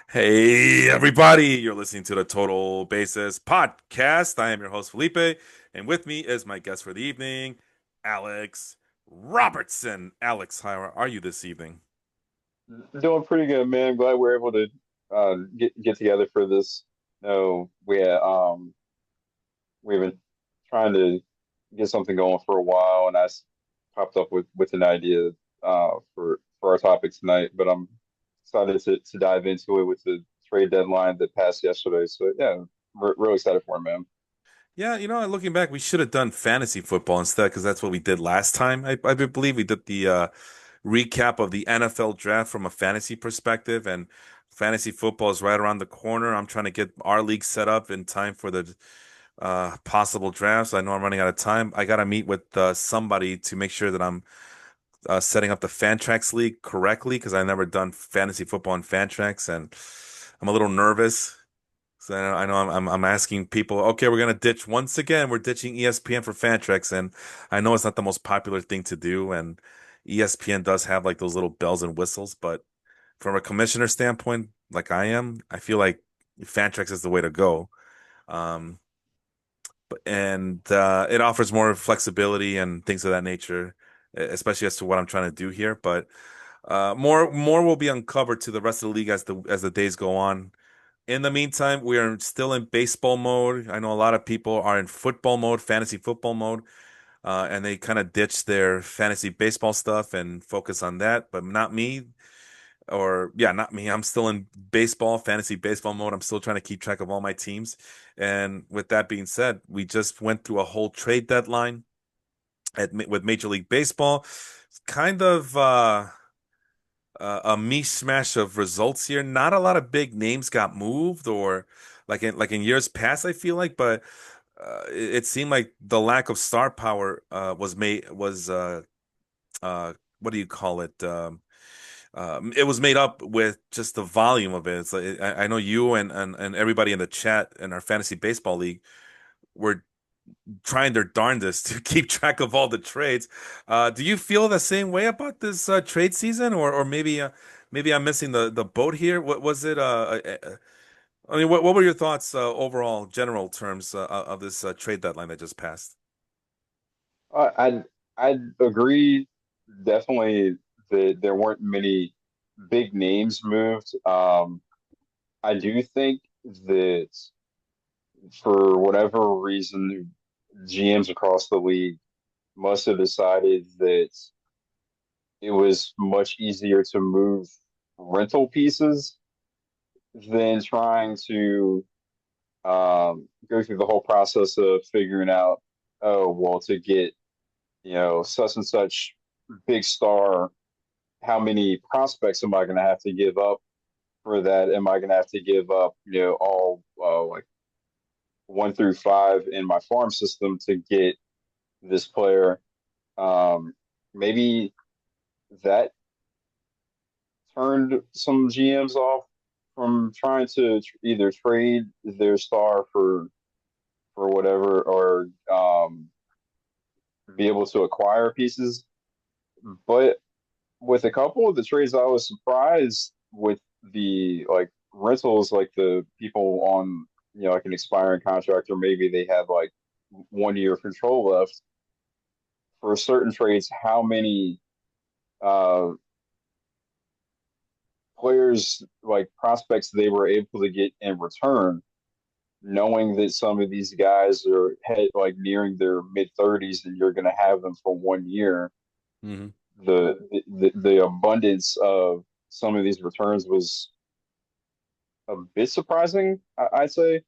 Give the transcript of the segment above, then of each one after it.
Hey, everybody, you're listening to the Total Basis podcast. I am your host, Felipe, and with me is my guest for the evening, Alex Robertson. Alex, how are you this evening? Doing pretty good, man. Glad we're able to get together for this. No, we've been trying to get something going for a while, and popped up with an idea for our topic tonight. But I'm excited to dive into it with the trade deadline that passed yesterday. So yeah, we're really excited for it, man. Yeah, looking back, we should have done fantasy football instead because that's what we did last time. I believe we did the recap of the NFL draft from a fantasy perspective, and fantasy football is right around the corner. I'm trying to get our league set up in time for the possible drafts. I know I'm running out of time. I got to meet with somebody to make sure that I'm setting up the Fantrax league correctly because I've never done fantasy football in Fantrax, and I'm a little nervous. So I know I'm asking people, okay, we're gonna ditch once again. We're ditching ESPN for Fantrax, and I know it's not the most popular thing to do, and ESPN does have like those little bells and whistles, but from a commissioner standpoint, like I am, I feel like Fantrax is the way to go. Um, and it offers more flexibility and things of that nature, especially as to what I'm trying to do here. But more will be uncovered to the rest of the league as the days go on. In the meantime, we are still in baseball mode. I know a lot of people are in football mode, fantasy football mode, and they kind of ditch their fantasy baseball stuff and focus on that. But not me, or yeah, not me. I'm still in baseball, fantasy baseball mode. I'm still trying to keep track of all my teams. And with that being said, we just went through a whole trade deadline with Major League Baseball. It's kind of a mishmash of results here. Not a lot of big names got moved, or like in years past, I feel like, but it seemed like the lack of star power was what do you call it? It was made up with just the volume of it. It's like, I know you and everybody in the chat in our fantasy baseball league were trying their darndest to keep track of all the trades. Do you feel the same way about this trade season, or maybe I'm missing the boat here? What was it? I mean, what were your thoughts overall, general terms of this trade deadline that just passed? I I agree definitely that there weren't many big names moved. I do think that for whatever reason, GMs across the league must have decided that it was much easier to move rental pieces than trying to go through the whole process of figuring out, oh, well, to get, such and such big star, how many prospects am I going to have to give up for that? Am I going to have to give up, all like 1 through 5 in my farm system to get this player? Um, Maybe that turned some GMs off from trying to either trade their star for whatever or be able to acquire pieces. But with a couple of the trades, I was surprised with the like rentals, like the people on like an expiring contract, or maybe they have like 1 year of control left for certain trades. How many uh players like prospects they were able to get in return, knowing that some of these guys are like nearing their mid 30s and you're going to have them for 1 year. Hmm. The abundance of some of these returns was a bit surprising, I'd say.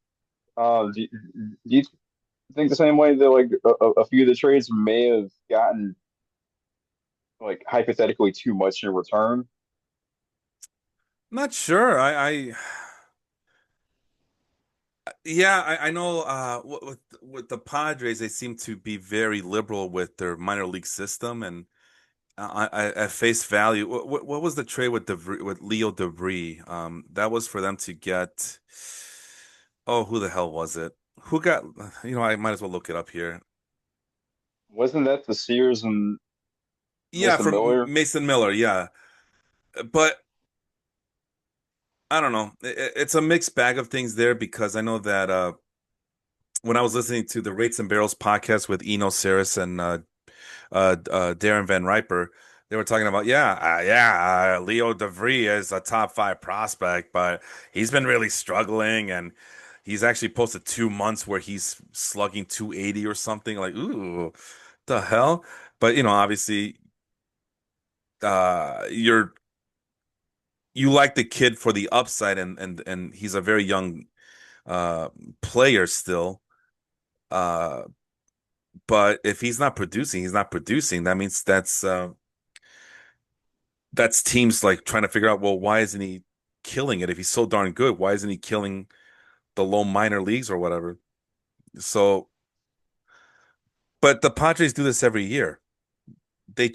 Do you think the same way that like a few of the trades may have gotten like hypothetically too much in return? Not sure. Yeah, I know. With the Padres, they seem to be very liberal with their minor league system, and at face value, what was the trade with with Leo Debris? That was for them to get. Oh, who the hell was it? Who got? I might as well look it up here. Wasn't that the Sears and Yeah, Mason from Miller? Mason Miller. Yeah, but I don't know. It's a mixed bag of things there because I know that when I was listening to the Rates and Barrels podcast with Eno Saris and Darren Van Riper, they were talking about, Leo DeVries is a top five prospect, but he's been really struggling, and he's actually posted 2 months where he's slugging 280 or something. Like, ooh, the hell? But obviously, you're you like the kid for the upside, and he's a very young uh player still. Uh, but if he's not producing, he's not producing. That means that's teams like trying to figure out, well, why isn't he killing it? If he's so darn good, why isn't he killing the low minor leagues or whatever? So, but the Padres do this every year. They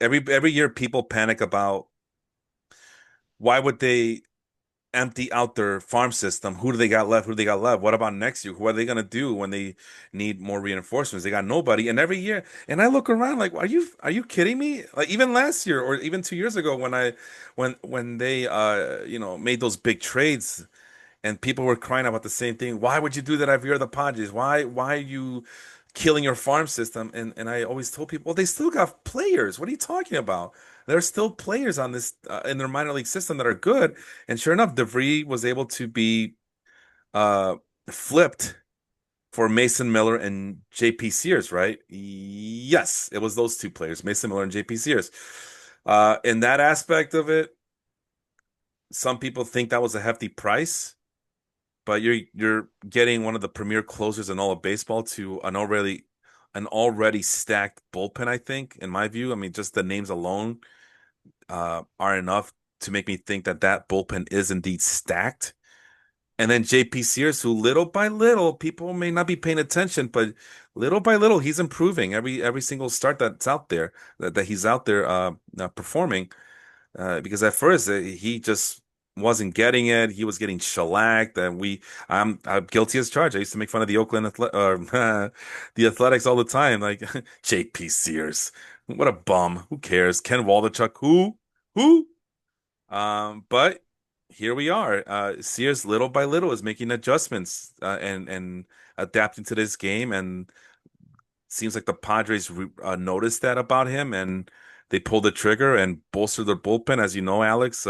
every year people panic about why would they empty out their farm system? Who do they got left? Who do they got left? What about next year? Who are they gonna do when they need more reinforcements? They got nobody. And every year, and I look around like, are you kidding me? Like even last year or even 2 years ago when they made those big trades and people were crying about the same thing. Why would you do that if you're the Padres? Why are you killing your farm system? And I always told people, well, they still got players. What are you talking about? There's still players on this in their minor league system that are good. And sure enough, DeVries was able to be uh, flipped for Mason Miller and JP Sears, right? Yes, it was those two players, Mason Miller and JP Sears. In that aspect of it, some people think that was a hefty price, but you're getting one of the premier closers in all of baseball to an already stacked bullpen, I think, in my view. I mean, just the names alone are enough to make me think that that bullpen is indeed stacked. And then JP Sears, who little by little, people may not be paying attention, but little by little, he's improving every single start that's out there that he's out there performing. Because at first he just wasn't getting it. He was getting shellacked, and I'm guilty as charged. I used to make fun of the the Athletics all the time, like J.P. Sears. What a bum. Who cares? Ken Waldichuk. Who? But here we are. Sears, little by little, is making adjustments and adapting to this game, and seems like the Padres noticed that about him, and they pulled the trigger and bolstered their bullpen. As you know, Alex,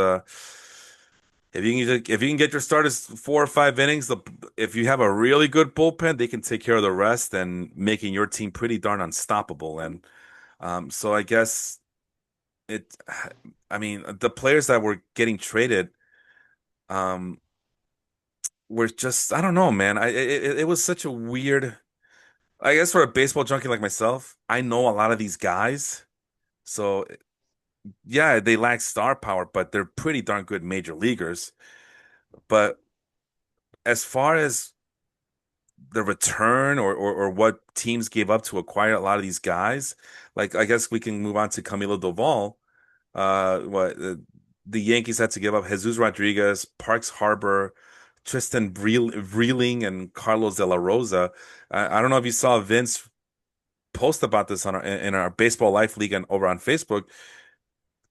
if you can get your starters 4 or 5 innings, if you have a really good bullpen, they can take care of the rest and making your team pretty darn unstoppable. And so I guess it. I mean, the players that were getting traded um, were just I don't know, man. It was such a weird. I guess for a baseball junkie like myself, I know a lot of these guys. So yeah, they lack star power, but they're pretty darn good major leaguers. But as far as the return or what teams gave up to acquire a lot of these guys, like I guess we can move on to Camilo Doval. The Yankees had to give up Jesus Rodriguez, Parks Harbor, Vreeling, and Carlos De La Rosa. I don't know if you saw Vince post about this in our Baseball Life League and over on Facebook.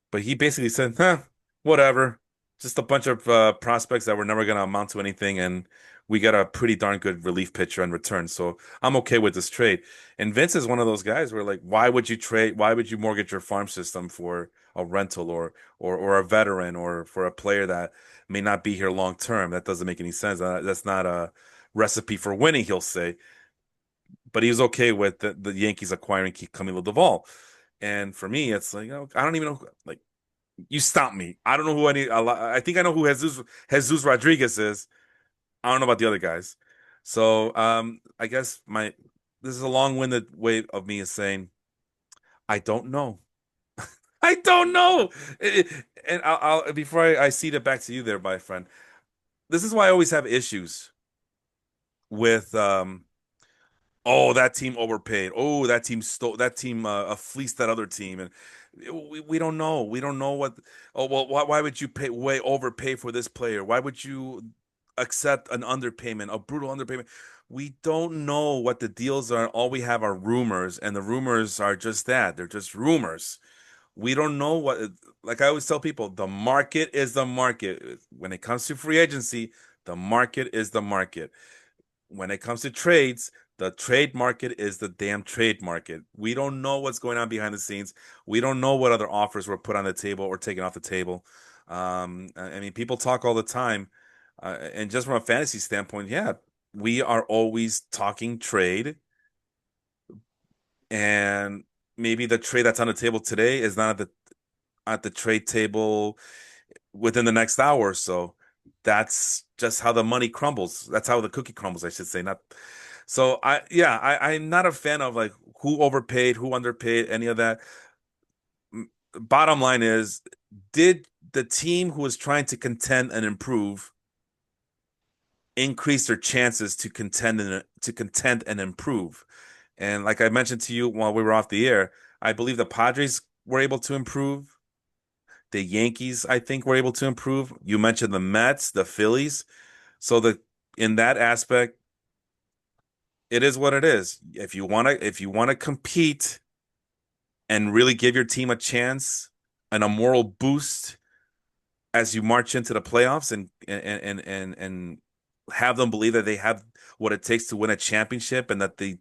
But he basically said, huh, whatever. Just a bunch of prospects that were never going to amount to anything. And we got a pretty darn good relief pitcher in return. So I'm okay with this trade. And Vince is one of those guys where, like, why would you trade? Why would you mortgage your farm system for a rental or a veteran or for a player that may not be here long term? That doesn't make any sense. That's not a recipe for winning, he'll say. But he was okay with the Yankees acquiring Camilo Doval. And for me, it's like, I don't even know. Like, you stop me. I don't know who any. I think I know who Jesus Rodriguez is. I don't know about the other guys. So, I guess this is a long-winded way of me is saying I don't know. I don't know. And I'll before I cede it back to you there, my friend. This is why I always have issues with oh, that team overpaid. Oh, that team stole. That team fleeced that other team, and we don't know. We don't know what. Oh well, why would you overpay for this player? Why would you accept an underpayment, a brutal underpayment? We don't know what the deals are. All we have are rumors, and the rumors are just that. They're just rumors. We don't know what, like I always tell people, the market is the market. When it comes to free agency, the market is the market. When it comes to trades, the trade market is the damn trade market. We don't know what's going on behind the scenes. We don't know what other offers were put on the table or taken off the table. I mean, people talk all the time, and just from a fantasy standpoint, yeah, we are always talking trade, and maybe the trade that's on the table today is not at the trade table within the next hour or so. That's just how the money crumbles. That's how the cookie crumbles, I should say. Not so I'm not a fan of like who overpaid, who underpaid, any of that. Bottom line is, did the team who was trying to contend and improve increase their chances to contend and improve? And like I mentioned to you while we were off the air, I believe the Padres were able to improve. The Yankees, I think, were able to improve. You mentioned the Mets, the Phillies. So the in that aspect, it is what it is. If you want to compete and really give your team a chance and a moral boost as you march into the playoffs and have them believe that they have what it takes to win a championship and that the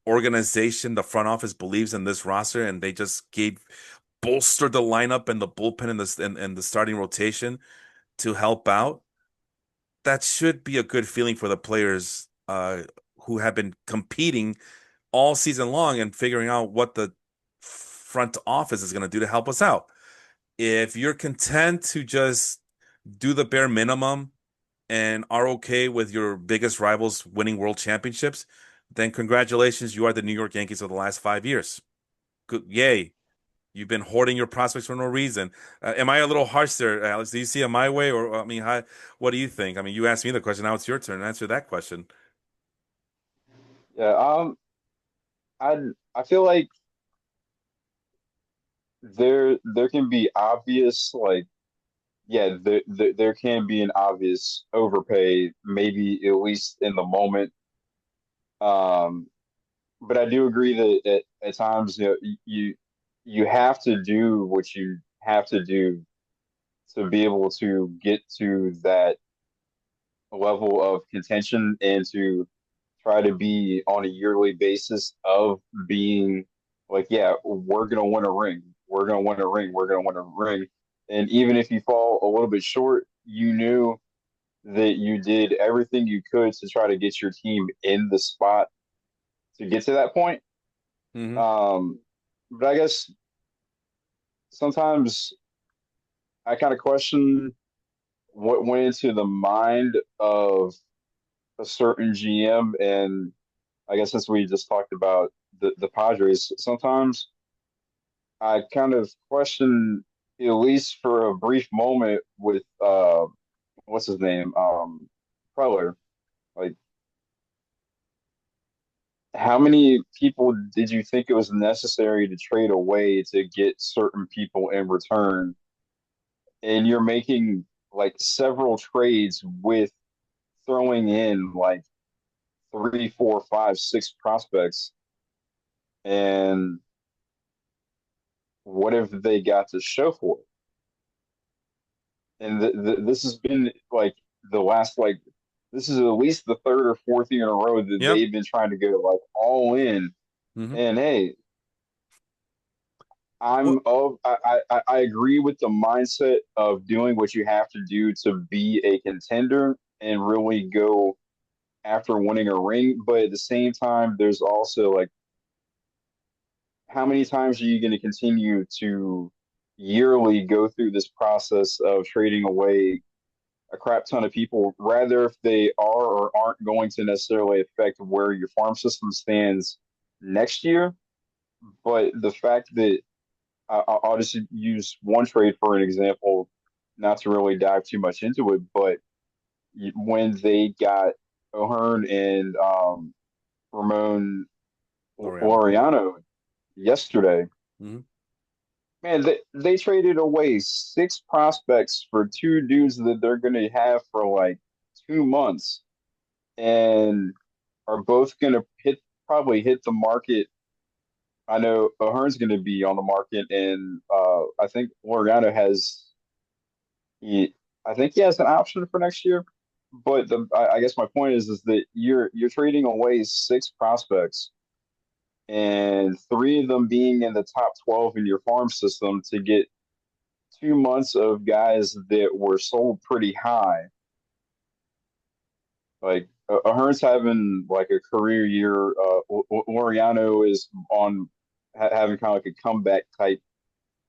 organization, the front office believes in this roster and they just gave bolstered the lineup and the bullpen and the starting rotation to help out, that should be a good feeling for the players who have been competing all season long and figuring out what the front office is going to do to help us out. If you're content to just do the bare minimum and are okay with your biggest rivals winning world championships, then congratulations, you are the New York Yankees of the last 5 years. Good, yay. You've been hoarding your prospects for no reason. Am I a little harsh there, Alex? Do you see it my way, or I mean, what do you think? I mean, you asked me the question. Now it's your turn to answer that question. Yeah, I I feel like there can be obvious like yeah there can be an obvious overpay maybe at least in the moment. Um, but I do agree that at times you have to do what you have to do to be able to get to that level of contention and to try to be on a yearly basis of being like, yeah, we're gonna win a ring. We're gonna win a ring. We're gonna win a ring. And even if you fall a little bit short, you knew that you did everything you could to try to get your team in the spot to get to that point. Hmm. Um, but I guess sometimes I kind of question what went into the mind of a certain GM. And I guess since we just talked about the Padres, sometimes I kind of question, at least for a brief moment, with what's his name, Preller. Like, how many people did you think it was necessary to trade away to get certain people in return? And you're making like several trades with throwing in like three, four, five, six prospects. And what have they got to show for it? And this has been like the last like this is at least the third or fourth year in a row that Yep. they've been trying to go like all in. Hmm. And hey, Well, I agree with the mindset of doing what you have to do to be a contender and really go after winning a ring. But at the same time, there's also like how many times are you going to continue to yearly go through this process of trading away a crap ton of people, rather if they are or aren't going to necessarily affect where your farm system stands next year. But the fact that I'll just use one trade for an example, not to really dive too much into it, but when they got O'Hearn and Ramon Loriano. Laureano yesterday, Hmm. man, they traded away six prospects for two dudes that they're going to have for like 2 months and are both going to hit probably hit the market I know Ahern's going to be on the market, and I think Loriano has. He, I think he has an option for next year. But I guess my point is that you're trading away six prospects and three of them being in the top 12 in your farm system to get 2 months of guys that were sold pretty high. Like Ahern's having like a career year. Loriano is on having kind of like a comeback type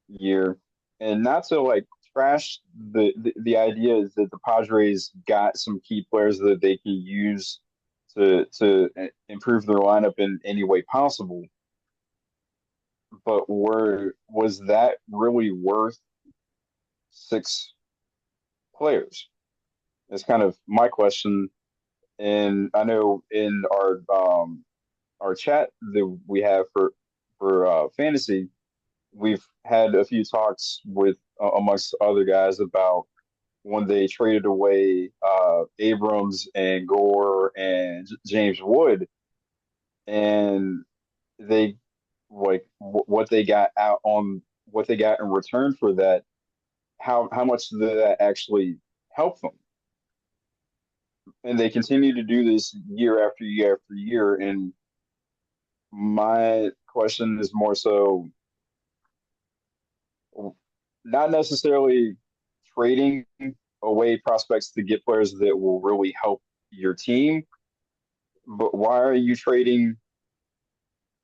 year, and not to like trash the idea is that the Padres got some key players that they can use to improve their lineup in any way possible. But were was that really worth six players? It's kind of my question. And I know in our chat that we have for fantasy, we've had a few talks with amongst other guys about when they traded away Abrams and Gore and James Wood, and they like what they got out on what they got in return for that. How much did that actually help them? And they continue to do this year after year after year. And my question is more so not necessarily trading away prospects to get players that will really help your team, but why are you trading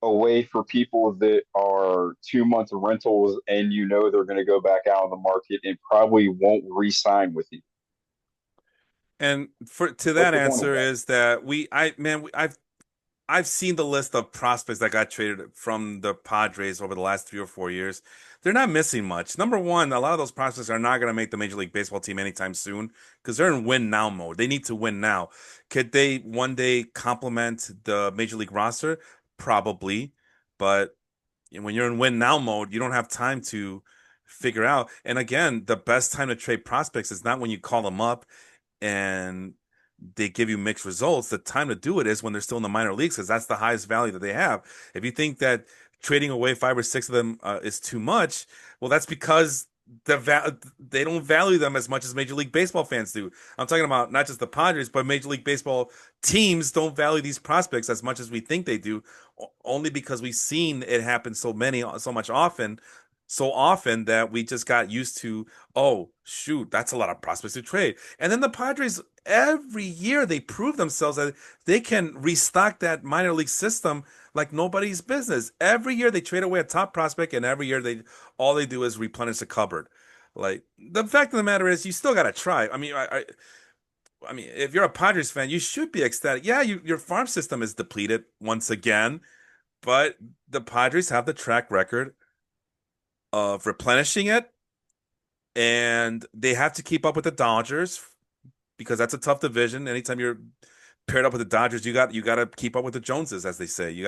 away for people that are 2 month rentals and you know they're going to go back out on the market and probably won't re-sign with you? And for to What's that the point of answer that? is that I've seen the list of prospects that got traded from the Padres over the last 3 or 4 years. They're not missing much. Number one, a lot of those prospects are not going to make the Major League Baseball team anytime soon because they're in win now mode. They need to win now. Could they one day complement the Major League roster? Probably, but when you're in win now mode, you don't have time to figure out. And again, the best time to trade prospects is not when you call them up and they give you mixed results. The time to do it is when they're still in the minor leagues because that's the highest value that they have. If you think that trading away five or six of them is too much, well, that's because they don't value them as much as Major League Baseball fans do. I'm talking about not just the Padres, but Major League Baseball teams don't value these prospects as much as we think they do, only because we've seen it happen so much so often that we just got used to, oh, shoot, that's a lot of prospects to trade. And then the Padres, every year, they prove themselves that they can restock that minor league system like nobody's business. Every year they trade away a top prospect, and every year they all they do is replenish the cupboard. Like the fact of the matter is, you still got to try. I mean, if you're a Padres fan, you should be ecstatic. Yeah, your farm system is depleted once again, but the Padres have the track record of replenishing it, and they have to keep up with the Dodgers because that's a tough division. Anytime you're paired up with the Dodgers, you got to keep up with the Joneses, as they say. You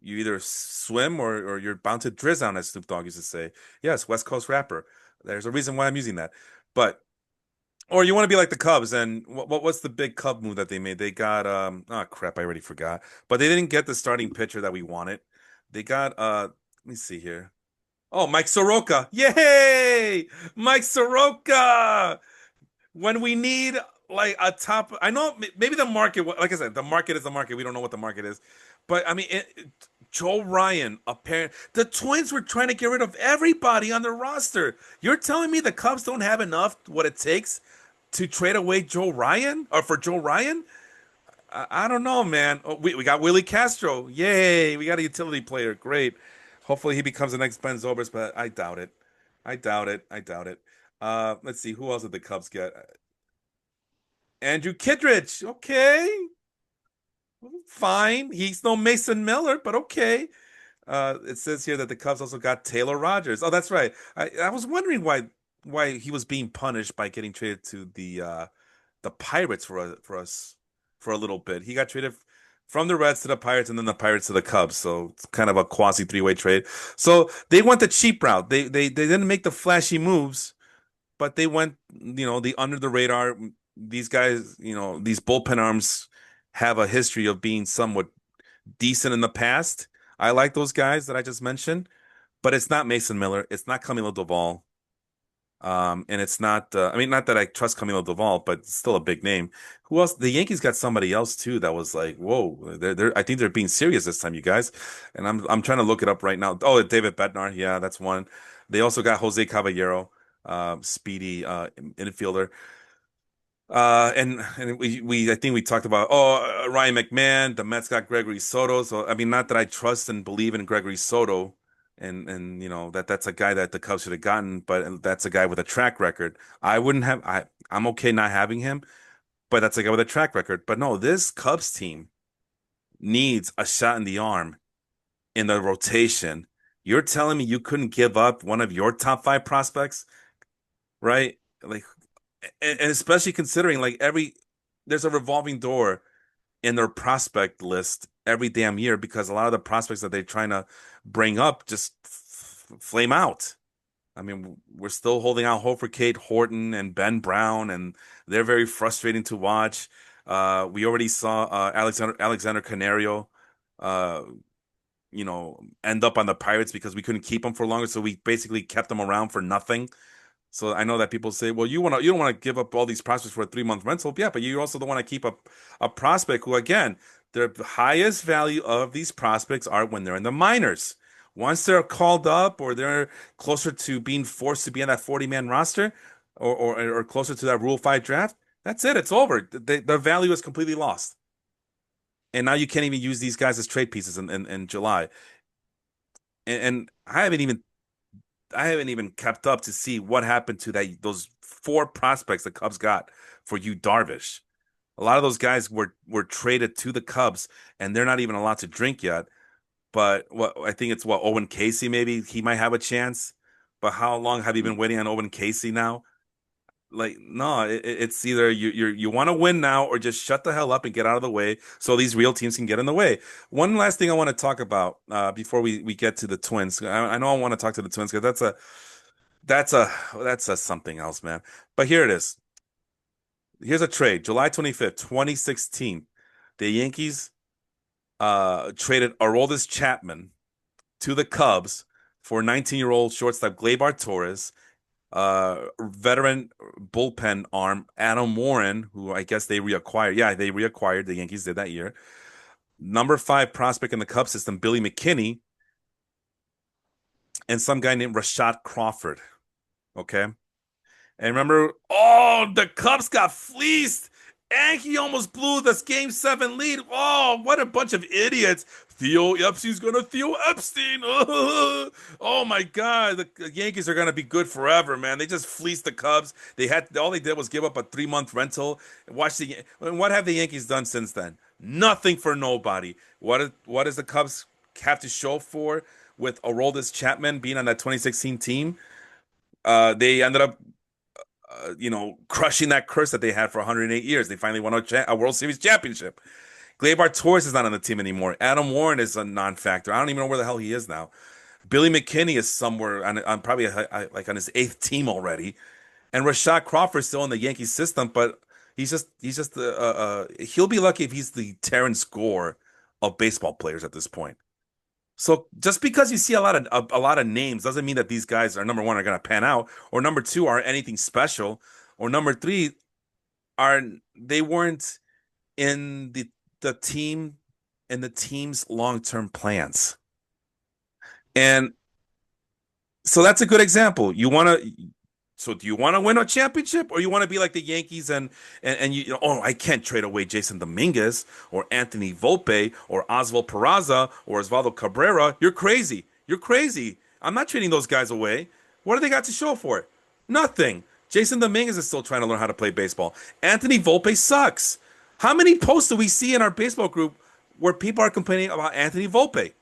either swim or you're bound to drizz as Snoop Dogg used to say. Yes, West Coast rapper. There's a reason why I'm using that. But or you want to be like the Cubs, and what's the big Cub move that they made? They got oh crap, I already forgot. But they didn't get the starting pitcher that we wanted. They got let me see here. Oh, Mike Soroka. Yay! Mike Soroka. When we need like a top, I know maybe the market, like I said, the market is the market. We don't know what the market is. But I mean, Joe Ryan, apparent the Twins were trying to get rid of everybody on their roster. You're telling me the Cubs don't have enough what it takes to trade away Joe Ryan or for Joe Ryan? I don't know, man. Oh, we got Willie Castro. Yay, we got a utility player. Great. Hopefully he becomes the next Ben Zobrist, but I doubt it. I doubt it. I doubt it. Let's see. Who else did the Cubs get? Andrew Kittredge. Okay. Fine. He's no Mason Miller, but okay. It says here that the Cubs also got Taylor Rogers. Oh, that's right. I was wondering why he was being punished by getting traded to the Pirates for us for a little bit. He got traded from the Reds to the Pirates and then the Pirates to the Cubs. So it's kind of a quasi three-way trade. So they went the cheap route. They didn't make the flashy moves, but they went, the under the radar. These guys, these bullpen arms have a history of being somewhat decent in the past. I like those guys that I just mentioned, but it's not Mason Miller. It's not Camilo Doval. And it's not, I mean, not that I trust Camilo Doval, but it's still a big name. Who else? The Yankees got somebody else too that was like, whoa, I think they're being serious this time, you guys. And I'm trying to look it up right now. Oh, David Bednar. Yeah, that's one. They also got Jose Caballero, speedy, infielder. And we I think we talked about Ryan McMahon. The Mets got Gregory Soto. So I mean, not that I trust and believe in Gregory Soto, and you know that's a guy that the Cubs should have gotten, but that's a guy with a track record. I'm okay not having him, but that's a guy with a track record. But no, this Cubs team needs a shot in the arm in the rotation. You're telling me you couldn't give up one of your top five prospects, right? Like, and especially considering like there's a revolving door in their prospect list every damn year because a lot of the prospects that they're trying to bring up just flame out. I mean, we're still holding out hope for Kate Horton and Ben Brown, and they're very frustrating to watch. We already saw Alexander Canario, uh, end up on the Pirates because we couldn't keep him for longer, so we basically kept him around for nothing. So I know that people say, well, you don't want to give up all these prospects for a 3 month rental. Yeah, but you also don't want to keep a prospect who, again, the highest value of these prospects are when they're in the minors. Once they're called up or they're closer to being forced to be on that 40-man roster or closer to that Rule 5 draft, that's it. It's over. Their value is completely lost. And now you can't even use these guys as trade pieces in July. And I haven't even kept up to see what happened to those four prospects the Cubs got for you, Darvish. A lot of those guys were traded to the Cubs, and they're not even allowed to drink yet. But what I think it's what Owen Casey maybe he might have a chance. But how long have you been waiting on Owen Casey now? Like, no, it's either you want to win now or just shut the hell up and get out of the way so these real teams can get in the way. One last thing I want to talk about before we get to the Twins. I know I want to talk to the Twins because that's a something else, man. But here it is. Here's a trade, July 25th, 2016. The Yankees traded Aroldis Chapman to the Cubs for 19-year-old shortstop Gleyber Torres, veteran bullpen arm Adam Warren, who I guess they reacquired. Yeah, they reacquired. The Yankees did that year. Number five prospect in the Cub system, Billy McKinney, and some guy named Rashad Crawford. Okay. And remember, the Cubs got fleeced. And he almost blew this game seven lead. Oh, what a bunch of idiots. Theo Epstein's gonna Theo Epstein. Oh my God. The Yankees are gonna be good forever, man. They just fleeced the Cubs. All they did was give up a 3 month rental. What have the Yankees done since then? Nothing for nobody. What does the Cubs have to show for with Aroldis Chapman being on that 2016 team? They ended up crushing that curse that they had for 108 years. They finally won a World Series championship. Gleyber Torres is not on the team anymore. Adam Warren is a non-factor. I don't even know where the hell he is now. Billy McKinney is somewhere on probably like on his eighth team already, and Rashad Crawford is still in the Yankees system, but he's just he'll be lucky if he's the Terrence Gore of baseball players at this point. So just because you see a lot of names doesn't mean that these guys are number one are going to pan out, or number two are anything special, or number three are they weren't in the team in the team's long-term plans. And so that's a good example. So do you want to win a championship or you want to be like the Yankees and I can't trade away Jason Dominguez or Anthony Volpe or Oswald Peraza or Osvaldo Cabrera. You're crazy. You're crazy. I'm not trading those guys away. What do they got to show for it? Nothing. Jason Dominguez is still trying to learn how to play baseball. Anthony Volpe sucks. How many posts do we see in our baseball group where people are complaining about Anthony Volpe?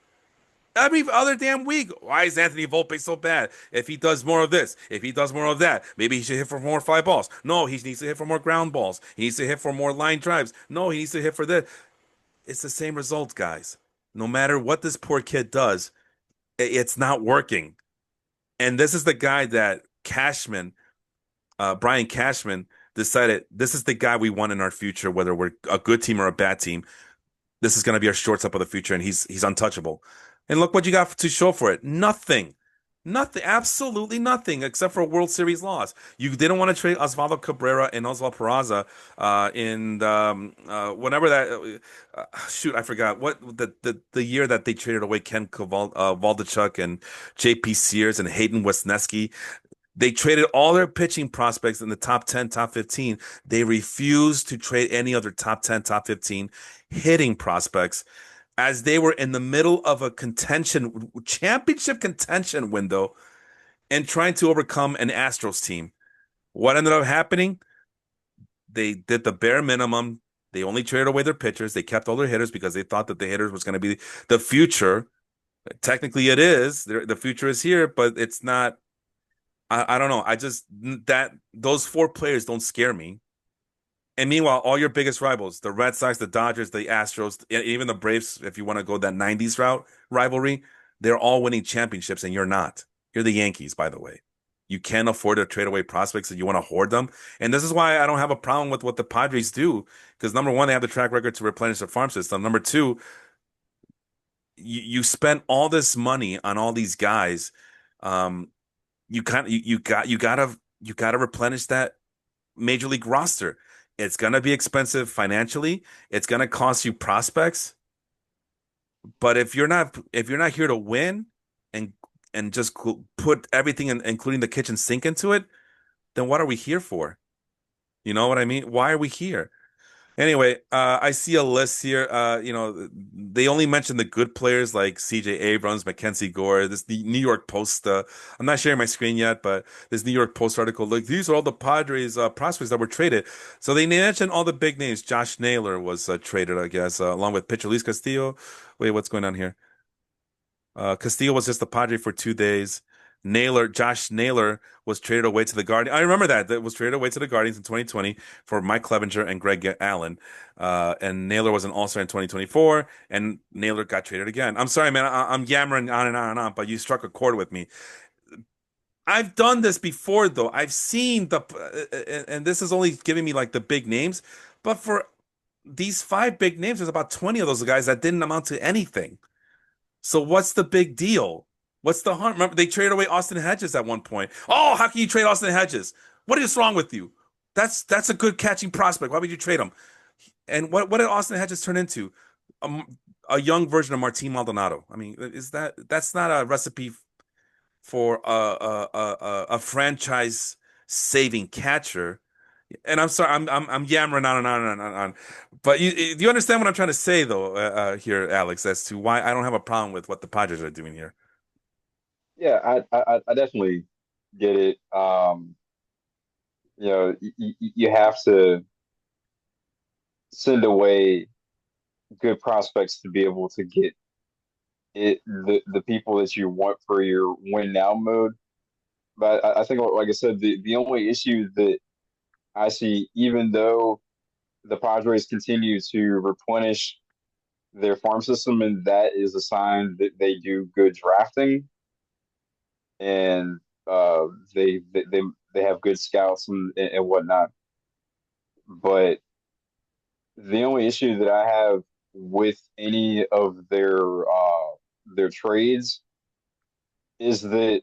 Every other damn week. Why is Anthony Volpe so bad? If he does more of this, if he does more of that, maybe he should hit for more fly balls. No, he needs to hit for more ground balls. He needs to hit for more line drives. No, he needs to hit for this. It's the same result, guys. No matter what this poor kid does, it's not working. And this is the guy that Brian Cashman, decided this is the guy we want in our future, whether we're a good team or a bad team. This is going to be our shortstop of the future, and he's untouchable. And look what you got to show for it. Nothing. Nothing. Absolutely nothing except for a World Series loss. You didn't want to trade Osvaldo Cabrera and Oswald Peraza in whenever that shoot, I forgot what the year that they traded away Ken Waldichuk and JP Sears and Hayden Wesneski. They traded all their pitching prospects in the top 10, top 15. They refused to trade any other top 10, top 15 hitting prospects as they were in the middle of a championship contention window and trying to overcome an Astros team. What ended up happening? They did the bare minimum. They only traded away their pitchers. They kept all their hitters because they thought that the hitters was going to be the future. Technically, it is. The future is here, but it's not. I don't know. I just that those four players don't scare me. And meanwhile, all your biggest rivals, the Red Sox, the Dodgers, the Astros, even the Braves, if you want to go that 90s route rivalry, they're all winning championships and you're not. You're the Yankees, by the way. You can't afford to trade away prospects and you want to hoard them. And this is why I don't have a problem with what the Padres do. Because number one, they have the track record to replenish their farm system. Number two, you spent all this money on all these guys. Um, you gotta replenish that major league roster. It's gonna be expensive financially. It's gonna cost you prospects. But if you're not here to win and just put everything in, including the kitchen sink into it, then what are we here for? You know what I mean? Why are we here? Anyway, I see a list here. They only mention the good players like CJ Abrams, Mackenzie Gore, this the New York Post. I'm not sharing my screen yet, but this New York Post article, like these are all the Padres prospects that were traded. So they mentioned all the big names. Josh Naylor was traded, I guess, along with pitcher Luis Castillo. Wait, what's going on here? Castillo was just a Padre for 2 days. Josh Naylor was traded away to the Guardians. I remember that. That was traded away to the Guardians in 2020 for Mike Clevenger and Greg Allen. And Naylor was an All-Star in 2024, and Naylor got traded again. I'm sorry, man. I'm yammering on and on and on, but you struck a chord with me. I've done this before, though. I've seen and this is only giving me like the big names, but for these five big names, there's about 20 of those guys that didn't amount to anything. So what's the big deal? What's the harm? Remember, they traded away Austin Hedges at one point. Oh, how can you trade Austin Hedges? What is wrong with you? That's a good catching prospect. Why would you trade him? And what did Austin Hedges turn into? A young version of Martin Maldonado. I mean, that's not a recipe for a franchise saving catcher. And I'm sorry, I'm yammering on and on and on and on. But do you understand what I'm trying to say though, here, Alex, as to why I don't have a problem with what the Padres are doing here? Yeah, I definitely get it. You have to send away good prospects to be able to get the people that you want for your win now mode. But I think, like I said, the only issue that I see, even though the Padres continue to replenish their farm system, and that is a sign that they do good drafting and uh, they have good scouts and whatnot. But the only issue that I have with any of their trades is that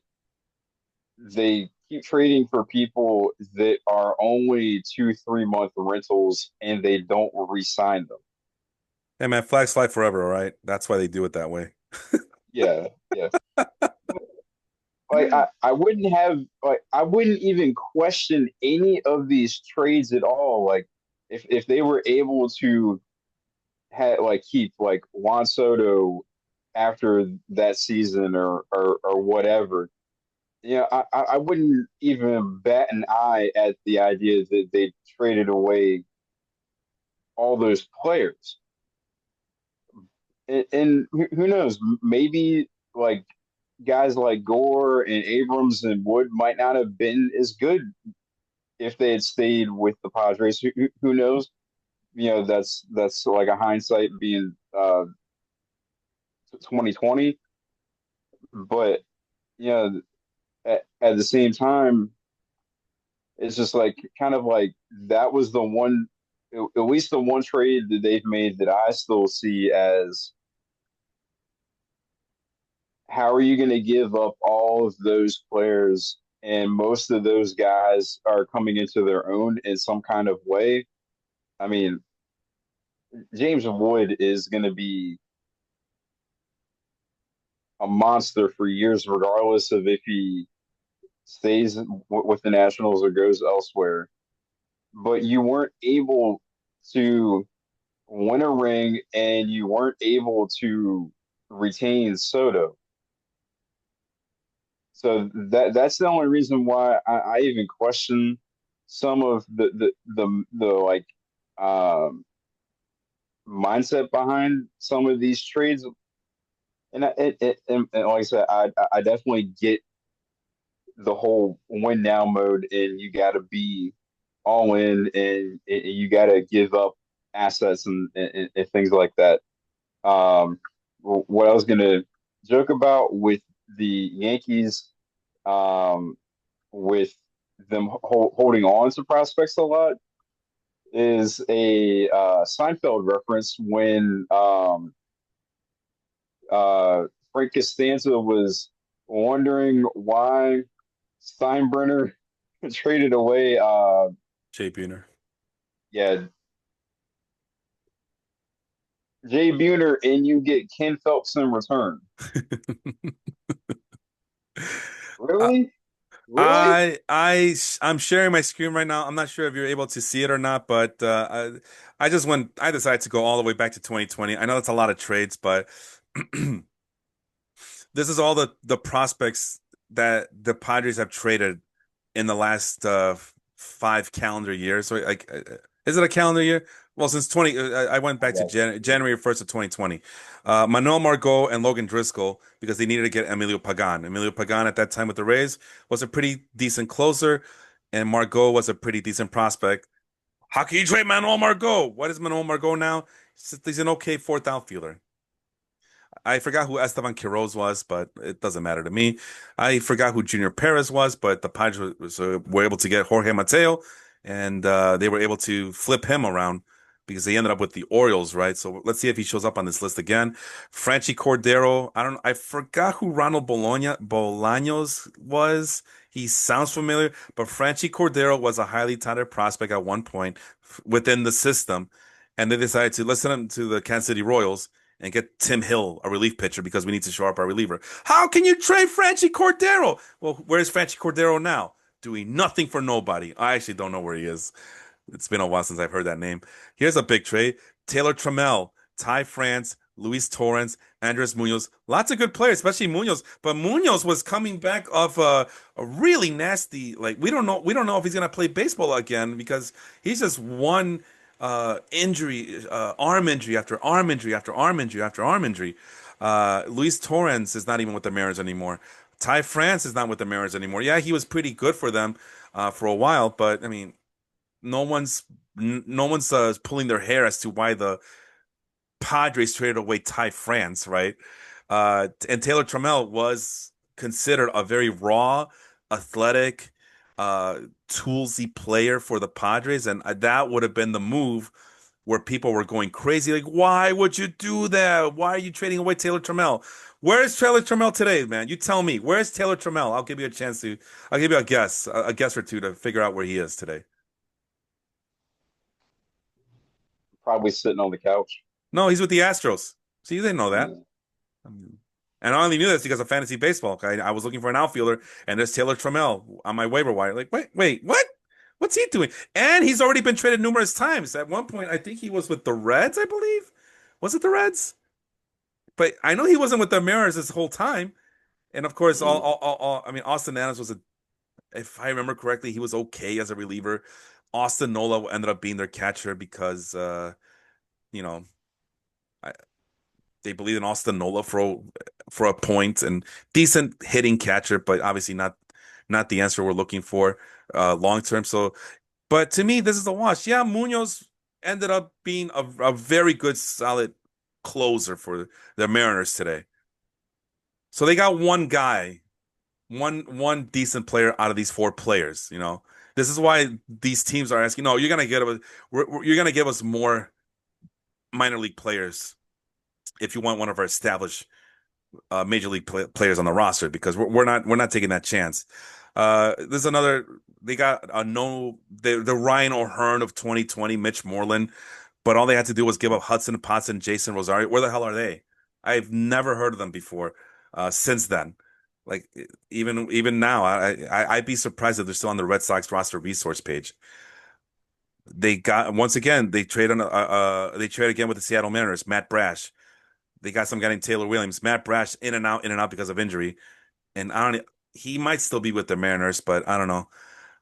they keep trading for people that are only 2 3 month rentals and they don't re-sign them. Hey man, flags fly forever, all right? That's why they do it that way. Yeah, yeah. Like I wouldn't even question any of these trades at all. Like if they were able to have like keep like Juan Soto after that season or whatever. Yeah, I wouldn't even bat an eye at the idea that they traded away all those players. And who knows? Maybe like guys like Gore and Abrams and Wood might not have been as good if they had stayed with the Padres. Who knows? That's like a hindsight being 2020. But you know, at the same time, it's just like kind of like that was the one, at least the one trade that they've made that I still see as how are you going to give up all of those players? And most of those guys are coming into their own in some kind of way. I mean, James Wood is going to be a monster for years, regardless of if he stays with the Nationals or goes elsewhere. But you weren't able to win a ring, and you weren't able to retain Soto. So that's the only reason why I even question some of the like um, mindset behind some of these trades. And like I said, I definitely get the whole win now mode, and you got to be all in, and you got to give up assets and things like that. Um, what I was gonna joke about with the Yankees, um, with them holding on to prospects a lot, is a Seinfeld reference when Frank Costanza was wondering why Steinbrenner traded away Jay Buhner. yeah, Jay Buhner, and you get Ken Phelps in return. Uh, Really? Really? I'm sharing my screen right now. I'm not sure if you're able to see it or not, but I just went. I decided to go all the way back to 2020. I know that's a lot of trades, but this is all the prospects that the Padres have traded in the last 5 calendar years. So like, is it a calendar year? Well, since 20, I went I back to got you. January 1st of 2020. Manuel Margot and Logan Driscoll because they needed to get Emilio Pagan. Emilio Pagan at that time with the Rays was a pretty decent closer, and Margot was a pretty decent prospect. How can you trade Manuel Margot? What is Manuel Margot now? He's an okay fourth outfielder. I forgot who Esteban Quiroz was, but it doesn't matter to me. I forgot who Junior Perez was, but the Padres were able to get Jorge Mateo, and they were able to flip him around because they ended up with the Orioles, right? So let's see if he shows up on this list again. Franchi Cordero, I forgot who Ronald Bolaños was. He sounds familiar, but Franchi Cordero was a highly touted prospect at one point within the system, and they decided to listen him to the Kansas City Royals and get Tim Hill, a relief pitcher, because we need to shore up our reliever. How can you trade Franchi Cordero? Well, where's Franchi Cordero now? Doing nothing for nobody. I actually don't know where he is. It's been a while since I've heard that name. Here's a big trade. Taylor Trammell, Ty France, Luis Torrens, Andres Munoz. Lots of good players, especially Munoz. But Munoz was coming back off a really nasty, like we don't know if he's gonna play baseball again because he's just one injury, arm injury after arm injury after arm injury after arm injury. Luis Torrens is not even with the Mariners anymore. Ty France is not with the Mariners anymore. Yeah, he was pretty good for them for a while, but I mean, no one's no one's pulling their hair as to why the Padres traded away Ty France, right? And Taylor Trammell was considered a very raw, athletic, toolsy player for the Padres, and that would have been the move where people were going crazy. Like, why would you do that? Why are you trading away Taylor Trammell? Where's Taylor Trammell today, man? You tell me. Where's Taylor Trammell? I'll give you a chance to. I'll give you a guess or two to figure out where he is today. Probably sitting on the couch. No, he's with the Astros. See, you didn't know that. Mm. And I only knew this because of fantasy baseball. I was looking for an outfielder, and there's Taylor Trammell on my waiver wire. Like, wait, what? What's he doing? And he's already been traded numerous times. At one point, I think he was with the Reds, I believe. Was it the Reds? But I know he wasn't with the Mariners this whole time. And of course, Mm. I mean, Austin Adams was if I remember correctly, he was okay as a reliever. Austin Nola ended up being their catcher because, you know, I, they believed in Austin Nola for a point and decent hitting catcher, but obviously not the answer we're looking for long term. So, but to me, this is a wash. Yeah, Munoz ended up being a very good, solid closer for the Mariners today. So they got one guy, one decent player out of these four players. This is why these teams are asking. No, you're gonna get us. You're gonna give us more minor league players if you want one of our established major league players on the roster because we're not taking that chance. There's another. They got a no the Ryan O'Hearn of 2020, Mitch Moreland, but all they had to do was give up Hudson Potts and Jason Rosario. Where the hell are they? I've never heard of them before. Since then, like even now, I'd be surprised if they're still on the Red Sox roster resource page. They got once again they trade again with the Seattle Mariners, Matt Brash. They got some guy named Taylor Williams. Matt Brash in and out because of injury, and I don't. He might still be with the Mariners, but I don't know.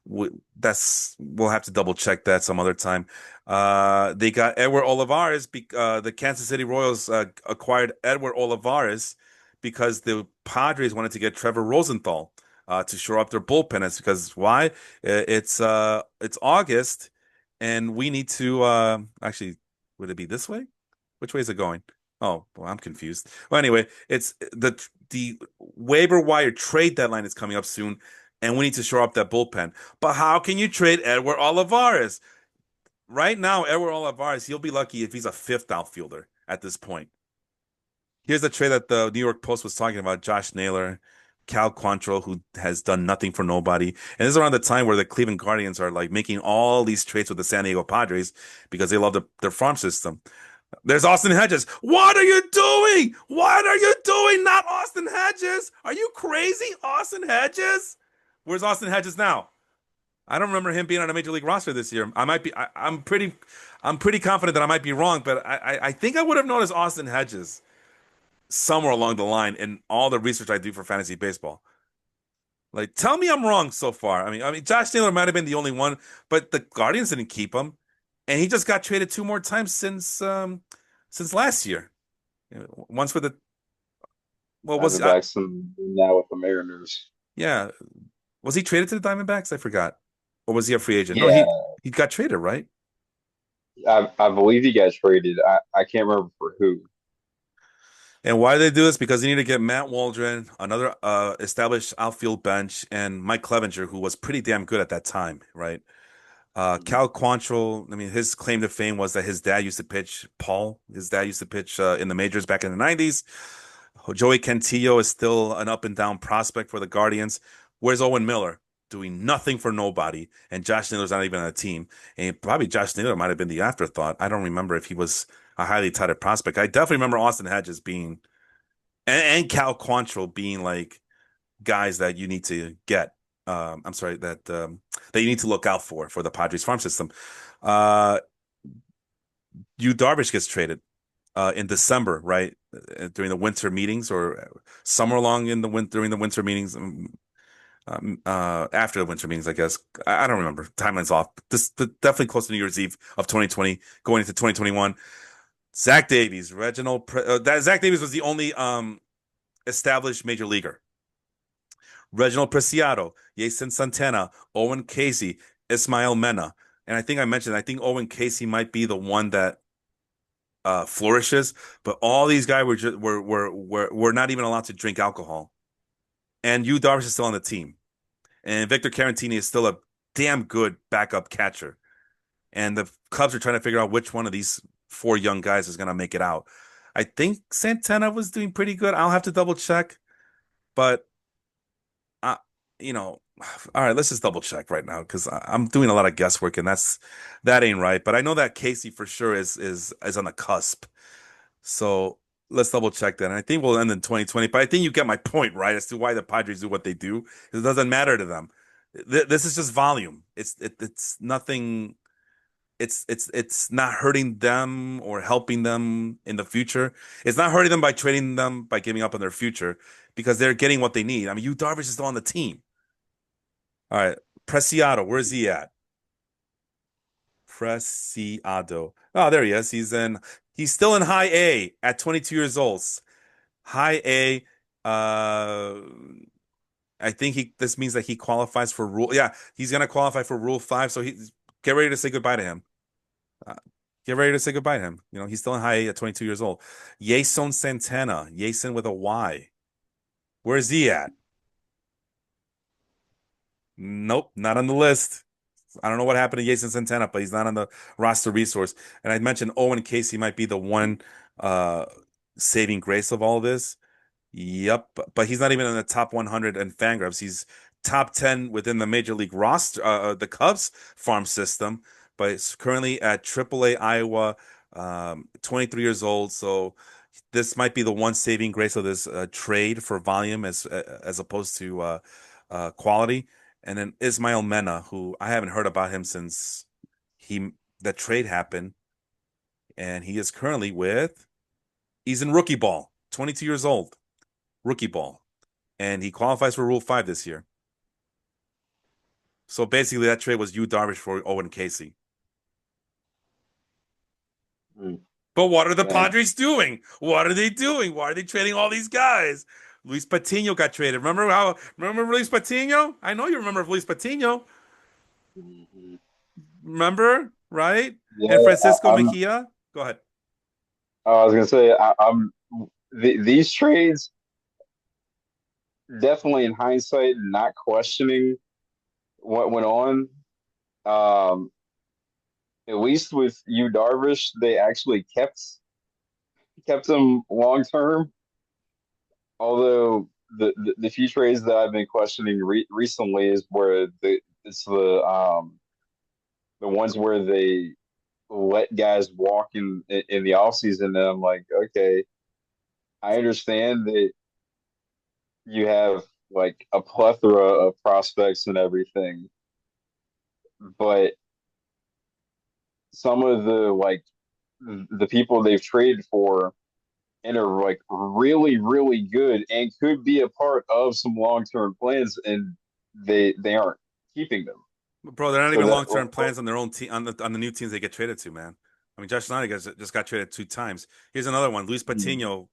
We'll have to double check that some other time. They got Edward Olivares. The Kansas City Royals acquired Edward Olivares because the Padres wanted to get Trevor Rosenthal to shore up their bullpen. It's because why? It's August, and we need to actually. Would it be this way? Which way is it going? Oh, well, I'm confused. Well, anyway, it's the waiver wire trade deadline is coming up soon, and we need to shore up that bullpen. But how can you trade Edward Olivares? Right now, Edward Olivares, he'll be lucky if he's a fifth outfielder at this point. Here's the trade that the New York Post was talking about: Josh Naylor, Cal Quantrill, who has done nothing for nobody. And this is around the time where the Cleveland Guardians are like making all these trades with the San Diego Padres because they love their farm system. There's Austin Hedges. What are you doing? What are you doing? Not Austin Hedges. Are you crazy? Austin Hedges? Where's Austin Hedges now? I don't remember him being on a major league roster this year. I might be. I'm pretty confident that I might be wrong, but I think I would have noticed Austin Hedges somewhere along the line in all the research I do for fantasy baseball. Like, tell me I'm wrong so far. I mean, Josh Taylor might have been the only one, but the Guardians didn't keep him, and he just got traded two more times since last year. Once for the well, was Diamondbacks and now with the Mariners. yeah, was he traded to the Diamondbacks? I forgot, or was he a free agent? No, Yeah, he got traded, right? I believe he got traded. I can't remember for who. And why did they do this? Because they need to get Matt Waldron, another established outfield bench, and Mike Clevenger, who was pretty damn good at that time, right? Cal Quantrill, I mean, his claim to fame was that his dad used to pitch Paul. His dad used to pitch in the majors back in the 90s. Joey Cantillo is still an up and down prospect for the Guardians. Where's Owen Miller? Doing nothing for nobody. And Josh Naylor's not even on the team. And probably Josh Naylor might have been the afterthought. I don't remember if he was a highly touted prospect. I definitely remember Austin Hedges being, and Cal Quantrill being like guys that you need to get. I'm sorry that you need to look out for the Padres farm system. Uh, Yu Darvish gets traded in December, right during the winter meetings or somewhere along in the winter during the winter meetings. After the winter meetings, I guess. I don't remember. Timeline's off. This but definitely close to New Year's Eve of 2020, going into 2021. Zach Davies, Zach Davies was the only established major leaguer. Reginald Preciado, Jason Santana, Owen Casey, Ismael Mena. And I think I mentioned, I think Owen Casey might be the one that flourishes, but all these guys were just were not even allowed to drink alcohol. And Yu Darvish is still on the team. And Victor Caratini is still a damn good backup catcher. And the Cubs are trying to figure out which one of these four young guys is going to make it out. I think Santana was doing pretty good. I'll have to double check, but I, you know, all right, let's just double check right now because I'm doing a lot of guesswork and that ain't right. But I know that Casey for sure is on the cusp. So let's double check that. And I think we'll end in 2020. But I think you get my point, right, as to why the Padres do what they do. It doesn't matter to them. This is just volume. It's nothing. It's not hurting them or helping them in the future. It's not hurting them by trading them by giving up on their future because they're getting what they need. I mean, Yu Darvish is still on the team. All right, Preciado, where's he at? Preciado. Oh, there he is. He's still in high A at 22 years old. High A. Uh, I think this means that he qualifies for rule. Yeah, he's gonna qualify for Rule 5. So get ready to say goodbye to him. Uh, get ready to say goodbye to him. You know, he's still in high A at 22 years old. Jason Santana, Jason with a Y. Where's he at? Nope, not on the list. I don't know what happened to Jason Santana, but he's not on the roster resource. And I mentioned Owen Casey might be the one uh saving grace of all of this. Yep, but he's not even in the top 100 in Fangraphs. He's top 10 within the major league roster, the Cubs farm system, but it's currently at AAA Iowa, 23 years old. So this might be the one saving grace of this trade for volume as opposed to quality. And then Ismail Mena, who I haven't heard about him since he the trade happened, and he is currently with he's in rookie ball, 22 years old, rookie ball, and he qualifies for Rule 5 this year. So basically, that trade was Yu Darvish for Owen Casey. Mm, But what are the man. Padres doing? What are they doing? Why are they trading all these guys? Luis Patino got traded. Remember Luis Patino? I know you remember Luis Patino. Mhm. Remember, right? And Yeah, Francisco Mejia. Go ahead. I was gonna say these trades definitely in hindsight, not questioning what went on. Um, at least with you, Darvish, they actually kept him long term. Although the few trades that I've been questioning recently is where it's the ones where they let guys walk in the offseason, and I'm like, okay, I understand that you have like a plethora of prospects and everything, but some of the people they've traded for and are like really, really good and could be a part of some long-term plans, and they aren't keeping them. Bro, they're not So even that long-term plans on their own team on the new teams they get traded to, man. I mean, Josh Nani just got traded 2 times. Here's another one. Luis mm, Patino,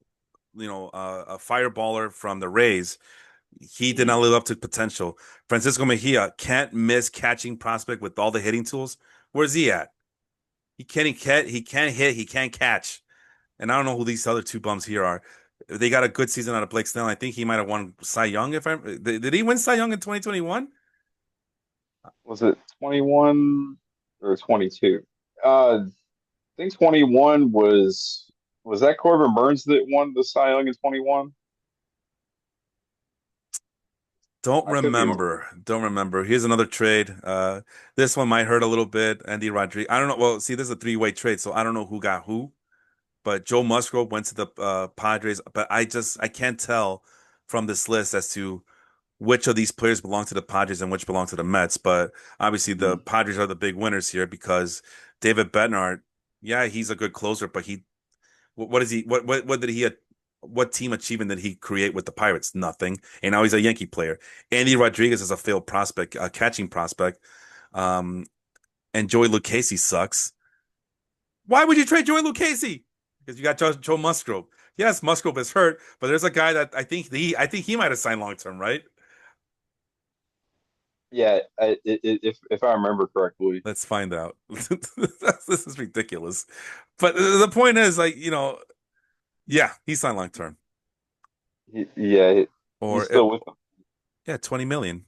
a fireballer from the Rays. He did mm. not live up to potential. Francisco Mejia can't miss catching prospect with all the hitting tools. Where's he at? He can't hit, he can't catch. And I don't know who these other two bums here are. They got a good season out of Blake Snell. I think he might have won Cy Young. If I did he win Cy Young in 2021? Was it 21 or 22? I think 21 was that Corbin Burns that won the Cy Young in 21? Don't I could be wrong. remember. Don't remember. Here's another trade. This one might hurt a little bit. Andy Rodriguez. I don't know. Well, see, this is a three-way trade, so I don't know who got who. But Joe Musgrove went to the Padres. But I can't tell from this list as to which of these players belong to the Padres and which belong to the Mets. But obviously, the Mm. Padres are the big winners here because David Bednar, yeah, he's a good closer, but what is he? What did he? What team achievement did he create with the Pirates? Nothing. And now he's a Yankee player. Andy Rodriguez is a failed prospect, a catching prospect. Um, and Joey Lucchesi sucks. Why would you trade Joey Lucchesi? Because you got Joe Musgrove. Yes, Musgrove is hurt, but there's a guy that I think he might have signed long term, right? Yeah, if I remember correctly, Let's find out. This is ridiculous. But the point is, like, yeah, he signed long term. yeah, he's Or still with them. yeah, 20 million.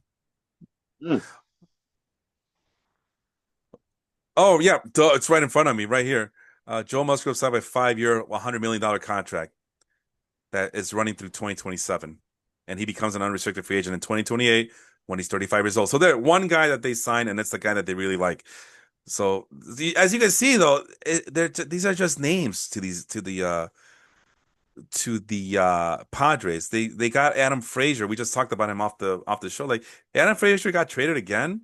Mm. Oh yeah, duh, it's right in front of me, right here. Joe Musgrove signed a 5-year, $100 million contract that is running through 2027, and he becomes an unrestricted free agent in 2028 when he's 35 years old. So they're one guy that they sign, and it's the guy that they really like. So as you can see, though, these are just names to the Padres. They got Adam Frazier. We just talked about him off the show. Like Adam Frazier got traded again.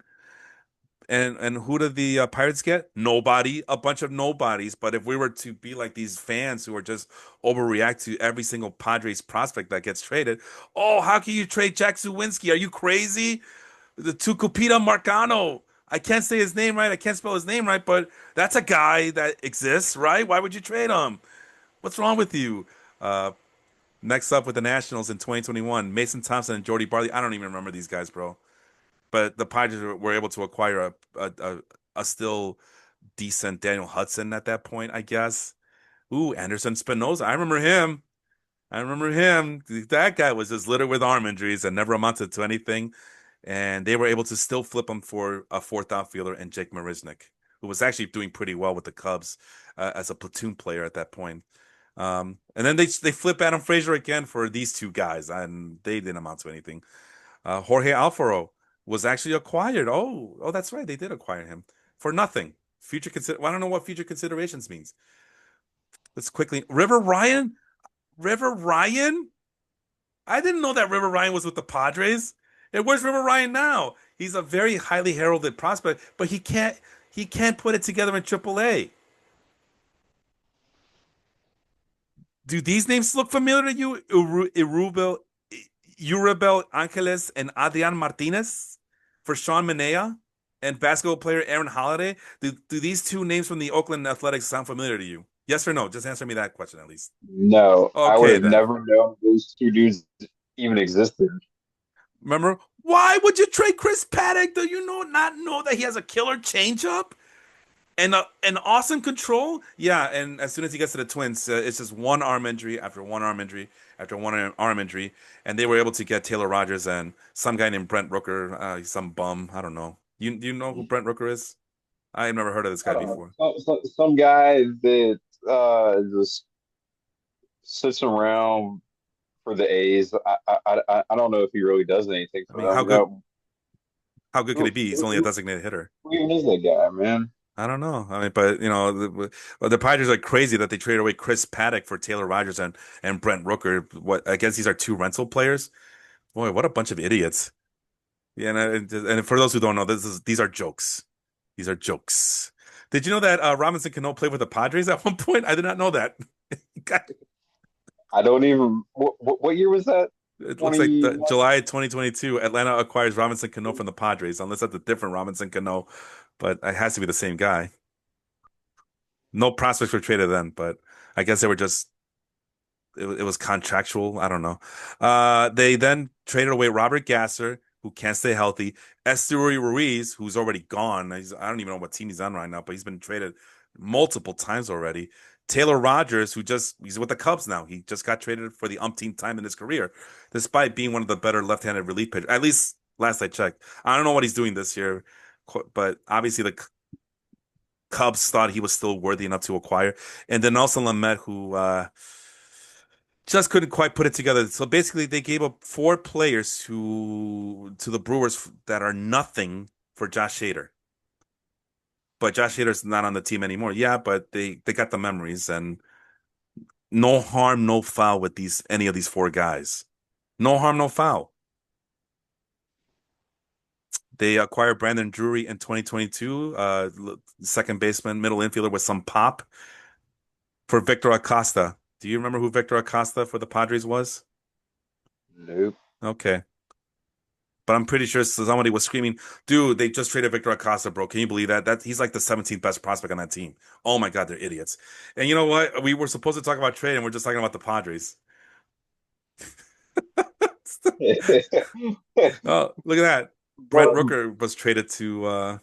And who did the Pirates get? Nobody, a bunch of nobodies. But if we were to be like these fans who are just overreact to every single Padres prospect that gets traded, oh, how can you trade Jack Suwinski? Are you crazy? The Tucupita Marcano. I can't say his name right. I can't spell his name right, but that's a guy that exists, right? Why would you trade him? What's wrong with you? Uh, Next up with the Nationals in 2021, Mason Thompson and Jordy Barley. I don't even remember these guys, bro. But the Padres were able to acquire a still decent Daniel Hudson at that point, I guess. Ooh, Anderson Spinoza. I remember him. I remember him. That guy was just littered with arm injuries and never amounted to anything. And they were able to still flip him for a fourth outfielder and Jake Marisnick, who was actually doing pretty well with the Cubs as a platoon player at that point. And then they flip Adam Frazier again for these two guys, and they didn't amount to anything. Jorge Alfaro was actually acquired. Oh, that's right. They did acquire him for nothing. I don't know what future considerations means. Let's quickly. River Ryan. River Ryan. I didn't know that River Ryan was with the Padres. And where's River Ryan now? He's a very highly heralded prospect, but he can't put it together in AAA. Do these names look familiar to you? Urubel Angeles and Adrian Martinez for Sean Manaea and basketball player Aaron Holiday. Do these two names from the Oakland Athletics sound familiar to you? Yes or no? Just answer me that question at least. No, I would Okay, have then. never known those two dudes even existed. Remember, why would you trade Chris Paddock? Do you not know that he has a killer changeup and an awesome control? Yeah, and as soon as he gets to the Twins, it's just one arm injury after one arm injury after one arm injury, and they were able to get Taylor Rogers and some guy named Brent Rooker, some bum. I don't know. You know who Brent Rooker is? I've never heard of this I guy don't know. before. Some guy that just sits around for the A's. I don't know if he really does anything I for mean, them. how good could he Who, be? He's only a who, designated hitter. who even is that guy, man? I don't know. I mean, but the Padres are crazy that they traded away Chris Paddock for Taylor Rogers and Brent Rooker. What I guess these are two rental players. Boy, what a bunch of idiots! Yeah, and for those who don't know, these are jokes. These are jokes. Did you know that Robinson Cano played with the Padres at one point? I did not know that. God, I don't even. What year was that? it looks like 21. July 2022, Atlanta acquires Robinson Cano from the Padres, unless that's a different Robinson Cano, but it has to be the same guy. No prospects were traded then, but I guess they were just it was contractual. I don't know. They then traded away Robert Gasser, who can't stay healthy. Esteury Ruiz, who's already gone. I don't even know what team he's on right now, but he's been traded multiple times already. Taylor Rogers, he's with the Cubs now. He just got traded for the umpteenth time in his career, despite being one of the better left-handed relief pitchers. At least last I checked. I don't know what he's doing this year, but obviously the Cubs thought he was still worthy enough to acquire. And then Nelson Lamet, who just couldn't quite put it together. So basically, they gave up four players to the Brewers that are nothing for Josh Hader. But Josh Hader's not on the team anymore. Yeah, but they got the memories and no harm, no foul with these any of these four guys. No harm, no foul. They acquired Brandon Drury in 2022, second baseman, middle infielder with some pop for Victor Acosta. Do you remember who Victor Acosta for the Padres was? Nope. Okay. But I'm pretty sure somebody was screaming, "Dude, they just traded Victor Acosta, bro. Can you believe that? He's like the 17th best prospect on that team." Oh my God, they're idiots. And you know what? We were supposed to talk about trade, and we're just talking about the Padres. Oh, look at that. Brent But Rooker was traded to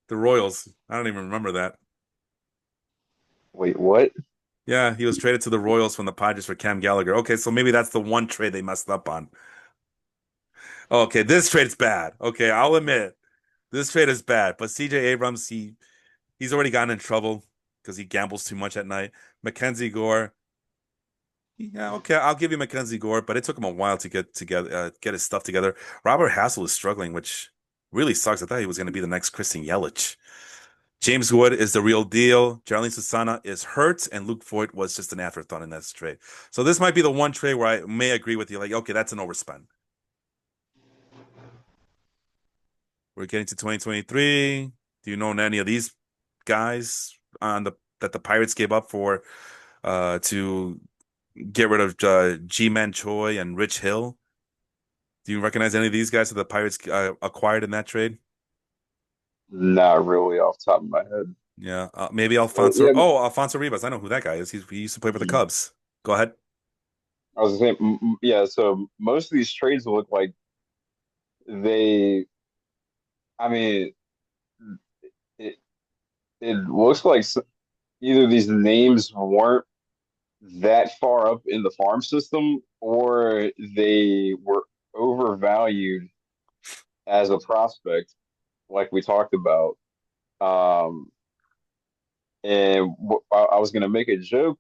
the Royals. I don't even remember that. wait, what? Yeah, he was traded to the Royals from the Padres for Cam Gallagher. Okay, so maybe that's the one trade they messed up on. Okay, this trade's bad. Okay, I'll admit this trade is bad. But CJ Abrams, he's already gotten in trouble because he gambles too much at night. Mackenzie Gore, yeah, okay, I'll give you Mackenzie Gore, but it took him a while to get together, get his stuff together. Robert Hassel is struggling, which really sucks. I thought he was going to be the next Christian Yelich. James Wood is the real deal. Jarlene Susana is hurt, and Luke Voigt was just an afterthought in that trade. So this might be the one trade where I may agree with you. Like, okay, that's an overspend. We're getting to 2023. Do you know any of these guys on the that the Pirates gave up for to get rid of G-Man Choi and Rich Hill? Do you recognize any of these guys that the Pirates acquired in that trade? Not really off the top of my head. Yeah, maybe But Alfonso. yeah, Oh, Alfonso Rivas. I know who that guy is. He used to play for the Cubs. Go ahead. I was saying, yeah. So most of these trades look like they. I mean, it it looks like either these names weren't that far up in the farm system, or they were overvalued as a prospect, like we talked about. Um, and I was going to make a joke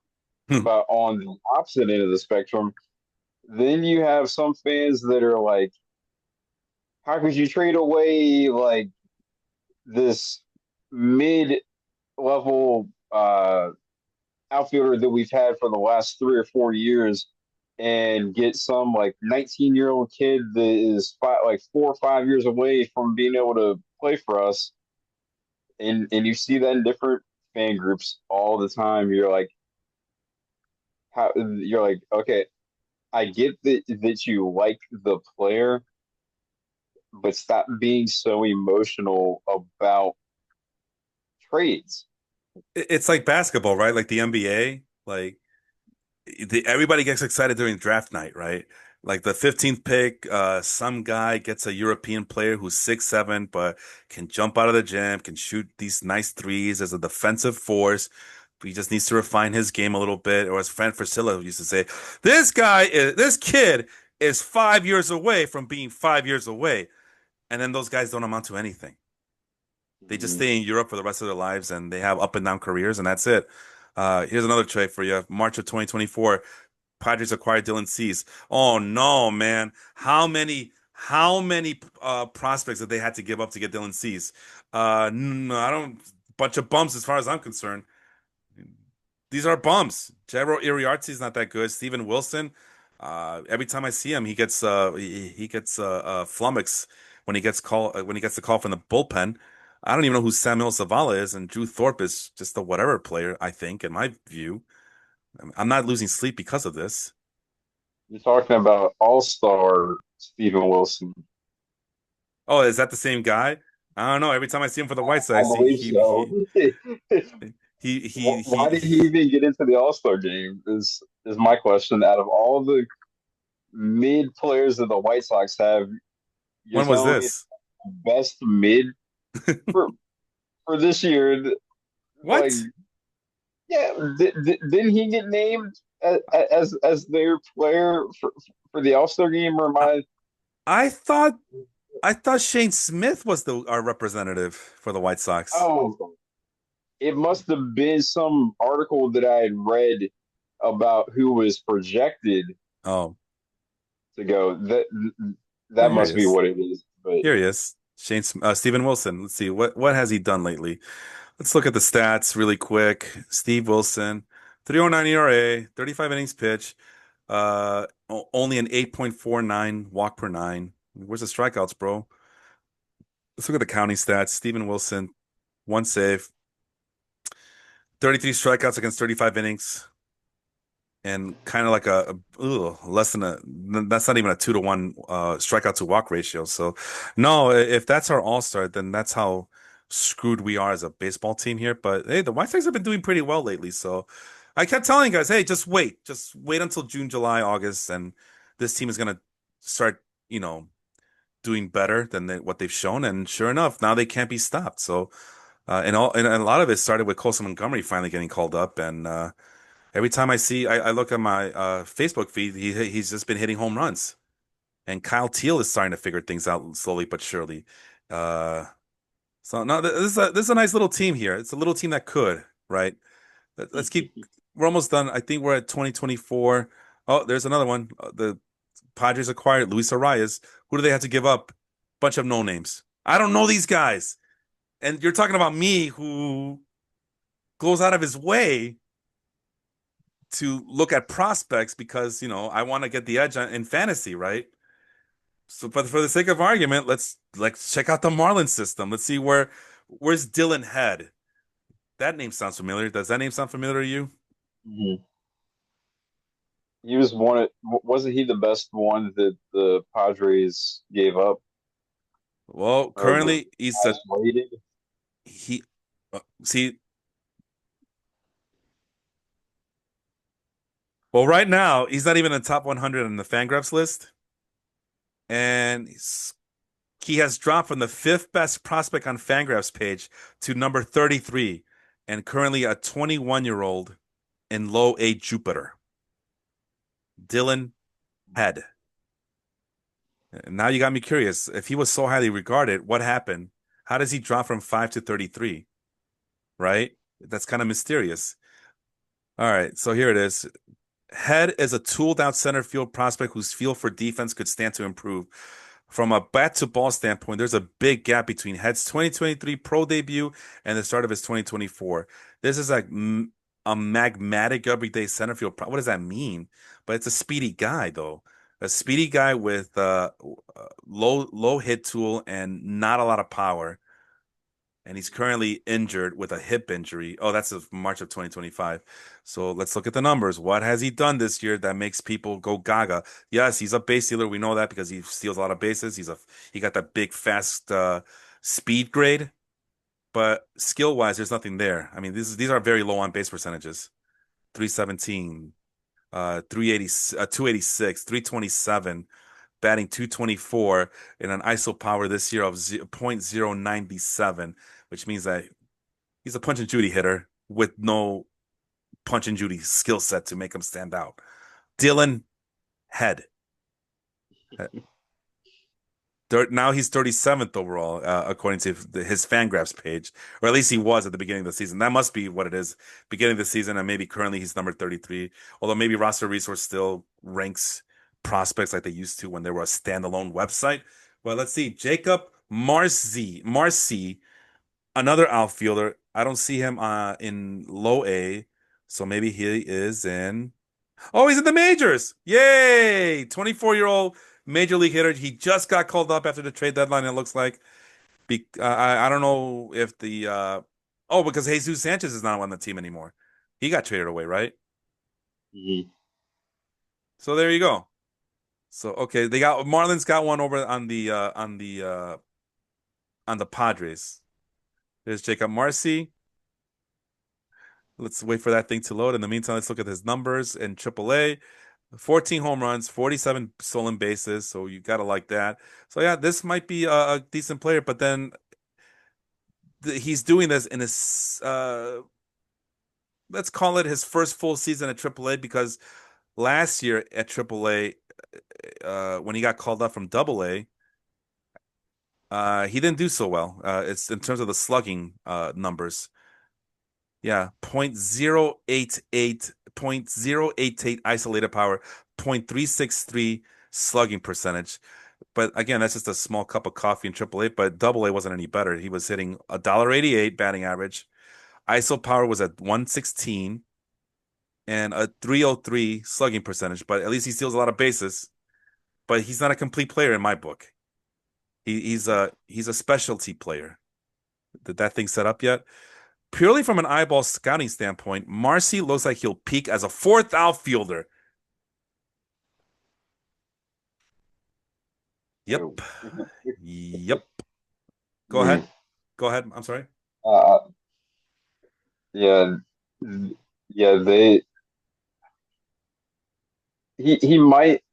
Hmm. But on the opposite end of the spectrum, then you have some fans that are like, how could you trade away like this mid-level outfielder that we've had for the last 3 or 4 years and get some like 19-year-old kid that is like 4 or 5 years away from being able to play for us, and you see that in different fan groups all the time. You're like, okay, I get that you like the player, but stop being so emotional about trades. It's like basketball, right? Like the NBA. Like everybody gets excited during draft night, right? Like the 15th pick, some guy gets a European player who's 6'7", but can jump out of the gym, can shoot these nice threes as a defensive force. He just needs to refine his game a little bit. Or as Fran Fraschilla used to say, this kid is 5 years away from being 5 years away. And then those guys don't amount to anything. They just Mhm. stay in Europe for the rest of their lives and they have up and down careers, and that's it. Here's another trade for you. March of 2024. Padres acquired Dylan Cease. Oh no, man! How many prospects that they had to give up to get Dylan Cease? No, I don't. Bunch of bumps as far as I'm concerned. These are bumps. Jairo Iriarty is not that good. Steven Wilson. Every time I see him, he gets flummox when he gets the call from the bullpen. I don't even know who Samuel Zavala is, and Drew Thorpe is just a whatever player. I think, in my view, I'm not losing sleep because of this. You're talking about all-star Steven Wilson. Oh, is that the same guy? I don't know. Every time I see him for the White I Sox, believe so. Why did he he even get into the All-Star game? Is my question. Out of all the mid players that the White Sox have, you're when was telling me this? the best mid for for this year? Like, What? yeah, didn't he get named as their player for the All-Star game? Or am I, I? I thought I thought Shane Smith was the our representative for the White Sox. Oh, it must have been some article that I had read about who was projected Oh, to go. oh, That here he must be is. what it is. But Here he is. Steven Wilson. Let's see what has he done lately. Let's look at the stats really quick. Steve Wilson, 3.09 ERA, 35 innings pitched, only an 8.49 walk per nine. Where's the strikeouts, bro? Let's look at the counting stats. Steven Wilson, one save, 33 strikeouts against 35 innings, and kind of like less than a that's not even a 2-to-1 strikeout to walk ratio. So no, if that's our all-star, then that's how screwed we are as a baseball team here. But hey, the White Sox have been doing pretty well lately. So I kept telling you guys, hey, just wait until June, July, August, and this team is gonna start, doing better than what they've shown. And sure enough, now they can't be stopped. So and a lot of it started with Colson Montgomery finally getting called up. And every time I look at my Facebook feed, he's just been hitting home runs. And Kyle Teal is starting to figure things out slowly but surely. Uh, so no, this is a nice little team here. It's a little team that could, right? Let's keep. We're almost done. I think we're at 2024. Oh, there's another one. The Padres acquired Luis Arias. Who do they have to give up? Bunch of no names. I don't know these guys. And you're talking about me who goes out of his way to look at prospects because, I want to get the edge in fantasy, right? So, but for the sake of argument, let's check out the Marlins system. Let's see where's Dylan Head. That name sounds familiar. Does that name sound familiar to you? Mhm. He was wasn't he the best one that the Padres gave up Well, or the currently he's a highest rated? he. See, well, right now he's not even in the top 100 on the Fangraphs list, and he has dropped from the fifth best prospect on Fangraphs page to number 33, and currently a 21-year-old in low A Jupiter, Dylan Head. Now you got me curious. If he was so highly regarded, what happened? How does he drop from 5 to 33? Right? That's kind of mysterious. All right, so here it is. Head is a tooled out center field prospect whose feel for defense could stand to improve. From a bat to ball standpoint, there's a big gap between Head's 2023 pro debut and the start of his 2024. This is like a magmatic everyday center field. What does that mean? But it's a speedy guy, though. A speedy guy with low hit tool and not a lot of power, and he's currently injured with a hip injury. Oh, that's of March of 2025. So let's look at the numbers. What has he done this year that makes people go gaga? Yes, he's a base stealer. We know that because he steals a lot of bases. He got that big fast speed grade, but skill wise, there's nothing there. I mean, these are very low on base percentages. 317, 380, 286, 327, batting 224 in an ISO power this year of 0.097, which means that he's a punch and Judy hitter with no punch and Judy skill set to make him stand out. Dylan Head. Now he's 37th overall, according to his Fangraphs page, or at least he was at the beginning of the season. That must be what it is, beginning of the season, and maybe currently he's number 33. Although maybe Roster Resource still ranks prospects like they used to when they were a standalone website. Well, let's see. Jacob Marcy, another outfielder. I don't see him in low A, so maybe he is in. Oh, he's in the majors! Yay! 24-year-old major league hitter. He just got called up after the trade deadline. It looks like. I don't know if the oh, because Jesus Sanchez is not on the team anymore. He got traded away, right? Mhm. So there you go. So okay, they got Marlins got one over on the Padres. There's Jacob Marcy. Let's wait for that thing to load. In the meantime, let's look at his numbers in AAA. 14 home runs, 47 stolen bases. So you gotta like that. So yeah, this might be a decent player, but then he's doing this in his let's call it his first full season at AAA because last year at AAA, when he got called up from AA, he didn't do so well. It's in terms of the slugging numbers. Yeah, 0.088 isolated power, 0.363 slugging percentage. But again, that's just a small cup of coffee in AAA, but AA wasn't any better. He was hitting $1.88 batting average. ISO power was at 116 and a 303 slugging percentage, but at least he steals a lot of bases. But he's not a complete player in my book. He's a specialty player. Did that thing set up yet? Purely from an eyeball scouting standpoint, Marcy looks like he'll peak as a fourth outfielder. Oh. Yep. Yep. Go Mm. ahead. Go ahead. I'm sorry. Uh, yeah, yeah. He might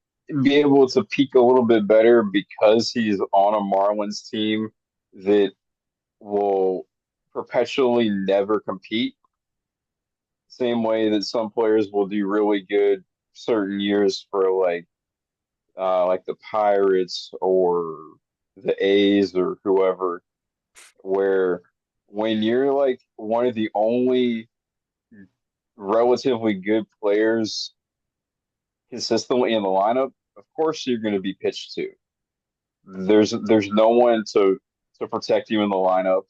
be able to peak a little bit better because he's on a Marlins team that will perpetually never compete. Same way that some players will do really good certain years for like the Pirates or the A's or whoever, where when you're like one of the only relatively good players consistently in the lineup, of course you're going to be pitched to. There's no one to protect you in the lineup.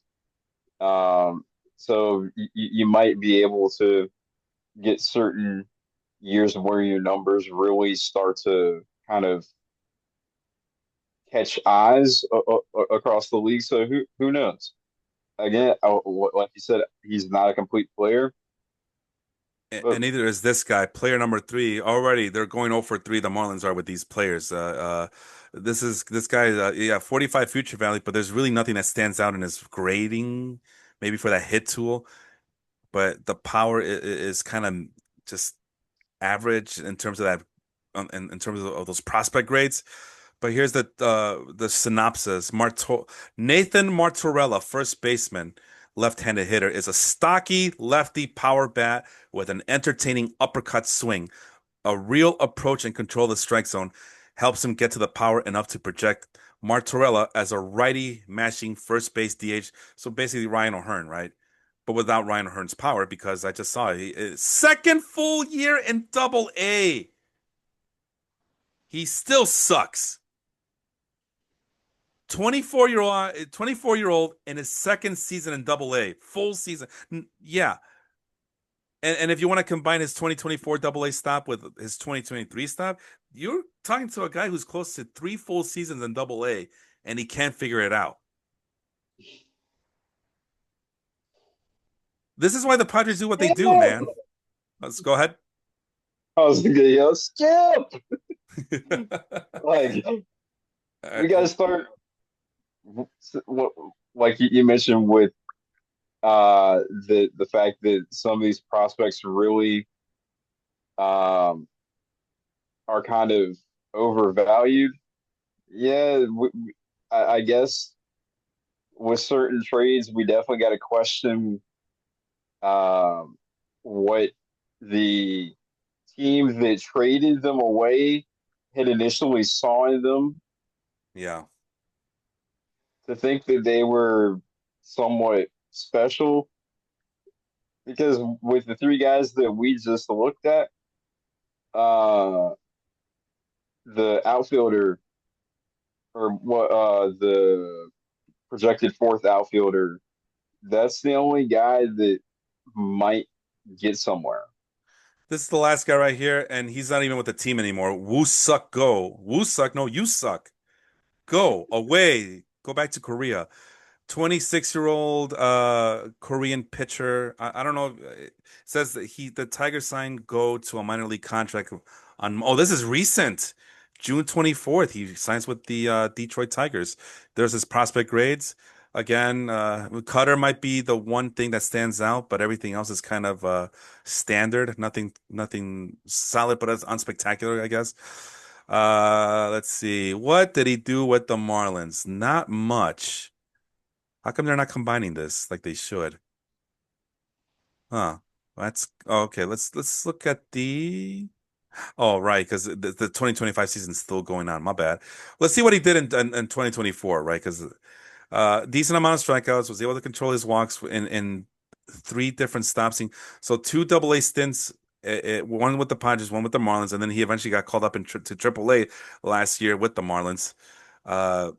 So you might be able to get certain years where your numbers really start to kind of catch eyes across the league. So who knows? Again, like you said, he's not a complete player, And but neither is this guy, player number three. Already, they're going 0 for 3. The Marlins are with these players. This guy, yeah, 45 future value, but there's really nothing that stands out in his grading. Maybe for that hit tool, but the power is kind of just average in terms of that, in terms of those prospect grades. But here's the synopsis. Nathan Martorella, first baseman, left-handed hitter, is a stocky lefty power bat with an entertaining uppercut swing. A real approach and control of the strike zone helps him get to the power enough to project Martorella as a righty mashing first base DH. So basically Ryan O'Hearn, right? but without Ryan Hearn's power because I just saw second full year in Double A. He still sucks. 24-year-old in his second season in Double A, full season. Yeah, and if you want to combine his 2024 Double A stop with his 2023 stop, you're talking to a guy who's close to three full seasons in Double A, and he can't figure it out. This is why the Padres do what they do, Yeah. man. Let's go ahead. I was thinking, yo, Skip. Like Uh, we got to start. Like you mentioned with the fact that some of these prospects really um are kind of overvalued. Yeah, I guess with certain trades, we definitely got to question um what the team that traded them away had initially saw in them yeah, to think that they were somewhat special. Because with the three guys that we just looked at, uh, the outfielder or what the projected fourth outfielder, that's the only guy that might get somewhere. this is the last guy right here, and he's not even with the team anymore. Woo suck, go. Woo suck, no, you suck. Go away. Go back to Korea. 26-year-old Korean pitcher. I don't know. It says that the Tigers signed Go to a minor league contract on. Oh, this is recent. June 24th. He signs with the Detroit Tigers. There's his prospect grades. Again, Cutter might be the one thing that stands out, but everything else is kind of standard. Nothing solid, but it's unspectacular, I guess. Let's see. What did he do with the Marlins? Not much. How come they're not combining this like they should? Huh. That's okay. Let's look at the. Oh, right, because the 2025 season's still going on. My bad. Let's see what he did in 2024, right? Because decent amount of strikeouts, was able to control his walks in three different stops. So two Double A stints, one with the Padres, one with the Marlins, and then he eventually got called up to Triple A last year with the Marlins. Uh,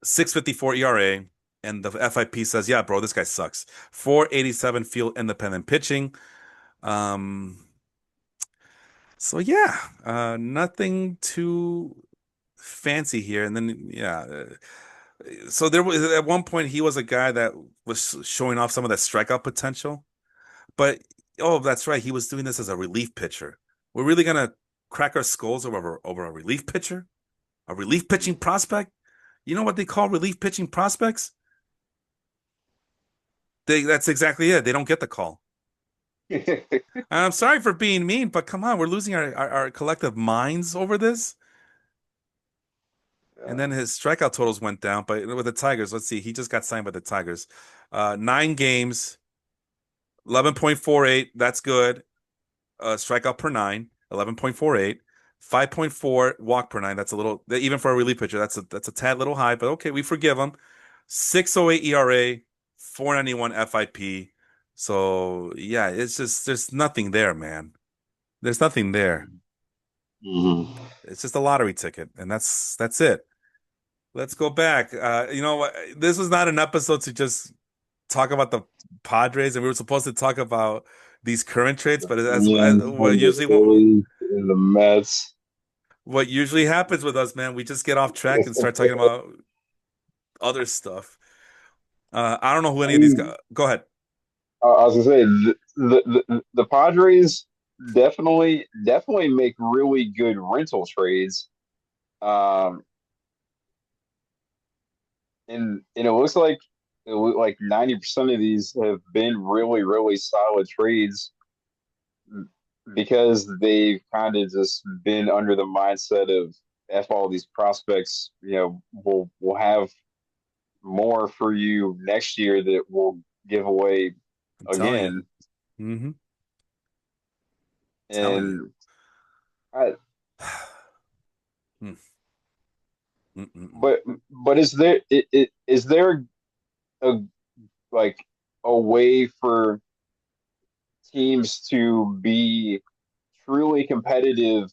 6.54 ERA, and the FIP says, "Yeah, bro, this guy sucks." 4.87 field independent pitching. Um, so yeah, nothing too fancy here. And then yeah, so there was at one point he was a guy that was showing off some of that strikeout potential. But oh, that's right, he was doing this as a relief pitcher. We're really gonna crack our skulls over a relief pitcher, a relief pitching prospect. You know what they call relief pitching prospects? That's exactly it. They don't get the call. And I'm sorry for being mean, but come on, we're losing our collective minds over this. And then his strikeout totals went down, but with the Tigers, let's see, he just got signed by the Tigers. 9 games, 11.48. That's good. Strikeout per nine, 11.48. 5.4 walk per nine. That's a little, even for a relief pitcher, that's a tad little high, but okay, we forgive him. 6.08 ERA, 491 FIP. So yeah, it's just there's nothing there, man. There's nothing there. Mhm. It's just a lottery ticket, and that's it. Let's go back. You know what? This was not an episode to just talk about the Padres, and we were supposed to talk about these current trades, The but as Indians and the Phillies and the Mets. what usually happens with us, man, we just get off track and start talking about other stuff. I don't know who I any of these mean, guys. Go ahead. I was gonna say the Padres definitely make really good rental trades. Um, and it looks like 90% of these have been really solid trades because they've kind of just been under the mindset of F all these prospects, we'll have more for you next year that we'll give away I'm telling you. again. Mm-hmm. Telling you. And I, Mm, mm. but is there a like a way for teams to be truly competitive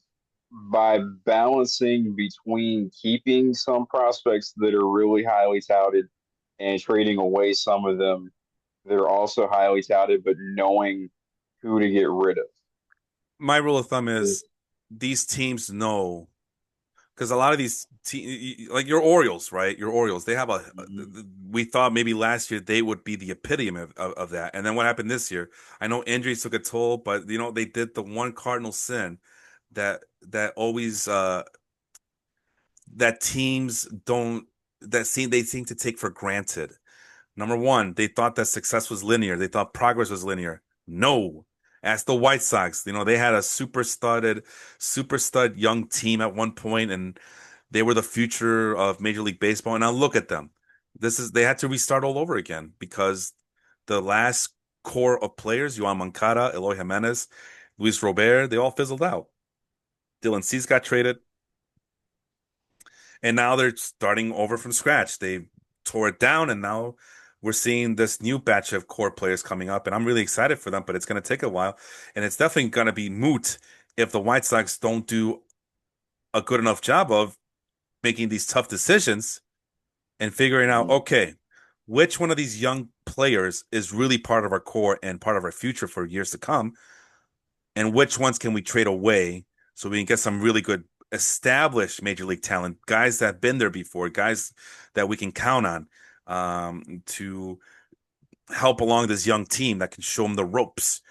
by balancing between keeping some prospects that are really highly touted and trading away some of them that are also highly touted, but knowing who to get rid of. My rule of thumb is Is- these teams know because a lot of these like your Orioles, right? Your Orioles, they have Mhm. we thought maybe last year they would be the epitome of that. And then what happened this year? I know injuries took a toll, but they did the one cardinal sin that always that teams don't that seem they seem to take for granted. Number one, they thought that success was linear. They thought progress was linear. No. Ask the White Sox. They had a super stud young team at one point, and they were the future of Major League Baseball. And now look at them. They had to restart all over again because the last core of players, Yoan Moncada, Eloy Jimenez, Luis Robert, they all fizzled out. Dylan Cease got traded, and now they're starting over from scratch. They tore it down, and now we're seeing this new batch of core players coming up, and I'm really excited for them, but it's going to take a while, and it's definitely going to be moot if the White Sox don't do a good enough job of making these tough decisions and figuring out, Mhm. okay, which one of these young players is really part of our core and part of our future for years to come, and which ones can we trade away so we can get some really good established major league talent, guys that have been there before, guys that we can count on to help along this young team that can show them the ropes.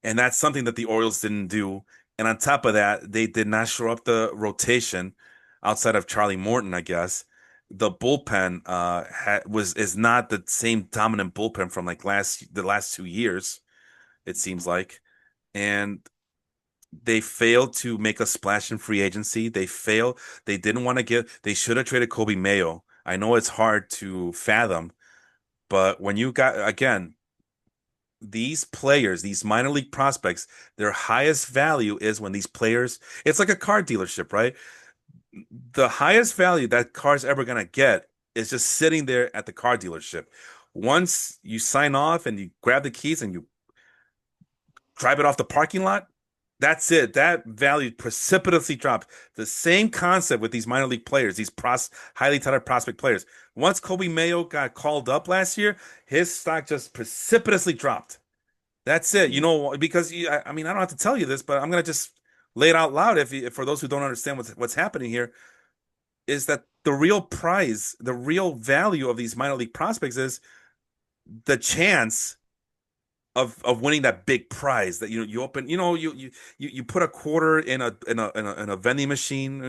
And that's something that the Orioles didn't do. And on top of that, they did not shore up the rotation outside of Charlie Morton, I guess. The bullpen was is not the same dominant bullpen from like the last 2 years, it seems like. And they failed to make a splash in free agency. They failed. They didn't want to they should have traded Kobe Mayo. I know it's hard to fathom, but when you got, again, these players, these minor league prospects, their highest value is when these players, it's like a car dealership, right? The highest value that car's ever going to get is just sitting there at the car dealership. Once you sign off and you grab the keys and you drive it off the parking lot, that's it. That value precipitously dropped. The same concept with these minor league players, these highly touted prospect players. Once Kobe Mayo got called up last year, his stock just precipitously dropped. That's it. Mhm. Because I mean, I don't have to tell you this, but I'm gonna just lay it out loud if for those who don't understand what's happening here, is that the real prize, the real value of these minor league prospects is the chance of winning that big prize that you open you put a quarter in a vending machine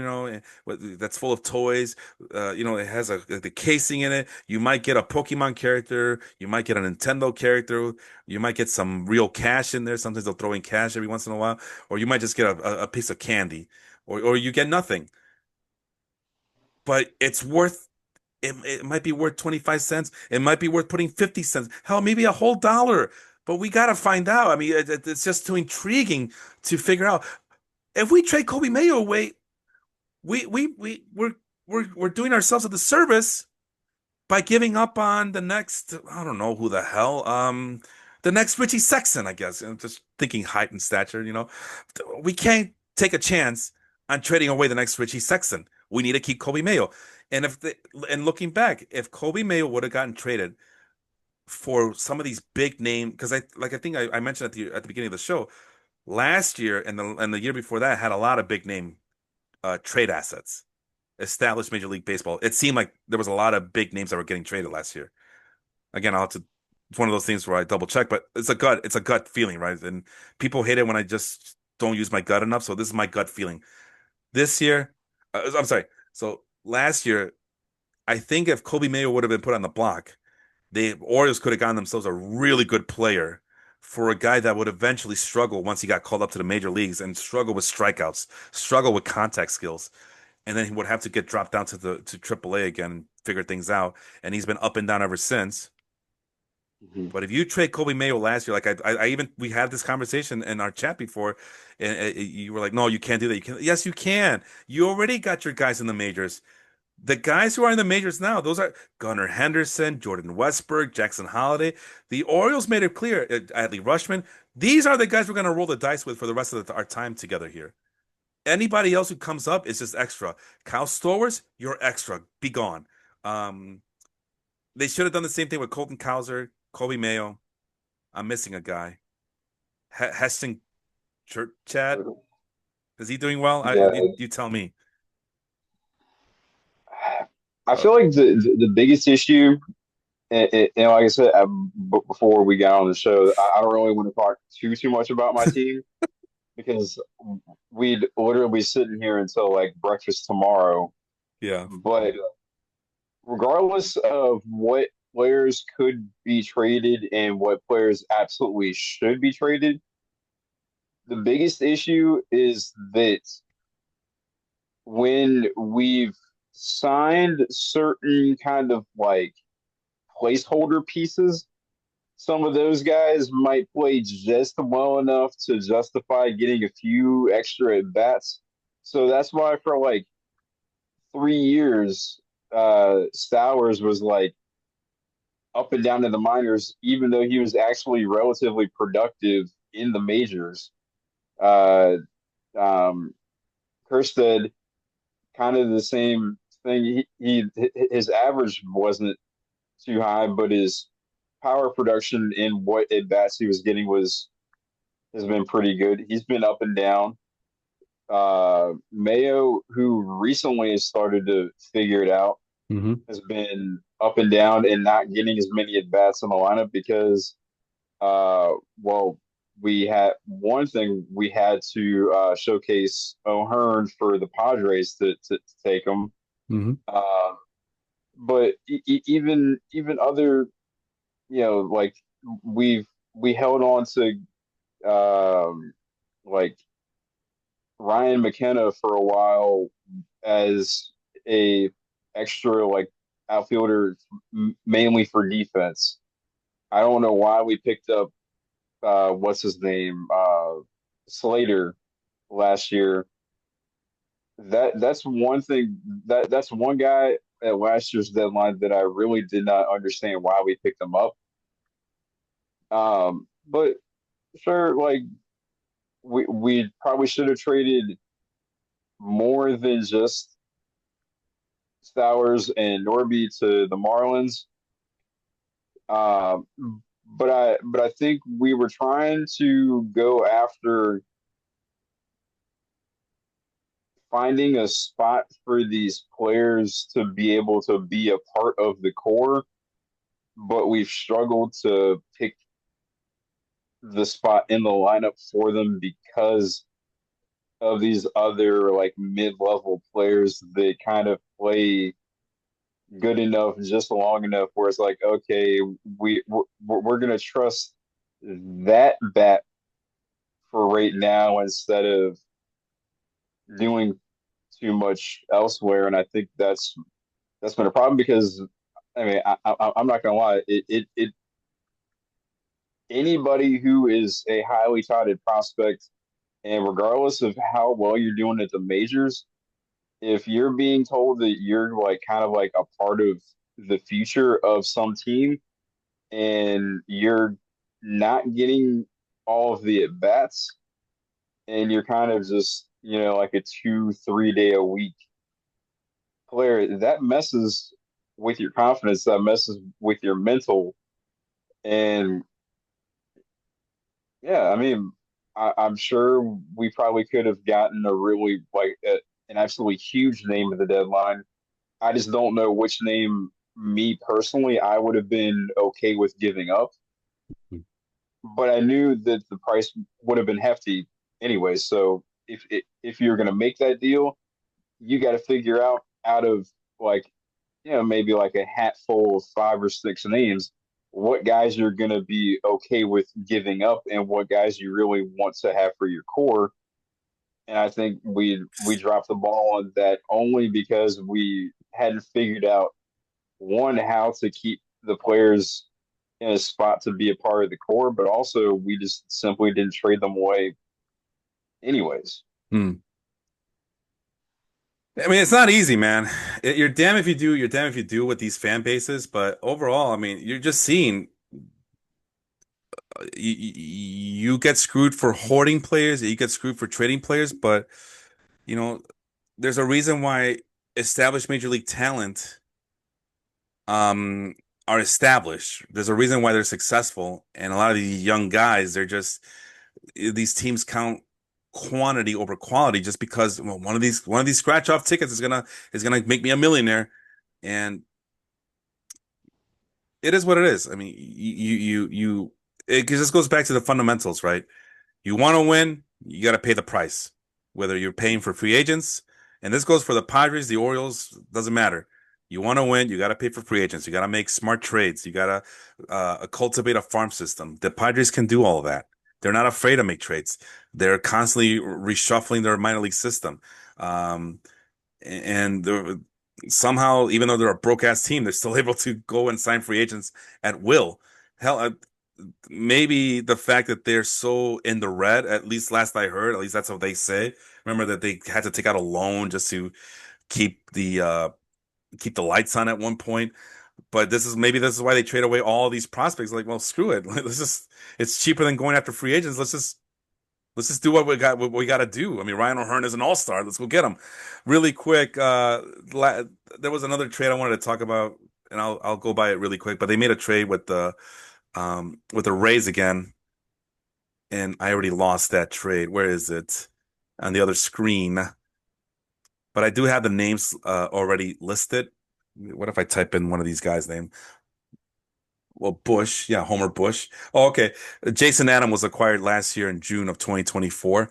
that's full of toys. It has the casing in it. You might get a Pokemon character, you might get a Nintendo character, you might get some real cash in there. Sometimes they'll throw in cash every once in a while, or you might just get a piece of candy, or you get nothing, but it might be worth 25 cents. It might be worth putting 50 cents. Hell, maybe a whole dollar. But we got to find out. I mean, it's just too intriguing to figure out. If we trade Kobe Mayo away, we're doing ourselves a disservice by giving up on the next, I don't know who the hell, the next Richie Sexton, I guess. I'm just thinking height and stature, We can't take a chance on trading away the next Richie Sexton. We need to keep Kobe Mayo. And and looking back, if Kobe Mayo would have gotten traded for some of these big name, because I think I mentioned at the beginning of the show, last year and the year before that had a lot of big name trade assets, established Major League Baseball. It seemed like there was a lot of big names that were getting traded last year. Again, I'll have to. It's one of those things where I double check, but it's a gut feeling, right? And people hate it when I just don't use my gut enough. So this is my gut feeling. This year, I'm sorry. So last year, I think if Kobe Mayo would have been put on the block, the Orioles could have gotten themselves a really good player for a guy that would eventually struggle once he got called up to the major leagues and struggle with strikeouts, struggle with contact skills, and then he would have to get dropped down to AAA again and figure things out. And he's been up and down ever since. Mhm. But if you trade Kobe Mayo last year, like I even we had this conversation in our chat before, and you were like, "No, you can't do that. You can." Yes, you can. You already got your guys in the majors. The guys who are in the majors now, those are Gunnar Henderson, Jordan Westburg, Jackson Holliday. The Orioles made it clear, Adley Rushman, these are the guys we're going to roll the dice with for the rest of our time together here. Anybody else who comes up is just extra. Kyle Stowers, you're extra. Be gone. Um, they should have done the same thing with Colton Cowser, Colby Mayo. I'm missing a guy. Heston Chad. Is he doing well? Yeah, You tell me. I Uh, feel like the biggest issue, and like I said before we got on the show, I don't really want to talk too much about my team because we'd literally be sitting here until like breakfast tomorrow. yeah. But regardless of what players could be traded and what players absolutely should be traded, the biggest issue is that when we've signed certain kind of like placeholder pieces, some of those guys might play just well enough to justify getting a few extra at bats. So that's why for like 3 years, Stowers was like up and down in the minors, even though he was actually relatively productive in the majors. Uh, um, Kerstead, kind of the same thing. His average wasn't too high, but his power production in what at bats he was getting was has been pretty good. He's been up and down. Mayo, who recently has started to figure it out, Hmm. has been up and down and not getting as many at bats in the lineup because, well, we had one thing we had to showcase O'Hearn for the Padres to take him. Hmm. Uh, but even other, like we've we held on to like Ryan McKenna for a while as a extra like outfielder mainly for defense. I don't know why we picked up what's his name Slater last year. That's one thing that's one guy at last year's deadline that I really did not understand why we picked him up. But sure, like we probably should have traded more than just Stowers and Norby to the Marlins. Um, but I think we were trying to go after finding a spot for these players to be able to be a part of the core, but we've struggled to pick the spot in the lineup for them because of these other like mid-level players that kind of play good enough, just long enough where it's like, okay, we're gonna trust that bat for right now instead of doing too much elsewhere. And I think that's been a problem because I mean I'm not gonna lie, it anybody who is a highly touted prospect and regardless of how well you're doing at the majors, if you're being told that you're like kind of like a part of the future of some team and you're not getting all of the at bats and you're kind of just, like a 2, 3 day a week player, that messes with your confidence, that messes with your mental. And yeah, I mean, I'm sure we probably could have gotten a really an absolutely huge name at the deadline. I just don't know which name me personally I would have been okay with giving up. But I knew that the price would have been hefty anyway. So if you're going to make that deal, you got to figure out of like maybe like a hat full of 5 or 6 names, what guys you're going to be okay with giving up and what guys you really want to have for your core. And I think we dropped the ball on that only because we hadn't figured out one how to keep the players in a spot to be a part of the core, but also we just simply didn't trade them away anyways. Hmm. I mean, it's not easy, man. You're damn if you do, you're damn if you do with these fan bases. But overall, I mean, you're just seeing you get screwed for hoarding players, you get screwed for trading players. But you know, there's a reason why established major league talent um are established. There's a reason why they're successful, and a lot of these young guys, they're just these teams count quantity over quality just because well, one of these scratch off tickets is gonna make me a millionaire, and it is what it is. I mean, it just goes back to the fundamentals, right? You want to win, you got to pay the price, whether you're paying for free agents, and this goes for the Padres, the Orioles, doesn't matter. You want to win, you got to pay for free agents. You got to make smart trades. You got to cultivate a farm system. The Padres can do all of that. They're not afraid to make trades. They're constantly reshuffling their minor league system. Um, and somehow, even though they're a broke ass team, they're still able to go and sign free agents at will. Hell, maybe the fact that they're so in the red, at least last I heard, at least that's what they say. Remember that they had to take out a loan just to keep the lights on at one point. But this is why they trade away all these prospects. Like, well, screw it. Let's just it's cheaper than going after free agents. Let's just do what we got to do. I mean, Ryan O'Hearn is an all-star. Let's go get him. Really quick, there was another trade I wanted to talk about, and I'll go by it really quick. But they made a trade with the Rays again, and I already lost that trade. Where is it? On the other screen. But I do have the names already listed. What if I type in one of these guys' name? Well, Bush, yeah, Homer Bush. Oh, okay. Jason Adam was acquired last year in June of 2024.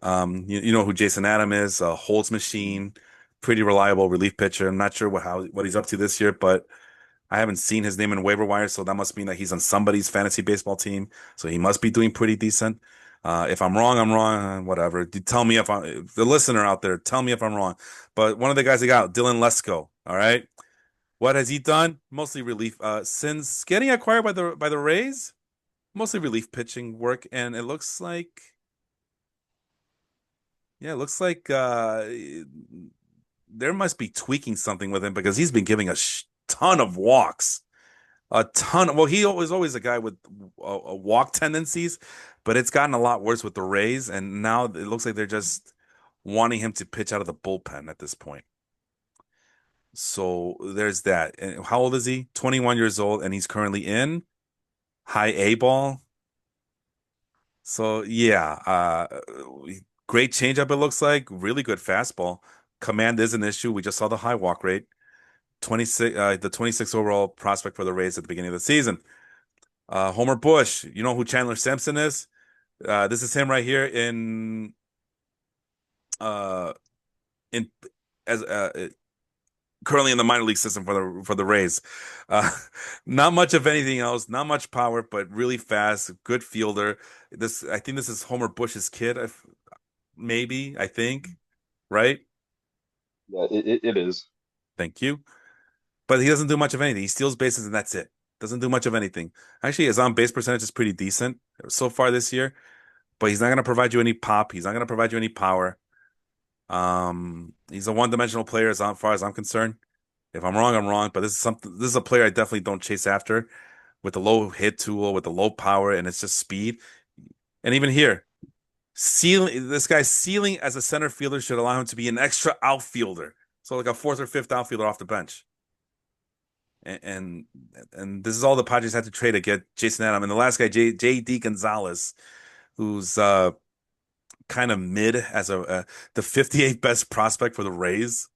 You know who Jason Adam is? A holds machine, pretty reliable relief pitcher. I'm not sure what he's up to this year, but I haven't seen his name in waiver wire, so that must mean that he's on somebody's fantasy baseball team. So he must be doing pretty decent. If I'm wrong, I'm wrong. Whatever. Tell me if the listener out there, tell me if I'm wrong. But one of the guys they got, Dylan Lesko. All right. What has he done? Mostly relief. Since getting acquired by the Rays, mostly relief pitching work, and it looks like, yeah, it looks like there must be tweaking something with him because he's been giving a ton of walks. A ton. Well, he was always a guy with walk tendencies, but it's gotten a lot worse with the Rays, and now it looks like they're just wanting him to pitch out of the bullpen at this point. So there's that. And how old is he? 21 years old, and he's currently in high A ball. So yeah, great changeup it looks like. Really good fastball. Command is an issue. We just saw the high walk rate. 26, the 26 overall prospect for the Rays at the beginning of the season. Homer Bush, you know who Chandler Simpson is? This is him right here uh in as currently in the minor league system for the Rays. Uh, not much of anything else, not much power, but really fast, good fielder. I think this is Homer Bush's kid, maybe, I think, right? Yeah, it is. Thank you. But he doesn't do much of anything. He steals bases and that's it. Doesn't do much of anything. Actually, his on base percentage is pretty decent so far this year, but he's not going to provide you any pop. He's not going to provide you any power. He's a one-dimensional player as far as I'm concerned. If I'm wrong, I'm wrong. But this is a player I definitely don't chase after with the low hit tool, with the low power, and it's just speed. And even here, this guy's ceiling as a center fielder should allow him to be an extra outfielder. So like a fourth or fifth outfielder off the bench. And and this is all the Padres had to trade to get Jason Adam. And the last guy, J.D. Gonzalez, who's kind of mid as the 58th best prospect for the Rays,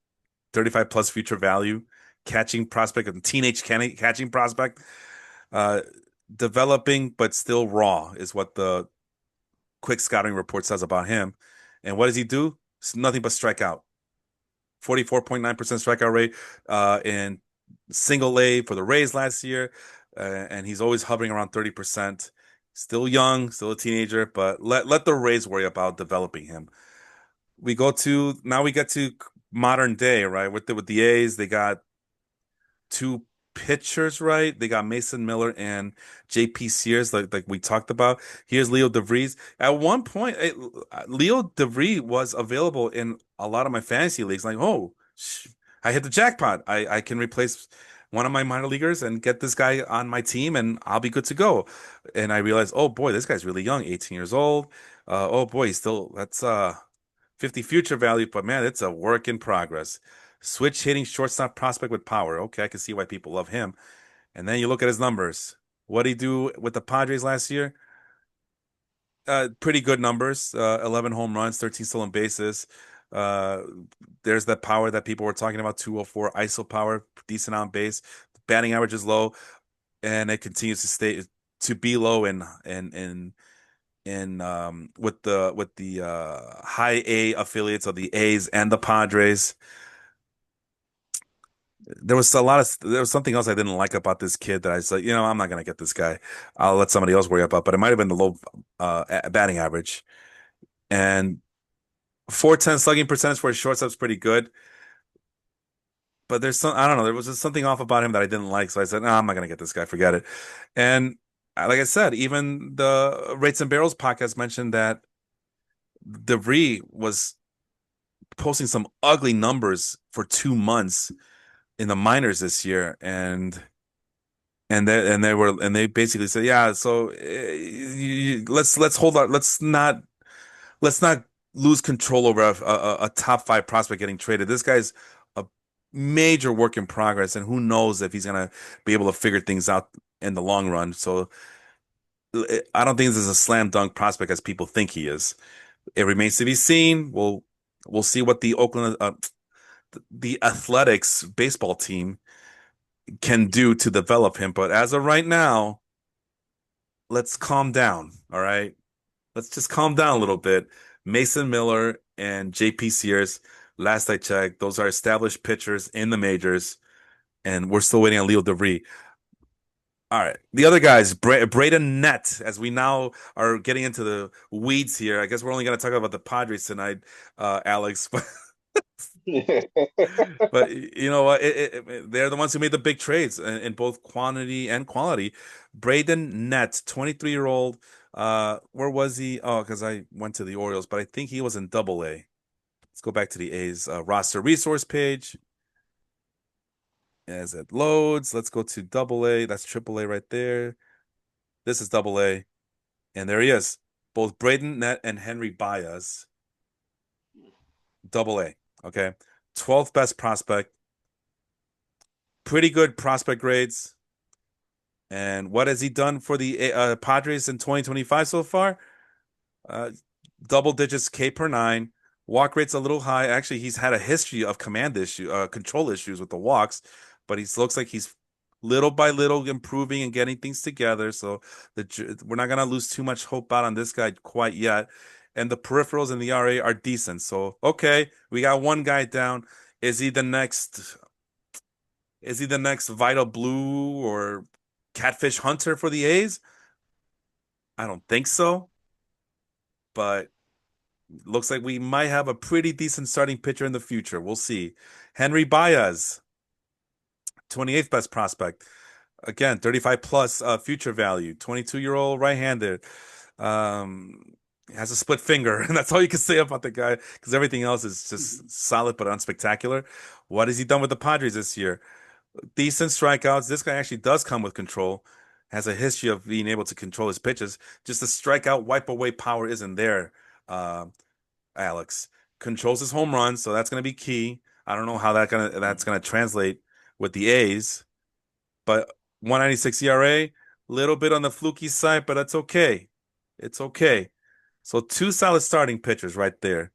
35 plus future value, catching prospect, and teenage catching prospect. Uh, Developing but still raw is what the quick scouting report says about him. And what does he do? It's nothing but strike out. 44.9% strikeout rate in single A for the Rays last year. And he's always hovering around 30%. Still young, still a teenager, but let the Rays worry about developing him. We get to modern day, right? With the A's, they got two. pitchers right. They got Mason Miller and JP Sears, like we talked about. Here's Leo DeVries. At one point, Leo DeVries was available in a lot of my fantasy leagues. Like, oh, I hit the jackpot. I can replace one of my minor leaguers and get this guy on my team, and I'll be good to go. And I realized, oh boy, this guy's really young, 18 years old. Oh boy, he's still that's 50 future value, but man, it's a work in progress. Switch hitting shortstop prospect with power. Okay, I can see why people love him. And then you look at his numbers. What did he do with the Padres last year? Pretty good numbers. 11 home runs, 13 stolen bases. Uh, there's that power that people were talking about, 204 ISO power, decent on base. Batting average is low, and it continues to stay to be low in with the high A affiliates of the A's and the Padres. There was something else I didn't like about this kid that I said, I'm not gonna get this guy. I'll let somebody else worry about. But it might have been the low batting average and 410 slugging percentage for a shortstop's pretty good. But there's some I don't know. There was just something off about him that I didn't like. So I said, no, I'm not gonna get this guy. Forget it. And like I said, even the Rates and Barrels podcast mentioned that DeVry was posting some ugly numbers for 2 months in the minors this year, and they basically said, yeah, so let's hold on, let's not lose control over a top five prospect getting traded. This guy's a major work in progress, and who knows if he's gonna be able to figure things out in the long run. So I don't think this is a slam dunk prospect as people think he is. It remains to be seen. We'll see what the Athletics baseball team can do to develop him. But as of right now, let's calm down. All right. Let's just calm down a little bit. Mason Miller and JP Sears, last I checked, those are established pitchers in the majors, and we're still waiting on Leo DeVry. All right. The other guys, Braden Nett, as we now are getting into the weeds here. I guess we're only going to talk about the Padres tonight, Alex. But you know what? They're the ones who made the big trades in both quantity and quality. Braden Nett, 23-year-old. Where was he? Oh, because I went to the Orioles, but I think he was in Double A. Let's go back to the A's roster resource page. As it loads, let's go to Double A. That's Triple A right there. This is Double A, and there he is. Both Braden Nett and Henry Baez, Double A. Okay, 12th best prospect. Pretty good prospect grades. And what has he done for the Padres in 2025 so far? Uh, Double digits K per nine. Walk rate's a little high. Actually, he's had a history of control issues with the walks, but he looks like he's little by little improving and getting things together. So we're not gonna lose too much hope out on this guy quite yet. And the peripherals in the RA are decent. So okay, we got one guy down. Is he the next? Is he the next Vital Blue or Catfish Hunter for the A's? I don't think so, but looks like we might have a pretty decent starting pitcher in the future. We'll see. Henry Baez, 28th best prospect. Again, 35 plus future value. 22-year-old right-handed. Um, has a split finger, and that's all you can say about the guy because everything else is just solid but unspectacular. What has he done with the Padres this year? Decent strikeouts. This guy actually does come with control. Has a history of being able to control his pitches. Just the strikeout, wipe away power isn't there. Uh, Alex controls his home runs, so that's going to be key. I don't know how that's gonna translate with the A's, but 196 ERA, little bit on the fluky side, but that's okay. It's okay. So two solid starting pitchers right there.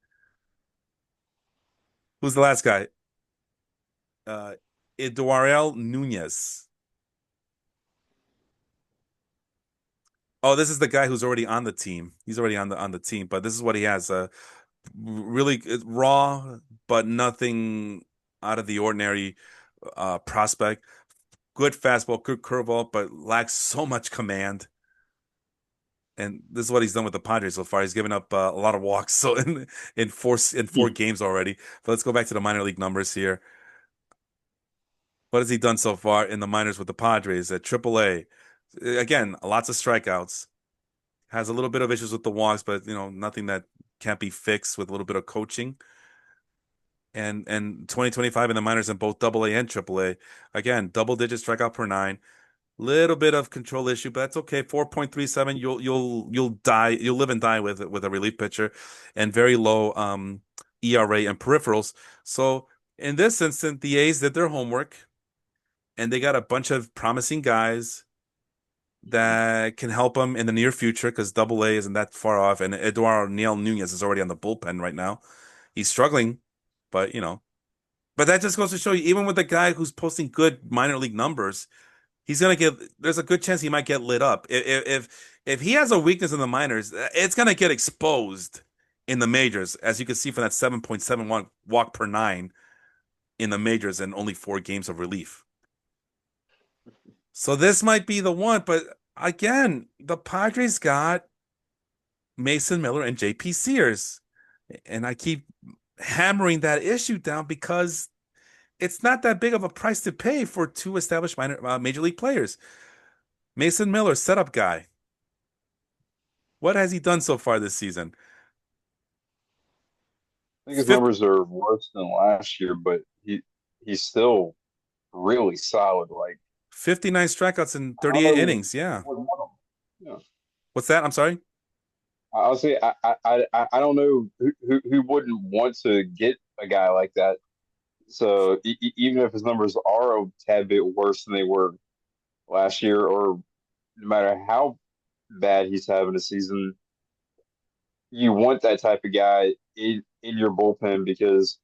Who's the last guy? Uh, Eduardo Nunez. Oh, this is the guy who's already on the team. He's already on the team, but this is what he has. Really raw, but nothing out of the ordinary prospect. Good fastball, good curveball, but lacks so much command. And this is what he's done with the Padres so far. He's given up a lot of walks, so in four games already. But let's go back to the minor league numbers here. What has he done so far in the minors with the Padres at AAA? Again, lots of strikeouts. Has a little bit of issues with the walks, but nothing that can't be fixed with a little bit of coaching. And 2025 in the minors in both AA and AAA. Again, double digit strikeout per nine. Little bit of control issue, but that's okay. 4.37. You'll die. You'll live and die with a relief pitcher, and very low ERA and peripherals. So in this instance, the A's did their homework, and they got a bunch of promising guys Mhm. that can help them in the near future because Double A isn't that far off, and Eduardo Neil Nunez is already on the bullpen right now. He's struggling, but but that just goes to show you, even with the guy who's posting good minor league numbers, he's gonna get. There's a good chance he might get lit up. If he has a weakness in the minors, it's gonna get exposed in the majors, as you can see from that 7.71 walk per nine in the majors and only 4 games of relief. So this might be the one, but again, the Padres got Mason Miller and JP Sears, and I keep hammering that issue down because it's not that big of a price to pay for two established major league players. Mason Miller, setup guy. What has he done so far this season? I think his Fif- numbers are worse than last year, but he's still really solid. Like 59 strikeouts in I don't 38 know innings. Yeah. what one of them. Yeah. What's that? I'm sorry. I'll say I don't know who wouldn't want to get a guy like that. So even if his numbers are a tad bit worse than they were last year, or no matter how bad he's having a season, you want that type of guy in your bullpen because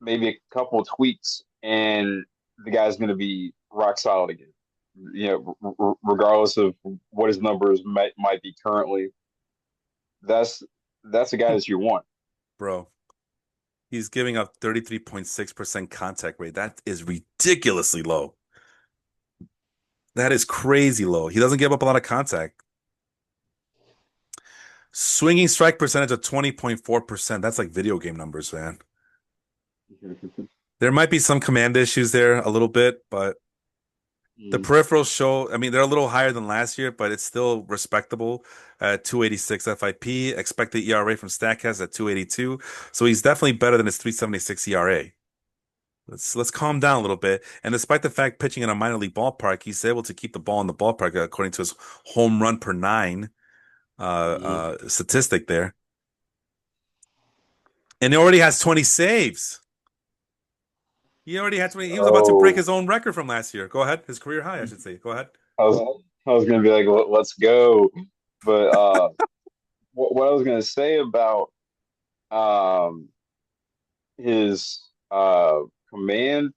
maybe a couple of tweaks and the guy's going to be rock solid again. You know, regardless of what his numbers might be currently, that's that's a guy that you want. Bro, he's giving up 33.6% contact rate. That is ridiculously low. That is crazy low. He doesn't give up a lot of contact. Swinging strike percentage of 20.4%. That's like video game numbers, man. There might be some command issues there a little bit, but the Mm. peripherals show, I mean, they're a little higher than last year, but it's still respectable at 286 FIP. Expected ERA from Statcast at 282. So he's definitely better than his 376 ERA. Let's calm down a little bit. And despite the fact pitching in a minor league ballpark, he's able to keep the ball in the ballpark according to his home run per nine Mm. statistic there. And he already has 20 saves. He already had 20. He was about to break So his own record from last year. Go ahead. His career high, I should say. Go ahead. I was gonna be like, Let's go," but what I was gonna say about um his command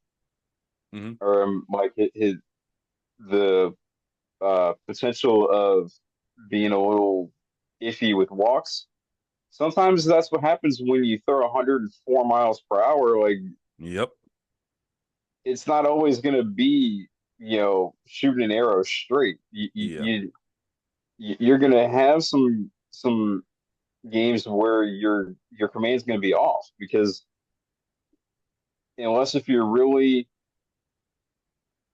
Hmm. or like his the potential of being a little iffy with walks. Sometimes that's what happens when you throw 104 miles per hour. Like Yep. it's not always going to be, shooting an arrow straight. Yep. You're going to have some games where your command's going to be off because unless if you're really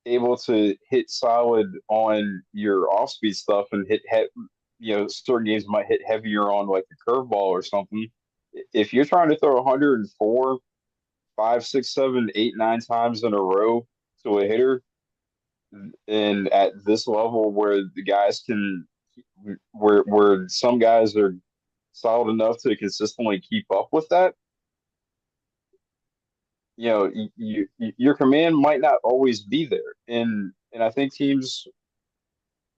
able to hit solid on your off speed stuff and certain games might hit heavier on like the curveball or something. If you're trying to throw 104, 5, 6, 7, 8, 9 times in a row to a hitter, and at this level where the guys can, where some guys are solid enough to consistently keep up with that, your command might not always be there, and I think teams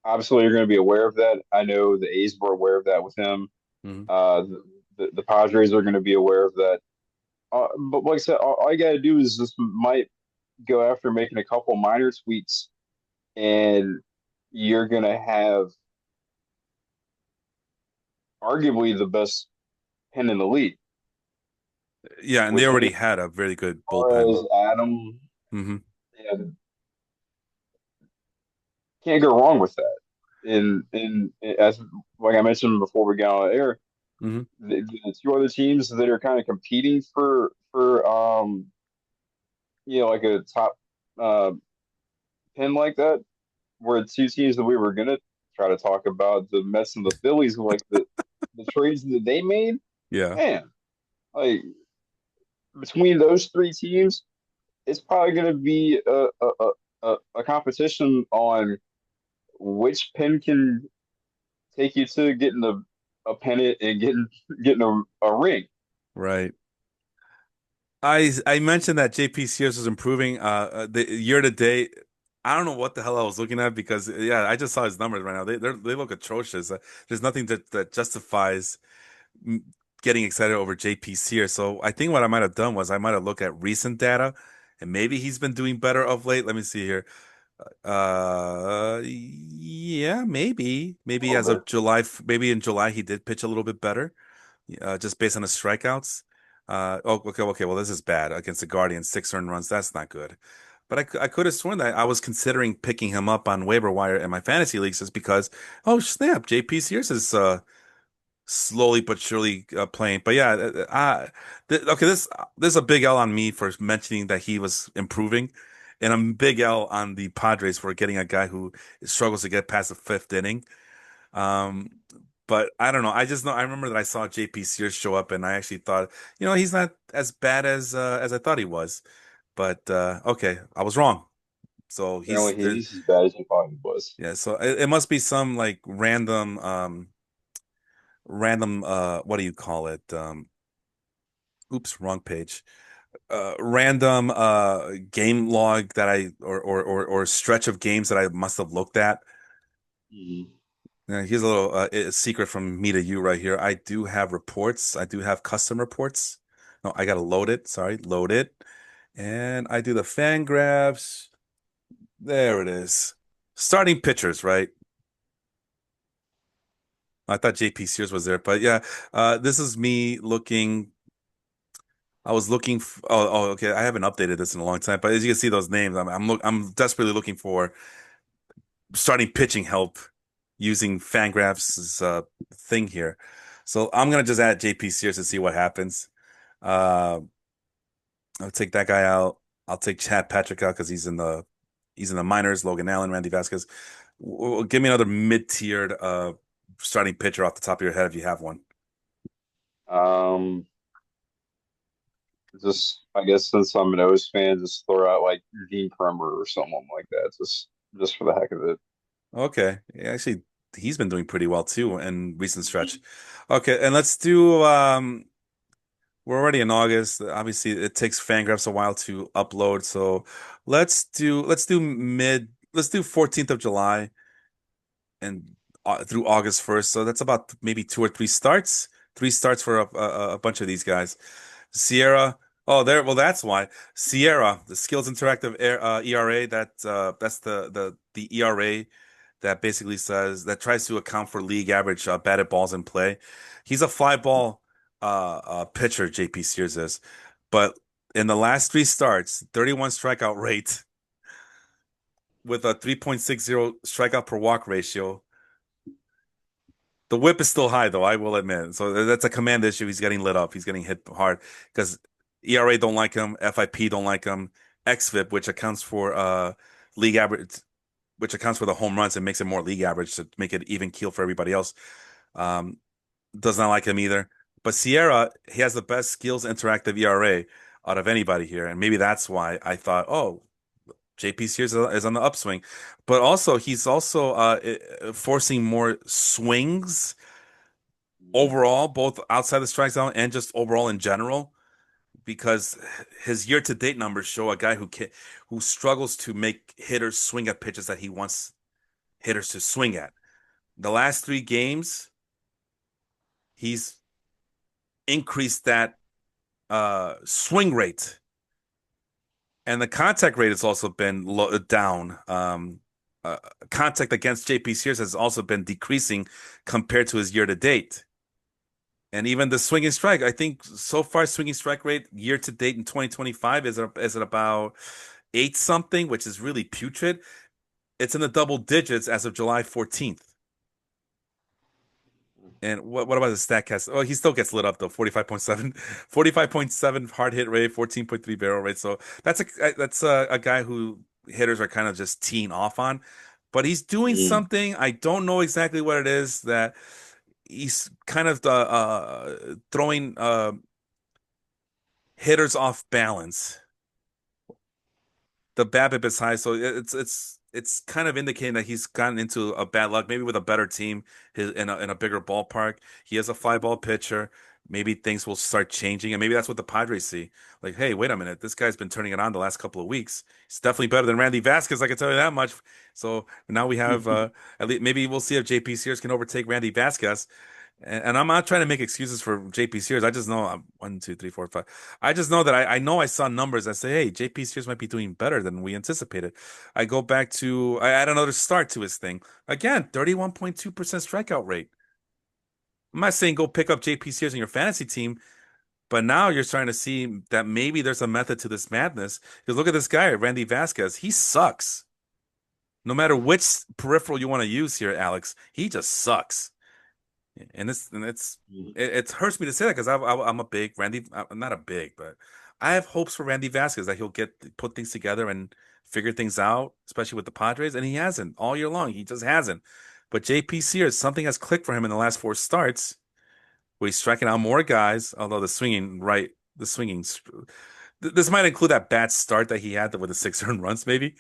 obviously you're going to be aware of that. I know the A's were aware of that with him. Hmm. The Padres are going to be aware of that. But like I said, all you got to do is just might go after making a couple minor tweaks, and you're going to have arguably the best pen in the league Yeah, and they with him. already As had a very good far bullpen. as Adam, Hmm. yeah, can't go wrong with that. And as like I mentioned before we got on air, Hmm. the two other teams that are kind of competing for like a top uh, pin like that, were two teams that we were gonna try to talk about, the Mets and the Phillies, like the trades that they made. Yeah, Man, like between those three teams, it's probably gonna be a competition on which pin can take you to getting a pennant and getting a ring. right. I mentioned that JP Sears was improving the year to date. I don't know what the hell I was looking at because yeah, I just saw his numbers right now. They look atrocious. There's nothing that justifies m- getting excited over JP Sears. So I think what I might have done was I might have looked at recent data and maybe he's been doing better of late. Let me see here. Yeah, A maybe little as of bit. July, maybe in July he did pitch a little bit better, just based on his strikeouts. Oh, okay, okay. Well, this is bad against the Guardians. 6 earned runs. That's not good. But I could have sworn that I was considering picking him up on waiver wire in my fantasy leagues just because, oh snap, JP Sears is slowly but surely playing. But yeah, okay, this is a big L on me for mentioning that he was improving, and a big L on the Padres for getting a guy who struggles to get past the fifth inning. Um, but I don't know. I just know I remember that I saw JP Sears show up, and I actually thought, he's not as bad as I thought he was. But okay, I was wrong. So Apparently, he's as bad as he thought he was. yeah. So it must be some like random what do you call it? Oops, wrong page. Random game log that I or stretch of games that I must have looked at. Mhm. Here's a little secret from me to you right here. I do have reports. I do have custom reports. No, I gotta load it. Sorry, load it. And I do the fan grabs. There it is. Starting pitchers, right? I thought JP Sears was there, but yeah, this is me looking. I was looking. Okay. I haven't updated this in a long time, but as you can see, those names, I'm desperately looking for starting pitching help using Fangraphs' thing here. So I'm gonna just add JP Sears to see what happens. Uh, I'll take that guy out. I'll take Chad Patrick out because he's in the minors. Logan Allen, Randy Vasquez. Give me another mid-tiered starting pitcher off the top of your head if you have one. Um, just I guess since I'm an O's fan, just throw out like Dean Kremer or someone like that, just for the heck of it. Okay, yeah, actually, he's been doing pretty well too in recent stretch. Okay, and let's do. We're already in August. Obviously, it takes Fangraphs a while to upload, so let's do 14th of July and through August 1st. So that's about maybe two or three starts. Three starts for a bunch of these guys. Sierra. Oh, there. Well, that's why Sierra, the Skills Interactive ERA. That's the ERA that basically says that tries to account for league average batted balls in play. He's a fly ball pitcher. JP Sears is, but in the last three starts, 31 strikeout rate with a 3.60 strikeout per walk ratio. The whip is still high, though, I will admit. So that's a command issue. He's getting lit up. He's getting hit hard because ERA don't like him, FIP don't like him, XFIP, which accounts for league average, which accounts for the home runs and makes it more league average to make it even keel for everybody else. Um, does not like him either. But Sierra, he has the best skills interactive ERA out of anybody here, and maybe that's why I thought, oh, JP Sears is on the upswing. But also, he's also forcing more swings overall, both outside the strike zone and just overall in general, because his year-to-date numbers show a guy who struggles to make hitters swing at pitches that he wants hitters to swing at. The last three games, he's increased that swing rate, and the contact rate has also been down. Uh, Contact against JP Sears has also been decreasing compared to his year-to-date. And even the swinging strike, I think so far swinging strike rate year to date in 2025 is it about eight something, which is really putrid. It's in the double digits as of July 14th. And what about the Statcast? Oh, he still gets lit up though. 45.7, 45.7 hard hit rate, 14.3 barrel rate. So that's a guy who hitters are kind of just teeing off on. But he's doing Mm. something. I don't know exactly what it is that he's kind of throwing hitters off balance. The BABIP is high, so it's kind of indicating that he's gotten into a bad luck, maybe with a better team, in a bigger ballpark. He has a fly ball pitcher. Maybe things will start changing, and maybe that's what the Padres see. Like, hey, wait a minute, this guy's been turning it on the last couple of weeks. He's definitely better than Randy Vasquez, I can tell you that much. So now we have at least maybe we'll see if JP Sears can overtake Randy Vasquez. And I'm not trying to make excuses for JP Sears. I just know I'm 1, 2, 3, 4, 5. I just know that I know I saw numbers that say, hey, JP Sears might be doing better than we anticipated. I go back to I add another start to his thing. Again, 31.2% strikeout rate. I'm not saying go pick up JP Sears in your fantasy team, but now you're starting to see that maybe there's a method to this madness. Because look at this guy, Randy Vasquez. He sucks. No matter which peripheral you want to use here, Alex, he just sucks. And it hurts me to say that because I'm a big Randy. I'm not a big, but I have hopes for Randy Vasquez that he'll get put things together and figure things out, especially with the Padres. And he hasn't all year long. He just hasn't. But JP Sears, something has clicked for him in the last four starts, where he's striking out more guys. Although the swinging. This might include that bad start that he had with the six earned runs, maybe.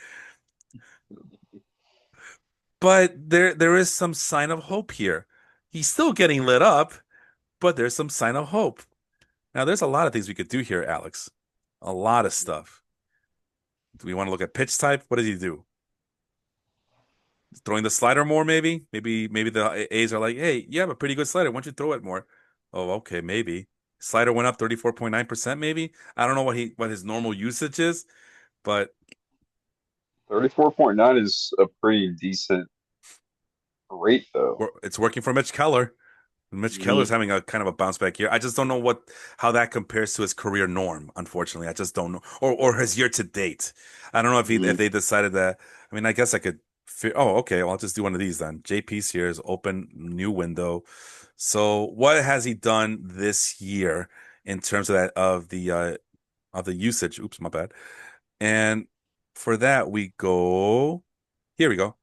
But there is some sign of hope here. He's still getting lit up, but there's some sign of hope. Now, there's a lot of things we could do here, Alex. A lot of stuff. Do we want to look at pitch type? What does he do? Throwing the slider more, maybe? Maybe the A's are like, hey, you have a pretty good slider. Why don't you throw it more? Oh, okay, maybe. Slider went up 34.9%, maybe. I don't know what his normal usage is, but 34.9 is a pretty decent rate, though. it's working for Mitch Keller. Mitch Keller's Mm. having a kind of a bounce back year. I just don't know how that compares to his career norm. Unfortunately, I just don't know, or his year to date. I don't know if Mm. they decided that. I mean, I guess I could. Oh, okay. Well, I'll just do one of these then. JP's here is open new window. So, what has he done this year in terms of the usage? Oops, my bad. And for that, we go. Here we go.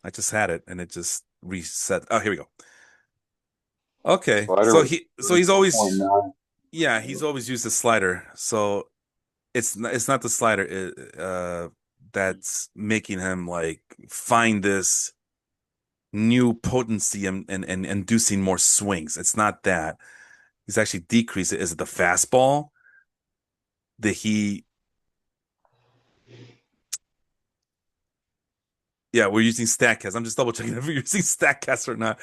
I just had it, and it just reset. Oh, here we go. Okay, Slider so was he's always, 34.9. yeah, he's always used the slider. So it's not the slider that's making him like find this new potency and inducing more swings. It's not that. He's actually decreased it. Is it the fastball that he? Yeah, we're using Statcast. I'm just double checking if we're using Statcast or not.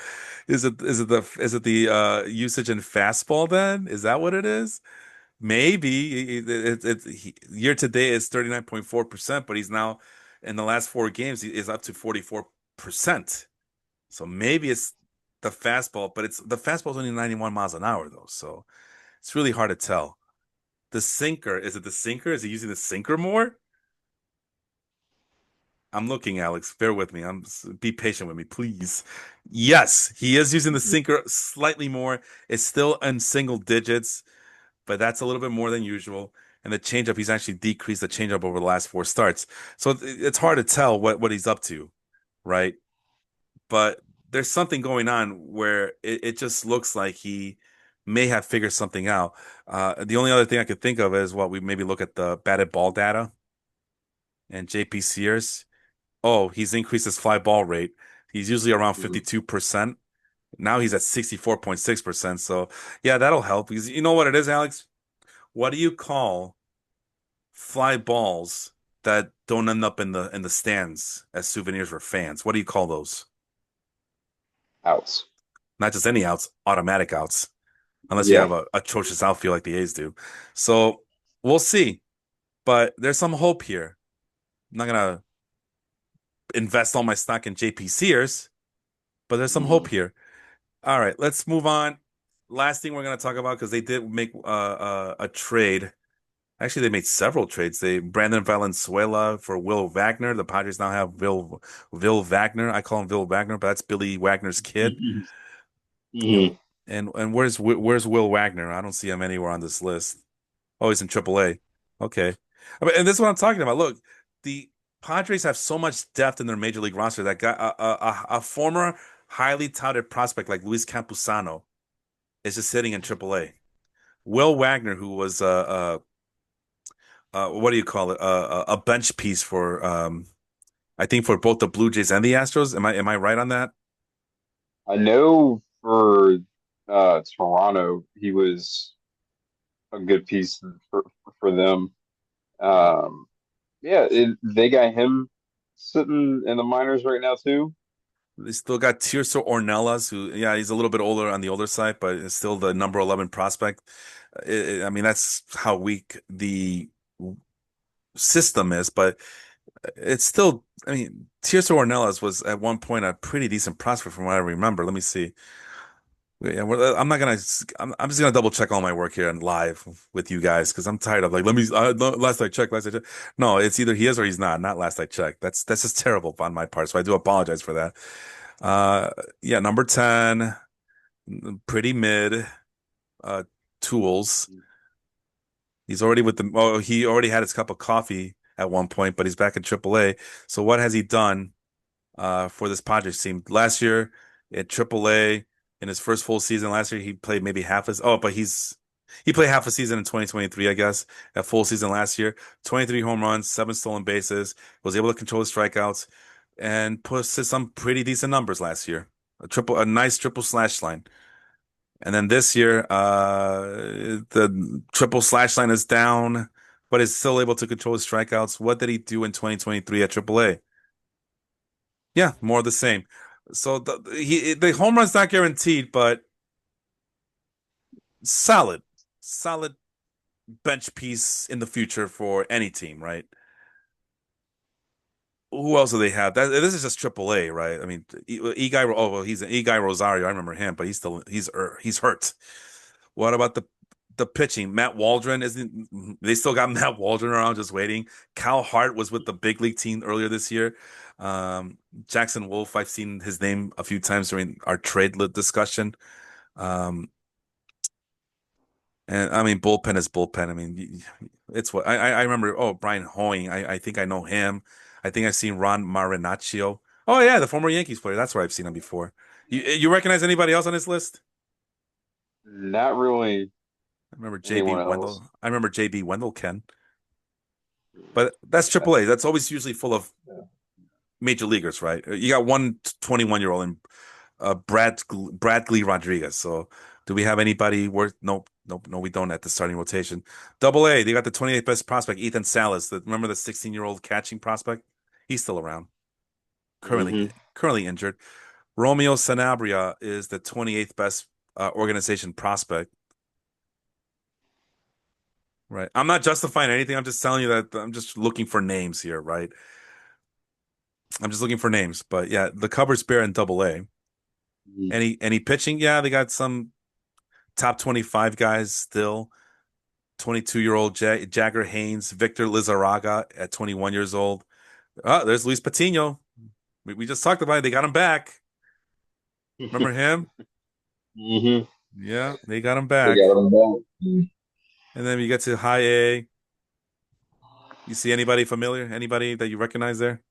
Is it the usage in fastball then? Is that what it is? Maybe year to date it's 39.4%, but he's now in the last four games he is up to 44%. So maybe it's the fastball, but it's the fastball's only 91 miles an hour though. So it's really hard to tell. The sinker, is it the sinker? Is he using the sinker more? I'm looking, Alex. Bear with me. Be patient with me, please. Yes, he is using the sinker slightly more. It's still in single digits, but that's a little bit more than usual. And the changeup, he's actually decreased the changeup over the last four starts. So it's hard to tell what he's up to, right? But there's something going on where it just looks like he may have figured something out. The only other thing I could think of is what we maybe look at the batted ball data and JP Sears. Oh, he's increased his fly ball rate. He's usually around Mm. 52%. Now he's at 64.6%. So yeah, that'll help. Because you know what it is, Alex? What do you call fly balls that don't end up in the stands as souvenirs for fans? What do you call those? Outs. Not just any outs, automatic outs, unless you Yeah. have a atrocious outfield like the A's do. So we'll see. But there's some hope here. I'm not gonna invest all my stock in JP Sears, but there's some hope Mm. here. All right, let's move on. Last thing we're gonna talk about because they did make a trade. Actually, they made several trades. They Brandon Valenzuela for Will Wagner. The Padres now have Will Wagner. I call him Will Wagner, but that's Billy Wagner's kid. You Hmm. know, and where's Will Wagner? I don't see him anywhere on this list. Oh, he's in AAA. Okay. I mean, and this is what I'm talking about. Look, the Padres have so much depth in their major league roster that guy, a former highly touted prospect like Luis Campusano is just sitting in AAA. Will Wagner, who was what do you call it? A bench piece for I think for both the Blue Jays and the Astros. Am I right on that? I know for Toronto, he was a good piece for them. Yeah. Um, yeah, they got him sitting in the minors right now too. They still got Tirso Ornelas, who, yeah, he's a little bit older on the older side, but is still the number 11 prospect. I mean, that's how weak the system is, but it's still, I mean, Tirso Ornelas was at one point a pretty decent prospect from what I remember. Let me see. Yeah, I'm not gonna. I'm just gonna double check all my work here and live with you guys because I'm tired of like. Let me. No, last I checked. Last I checked. No, it's either he is or he's not. Not last I checked. That's just terrible on my part. So I do apologize for that. Uh, yeah, number 10, pretty mid. Uh, Tools. He's already with the. Oh, he already had his cup of coffee at one point, but he's back in AAA. So what has he done? For this Padres team. Last year at AAA, in his first full season last year, he played maybe half his. Oh, but he played half a season in 2023, I guess. A full season last year, 23 home runs, 7 stolen bases, was able to control his strikeouts, and posted some pretty decent numbers last year. A nice triple slash line. And then this year, the triple slash line is down, but is still able to control his strikeouts. What did he do in 2023 at AAA? Yeah, more of the same. So the home run's not guaranteed, but solid, solid bench piece in the future for any team, right? Who else do they have? This is just AAA, right? I mean, Guy. Oh, well, he's an Guy Rosario. I remember him, but he's hurt. What about the pitching? Matt Waldron isn't. They still got Matt Waldron around, just waiting. Cal Hart was with the big league team earlier this year. Jackson Wolf, I've seen his name a few times during our trade discussion. Um, and I mean, bullpen is bullpen. I mean, it's what I remember. Oh, Brian Hoying. I think I know him. I think I've seen Ron Marinaccio. Oh yeah, the former Yankees player. That's where I've seen him before. You recognize anybody else on this list? Not really I remember JB anyone else. Wendell. I remember JB Wendell Ken. But that's AAA. That's always usually full of major leaguers, right? You got one 21-year-old in Bradley Rodriguez. So do we have anybody worth? Nope, nope, no, we don't at the starting rotation. Double A, they got the 28th best prospect, Ethan Salas. Remember the 16-year-old catching prospect? He's still around. Currently, Hmm. currently injured. Romeo Sanabria is the 28th best organization prospect. Right. I'm not justifying anything. I'm just telling you that I'm just looking for names here, right? I'm just looking for names. But yeah, the cupboard's bare in Double A. Any pitching? Yeah, they got some top 25 guys still. 22-year-old Jagger Haynes, Victor Lizarraga at 21 years old. Oh, there's Luis Patino. We just talked about it. They got him back. Remember him? Hmm. Yeah, they got him They back. got him back. And then we get to high A. You see anybody familiar? Anybody that you recognize there?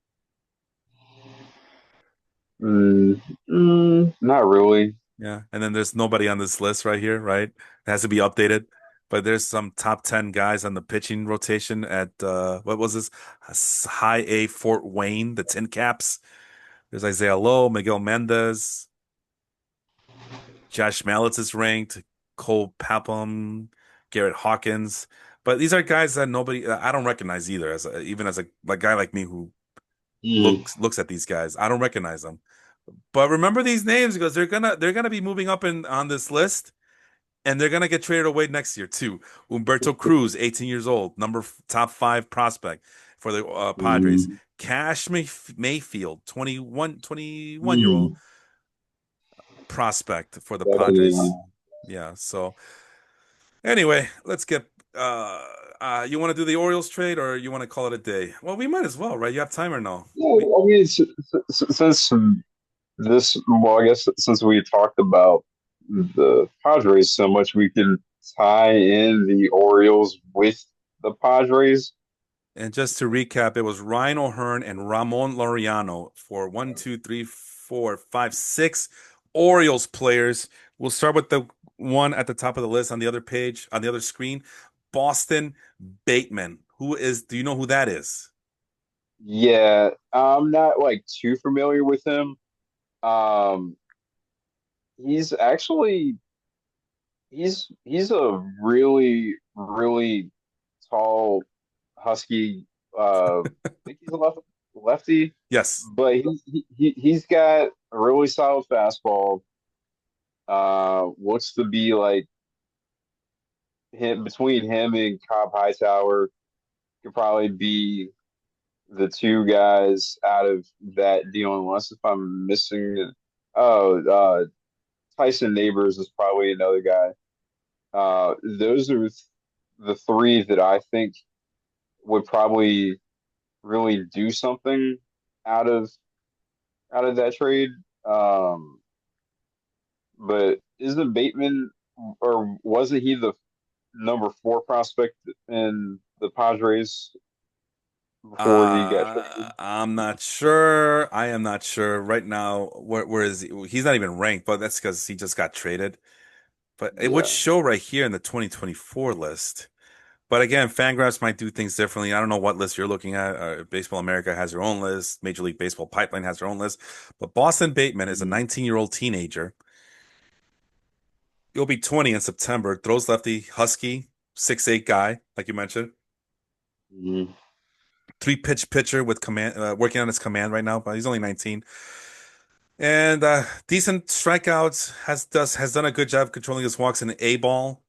Not really. Yeah. And then there's nobody on this list right here, right? It has to be updated. But there's some top 10 guys on the pitching rotation at what was this? High A Fort Wayne, the Tin Caps. There's Isaiah Lowe, Miguel Mendez, Josh Mallitz is ranked, Cole Papum, Garrett Hawkins. But these are guys that nobody I don't recognize either even as a guy like me who Hmm. looks at these guys. I don't recognize them. But remember these names because they're gonna be moving up in on this list. And they're gonna get traded away next year too. Umberto Cruz, 18 years old, top 5 prospect for the Padres. Hmm. Mayfield, 21 year old Hmm. prospect for the Definitely. Padres. Yeah. So anyway, let's get. You want to do the Orioles trade or you want to call it a day? Well, we might as well, right? You have time or no? Yeah, We I mean, since this, well, I guess since we talked about. the Padres so much, we can tie in the Orioles with the Padres. And just to recap, it was Ryan O'Hearn and Ramon Laureano for one, two, three, four, five, six Orioles players. We'll start with the one at the top of the list on the other page, on the other screen. Boston Bateman. Do you know who that is? Yeah, I'm not like too familiar with him. Um, he's actually he's a really tall, husky. I think he's a lefty, Yes. but he's got a really solid fastball. Looks to be like him between him and Cobb Hightower could probably be the two guys out of that deal, unless if I'm missing it. Oh, Tyson Neighbors is probably another guy. Those are the three that I think would probably really do something out of that trade. Um, but isn't Bateman or wasn't he the number four prospect in the Padres before he got traded? I'm not sure. I am not sure right now. Where is he? He's not even ranked, but that's because he just got traded. But it would Yeah. show right here in the 2024 list. But again, Fangraphs might do things differently. I don't know what list you're looking at. Baseball America has their own list. Major League Baseball Pipeline has their own list. But Boston Bateman is a Mhm. 19-year-old teenager. He'll be 20 in September. Throws lefty, husky, 6'8" guy, like you mentioned. Mhm. Three pitch pitcher with command, working on his command right now, but he's only 19. And decent strikeouts, has done a good job controlling his walks in the A ball.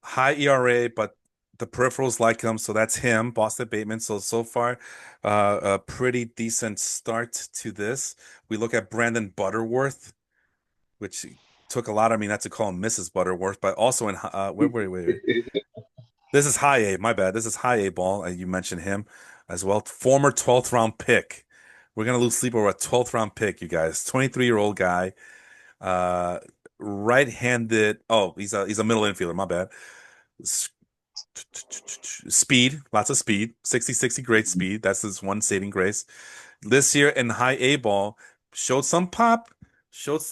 High ERA, but the peripherals like him, so that's him, Boston Bateman. So far, a pretty decent start to this. We look at Brandon Butterworth, which took a lot of me not to call him Mrs. Butterworth, but also in wait. This is high A, my bad. This is high A ball, and you mentioned him as well. Former 12th round pick. We're gonna lose sleep over a 12th round pick, you guys. 23-year-old guy, uh, right-handed. Oh, he's a middle infielder. My bad. Speed, lots of speed, 60-60 great speed. That's his one saving grace. This year in high A ball, showed some pop, showed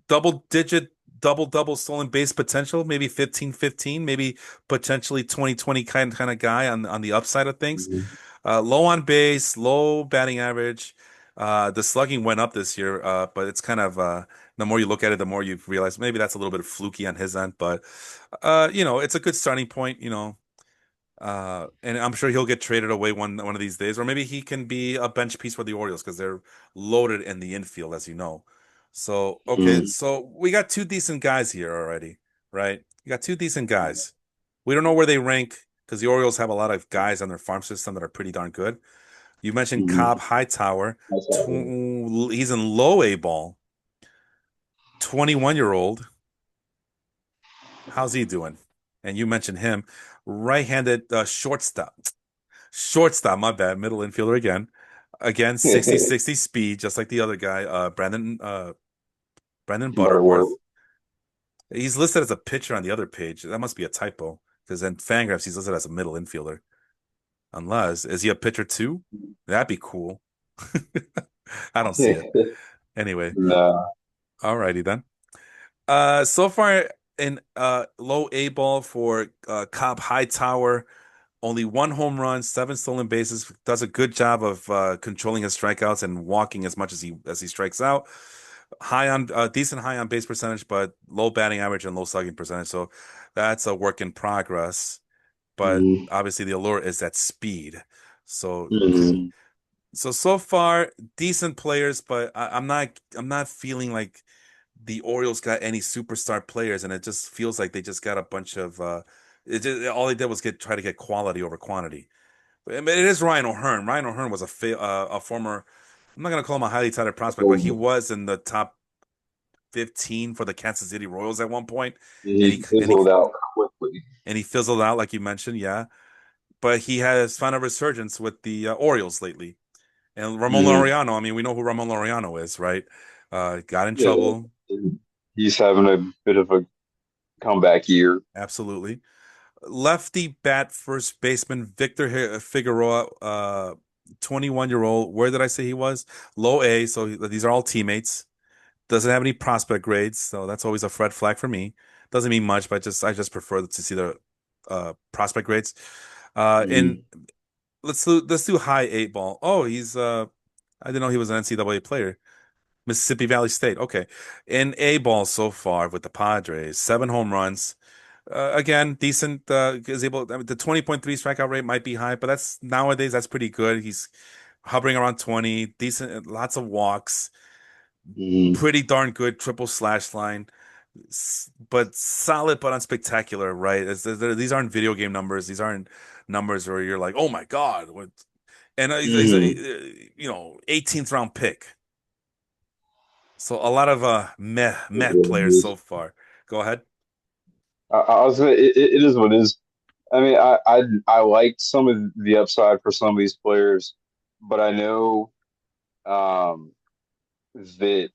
double digit, double stolen base potential, maybe 15-15, maybe potentially 20-20 kind of guy on the upside of things. Mhm. Low on base, low batting average. The slugging went up this year, but it's kind of the more you look at it, the more you realize maybe that's a little bit fluky on his end. But it's a good starting point. And I'm sure he'll get traded away one of these days, or maybe he can be a bench piece for the Orioles because they're loaded in the infield, as you know. So okay, Mhm. so we got two decent guys here already, right? We got two decent guys. We don't know where they rank because the Orioles have a lot of guys on their farm system that are pretty darn good. You mentioned Cobb Mhm. Hightower. That's happening. He's in low A ball, 21-year-old. How's he doing? And you mentioned him, right-handed shortstop. Shortstop, my bad. Middle infielder again. Again, 60-60 speed, just like the other guy, Brandon Butterworth. Butterworth. He's listed as a pitcher on the other page. That must be a typo, because in Fangraphs he's listed as a middle infielder. Unless, is he a pitcher too? That'd be cool. I don't see it. Anyway, Nah. alrighty then. So far in low A ball for Cobb Hightower, only one home run, seven stolen bases. Does a good job of controlling his strikeouts and walking as much as he strikes out. Decent high on base percentage, but low batting average and low slugging percentage. So that's a work in progress. But Mhm. obviously the allure is that speed. So Mhm. so far decent players, but I'm not feeling like the Orioles got any superstar players, and it just feels like they just got a bunch of all they did was try to get quality over quantity. But it is Ryan O'Hearn. Ryan O'Hearn was a former. I'm not gonna call him a highly touted prospect, but he was in the top 15 for the Kansas City Royals at one point, and He he and he fizzled out quickly. and he fizzled out like you mentioned, yeah. But he has found a resurgence with the Orioles lately. And Ramon Mhm. Laureano, I mean, we know who Ramon Laureano is, right? Got in Yeah. trouble. he's having a bit of a comeback year. Absolutely. Lefty bat first baseman Victor Figueroa, 21-year-old. Where did I say he was? Low A. So these are all teammates. Doesn't have any prospect grades, so that's always a red flag for me. Doesn't mean much, but just I just prefer to see the prospect grades. And Mhm. let's do high eight ball. Oh, he's I didn't know he was an NCAA player. Mississippi Valley State. Okay. In A ball so far with the Padres, 7 home runs. Again, decent. Is able. I mean, the 20.3 strikeout rate might be high, but that's nowadays that's pretty good. He's hovering around 20. Decent. Lots of walks. Mhm. Pretty darn good triple slash line. But solid but unspectacular, right? These aren't video game numbers. These aren't numbers where you're like, oh my God. And he's a Mhm. 18th round pick. So a lot of meh It players is. so far. Go ahead. I was gonna, it is what it is. I mean, I like some of the upside for some of these players, but I know um, that,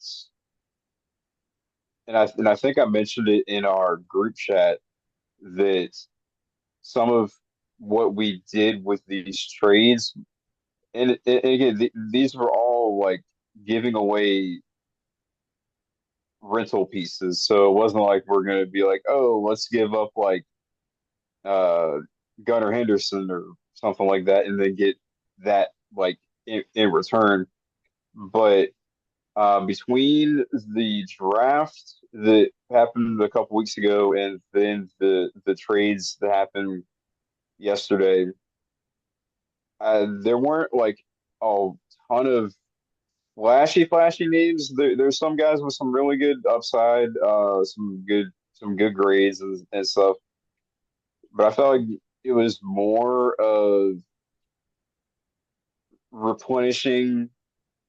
and I think I mentioned it in our group chat that some of what we did with these trades, and again, these were all like giving away rental pieces, so it wasn't like we're gonna be like, oh, let's give up like uh Gunnar Henderson or something like that, and then get that like in return. But between the draft that happened a couple weeks ago and then the trades that happened yesterday, there weren't like a ton of flashy names. There's some guys with some really good upside, some good grades and stuff. But I felt like it was more of replenishing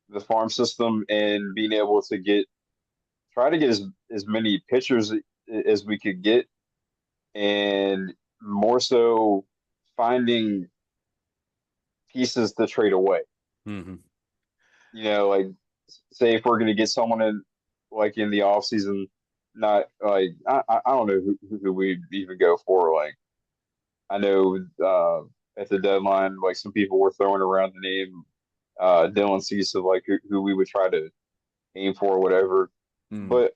the farm system and being able to try to get as many pitchers as we could get, and more so finding pieces to trade away. Hmm. Like say if we're going to get someone in like in the off season, not like I don't know who we'd even go for. Like I know at the deadline, like some people were throwing around the name Dylan Cease of like who we would try to aim for, whatever. Mm. But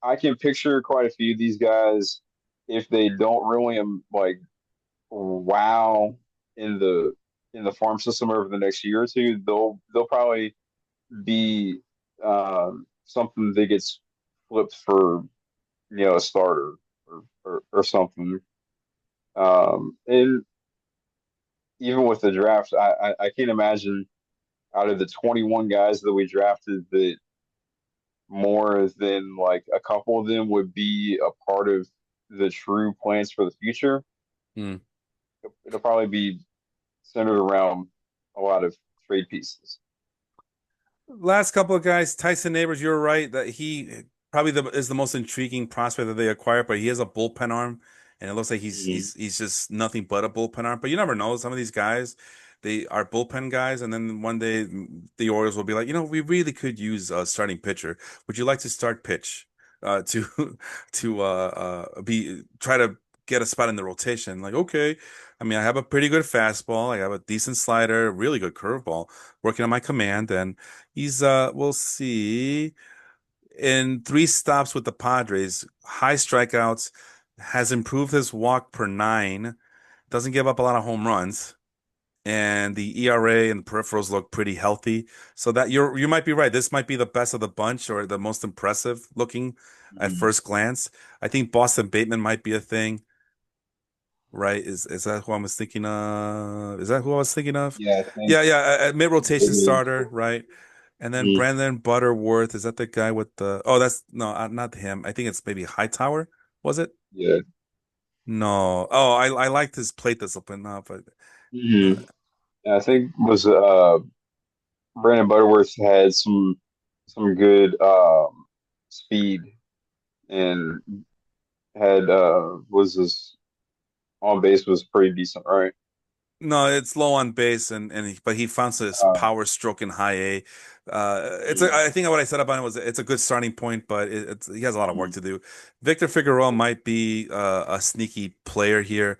I can picture quite a few of these guys if they don't really like wow in the farm system over the next year or two, they'll probably be something that gets flipped for a starter or something. And even with the draft, I can't imagine out of the 21 guys that we drafted that more than like a couple of them would be a part of the true plans for the future. Mm. It'll probably be centered around a lot of trade pieces. Last couple of guys, Tyson Neighbors, you're right that he probably is the most intriguing prospect that they acquired, but he has a bullpen arm, and it looks like he's Mhm. he's he's just nothing but a bullpen arm. But you never know. Some of these guys, they are bullpen guys, and then one day the Orioles will be like, we really could use a starting pitcher. Would you like to start pitch to to be try to get a spot in the rotation? Like, okay. I mean, I have a pretty good fastball. I have a decent slider, really good curveball, working on my command, and he's we'll see. In 3 stops with the Padres, high strikeouts, has improved his walk per nine, doesn't give up a lot of home runs, and the ERA and peripherals look pretty healthy. So that you might be right. This might be the best of the bunch or the most impressive looking at Mhm. first glance. I think Boston Bateman might be a thing, right? Is that who I was thinking of? Is that who I was thinking of? Yeah, I think Yeah, yeah, mid rotation Bateman. starter, right? And then Mhm. Brandon Butterworth, is that the guy with the? Oh, that's no, not him. I think it's maybe Hightower. Was it? Yeah. No. Oh, I liked his plate discipline, no, but uh, Mhm. I think was Brandon Butterworth had some good speed and had was his on base was pretty decent, right? No, it's low on base, but he found his Uh, power stroke in high A. mm, I think what I said about him was it's a good starting point, but he has a lot of work mm, to do. Victor Figueroa might be a sneaky player here.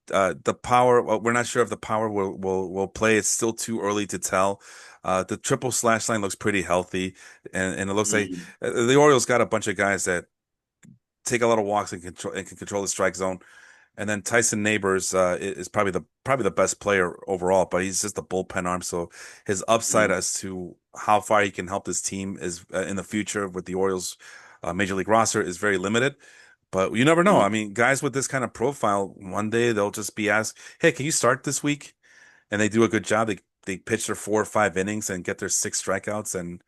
The power, well, we're not sure if the power will play. It's still too early to tell. The triple slash line looks pretty healthy, and it looks like mm, the Orioles got a bunch of guys that take a lot of walks and can control the strike zone. And then Tyson Neighbors is probably the best player overall, but he's just a bullpen arm. So his upside mm, as to how far he can help this team is in the future with the Orioles major league roster is very limited. But you never know. I mm, mean, guys with this kind of profile, one day they'll just be asked, "Hey, can you start this week?" And they do a good job. They pitch their 4 or 5 innings and get their 6 strikeouts, and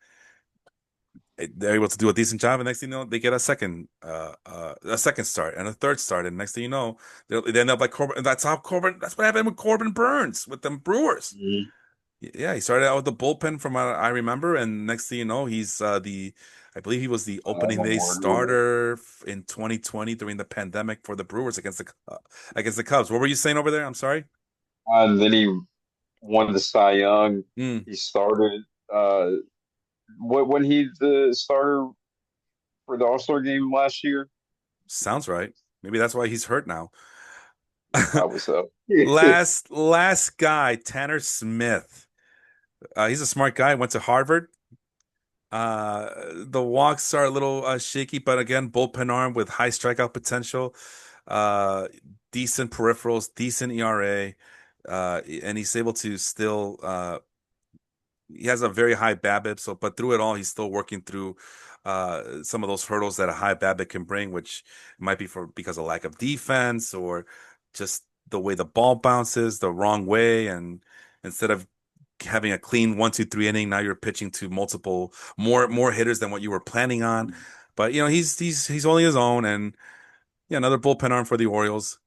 they're able to do a decent job. And next thing you know, they get a second start and a third start. And next thing you know, they end up like Corbin. That's how Corbin. That's what happened with Corbin Burns with them Brewers. mm. Yeah, he started out with the bullpen from what I remember, and next thing you know, he's I believe he was the opening day Award winner. starter in 2020 during the pandemic for the Brewers against the Cubs. What were you saying over there? I'm sorry. And then he won the Cy Young. Mm, He started when he the starter for the All-Star game last year. sounds right. Maybe that's why he's hurt now. Probably so. Last guy, Tanner Smith. He's a smart guy. Went to Harvard. The walks are a little shaky, but again, bullpen arm with high strikeout potential. Uh, Decent peripherals, decent ERA, and he's able to still. He has a very high BABIP, so but through it all, he's still working through some of those hurdles that a high BABIP can bring, which might be because of lack of defense or just the way the ball bounces the wrong way, and instead of having a clean 1, 2, 3 inning. Now you're pitching to more hitters than what you were planning on. But you know he's only his own, and yeah, another bullpen arm for the Orioles.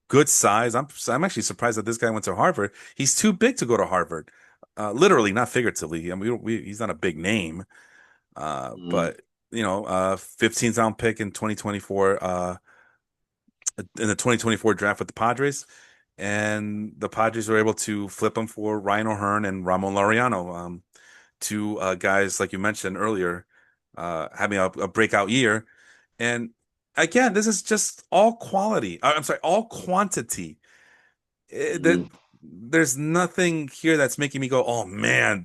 Good size. I'm actually surprised that this guy went to Harvard. He's too big to go to Harvard, literally, not figuratively. I mean, he's not a big name, Mm, but 15th round pick in 2024, in the 2024 draft with the Padres, and the Padres were able to flip him for Ryan O'Hearn and Ramon Laureano, two guys like you mentioned earlier, having a breakout year. And again, this is just all quality. I'm sorry, all quantity. mm. There's nothing here that's making me go, oh man,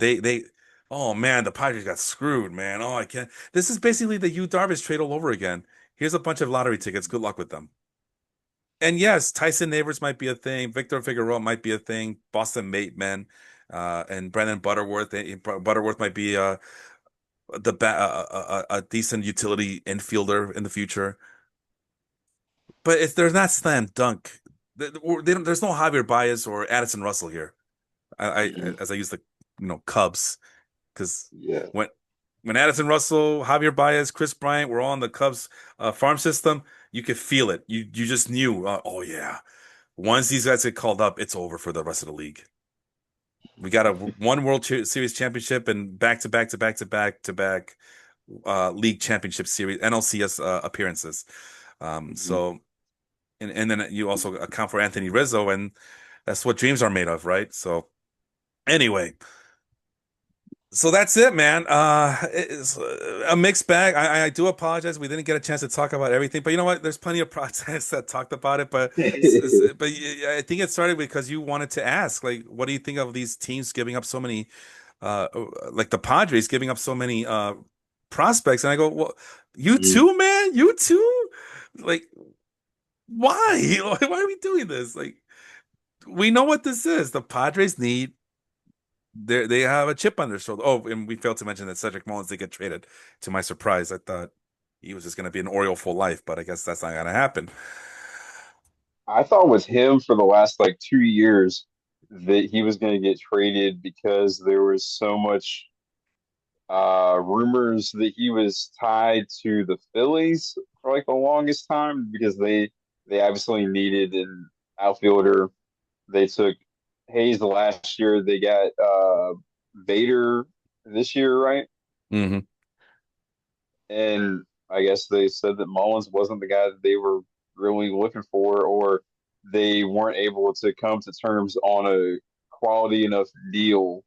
oh man, the Padres got screwed, man. Oh, I can't. This is basically the Yu Darvish trade all over again. Here's a bunch of lottery tickets. Good luck with them. And yes, Tyson Neighbors might be a thing. Victor Figueroa might be a thing. Boston Mateman, and Brennan Butterworth. Butterworth might be a decent utility infielder in the future. But if they're not slam dunk, there's no Javier Baez or Addison Russell here. I Mm. as I use the Cubs, because Yeah. when Addison Russell, Javier Baez, Chris Bryant were all in the Cubs farm system, you could feel it. You just knew. Oh yeah, once these guys get called up, it's over for the rest of the league. We got one Series championship and back to back to back to back to back league championship series NLCS appearances. Mhm. So and then you also account for Anthony Rizzo, and that's what dreams are made of, right? So anyway, so that's it, man. It's a mixed bag. I do apologize. We didn't get a chance to talk about everything, but you know what? There's plenty of projects that talked about it, but I think it started because you wanted to ask, like, what do you think of these teams giving up so many, like the Padres giving up so many prospects? And I go, well, you Mm. too, man. You too. Like, why? Why are we doing this? Like, we know what this is. The Padres need they have a chip on their shoulder. Oh, and we failed to mention that Cedric Mullins did get traded. To my surprise, I thought he was just going to be an Oriole for life, but I guess that's not going to happen. I thought with him for the last like 2 years that he was going to get traded because there was so much rumors that he was tied to the Phillies for like the longest time because they obviously needed an outfielder. They took Hayes the last year. They got Vader this year, right? Hmm. And I guess they said that Mullins wasn't the guy that they were really looking for, or they weren't able to come to terms on a quality enough deal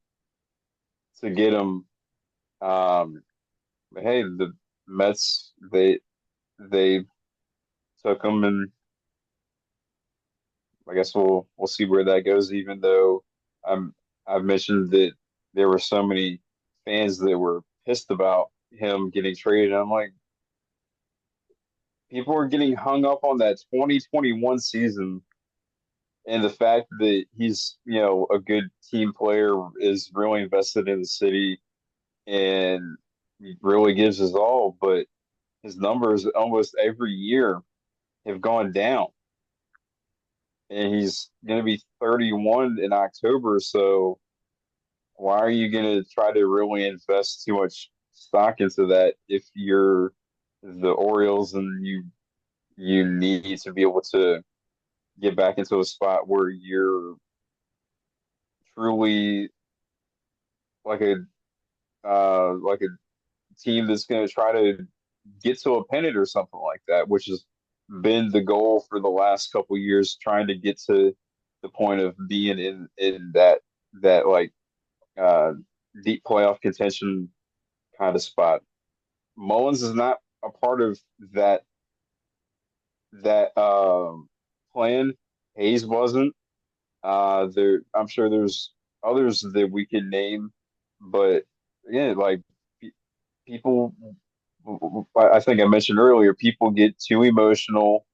to get him. But hey, the Mets they took him, and I guess we'll see where that goes. Even though I'm I've mentioned that there were so many fans that were pissed about him getting traded. I'm like, people are getting hung up on that 2021 season and the fact that he's, a good team player, is really invested in the city and he really gives his all, but his numbers almost every year have gone down. And he's going to be 31 in October, so why are you going to try to really invest too much stock into that if you're the Orioles and you need to be able to get back into a spot where you're truly like a team that's going to try to get to a pennant or something like that, which has been the goal for the last couple of years, trying to get to the point of being in that like uh, deep playoff contention kind of spot. Mullins is not a part of that plan. Hayes wasn't. I'm sure there's others that we could name, but yeah, like people. I think I mentioned earlier, people get too emotional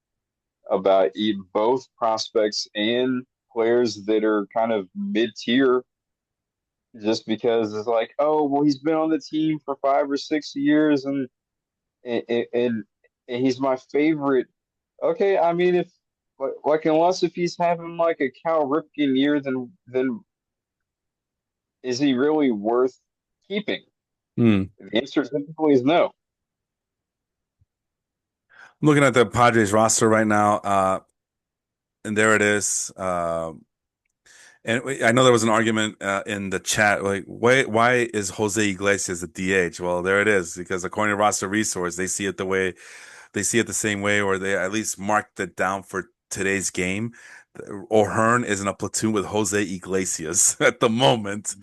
about both prospects and players that are kind of mid tier, just because it's like, oh, well, he's been on the team for 5 or 6 years, and and, and he's my favorite. Okay, I mean, if like unless if he's having like a Cal Ripken year, then is he really worth keeping? Hmm. The answer typically is no. I'm looking at the Padres roster right now, and there it is. And I know there was an argument in the chat, like, why is Jose Iglesias the DH? Well, there it is, because according to Roster Resource, they see it the same way, or they at least marked it down for today's game. O'Hearn is in a platoon with Jose Iglesias at the moment.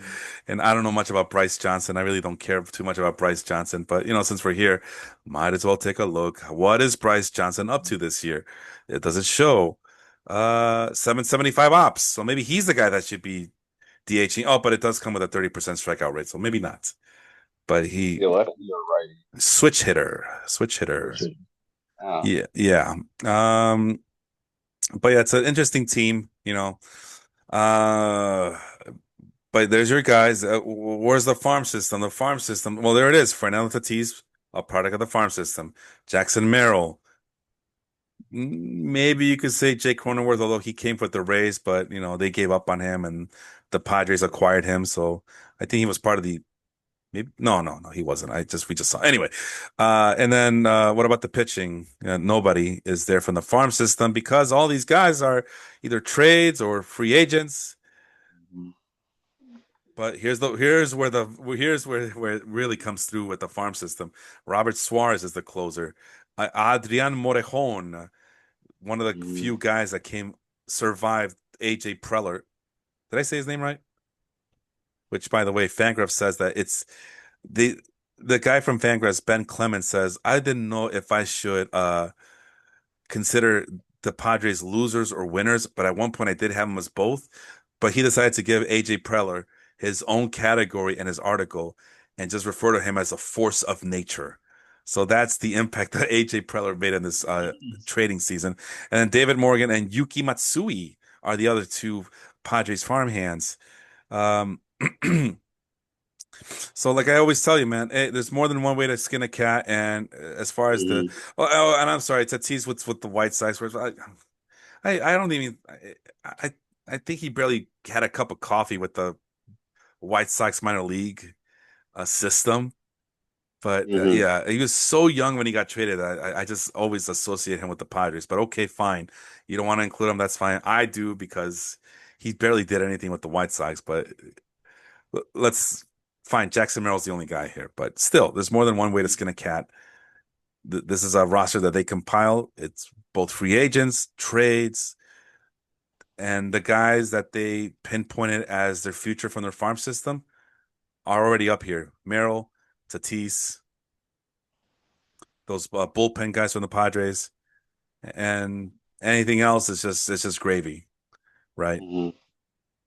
And I don't know much about Bryce Johnson. I really don't care too much about Bryce Johnson, but since we're here, might as well take a look. What is Bryce Johnson up to this year? It doesn't show. 775 ops. So maybe he's the guy that should be DHing. Oh, but it does come with a 30% strikeout rate, so maybe not. But Is he he a lefty or righty? switch hitter, switch hitter. Which, oh, Yeah, yeah. But yeah, it's an interesting team. Uh, but there's your guys. Where's the farm system? The farm system. Well, there it is. Fernando Tatis, a product of the farm system. Jackson Merrill. Maybe you could say Jake Cronenworth, although he came with the Rays, but they gave up on him and the Padres acquired him. So I think he was part of the maybe no, he wasn't. We just saw anyway. And then what about the pitching? Nobody is there from the farm system because all these guys are either trades or free agents. mhm, But here's where it really comes through with the farm system. Robert Suarez is the closer. Adrian Morejon, one of the mhm, few guys that survived AJ Preller. Did I say his name right? Which, by the way, Fangraph says that it's the the guy from Fangraphs, Ben Clemens, says I didn't know if I should consider the Padres losers or winners, but at one point I did have them as both. But he decided to give AJ Preller his own category in his article and just refer to him as a force of nature. So that's the impact that AJ Preller made in this trading season. And then David Morgan and Yuki Matsui are the other two Padres farmhands. Um, So, like I always tell you, man, there's more than one way to skin a cat. And as far as mhm. and I'm sorry, Tatis with the White Sox, where I don't even, I, I think he barely had a cup of coffee with the White Sox minor league system. But Mhm. yeah, he was so young when he got traded. I just always associate him with the Padres. But okay, fine. You don't want to include him, that's fine. I do because he barely did anything with the White Sox. But let's fine. Jackson Merrill's the only guy here, but still, there's more than one way to skin a cat. This is a roster that they compile. It's both free agents, trades. And the guys that they pinpointed as their future from their farm system are already up here. Merrill, Tatis, those bullpen guys from the Padres, and anything else is just it's just gravy, right? Hmm.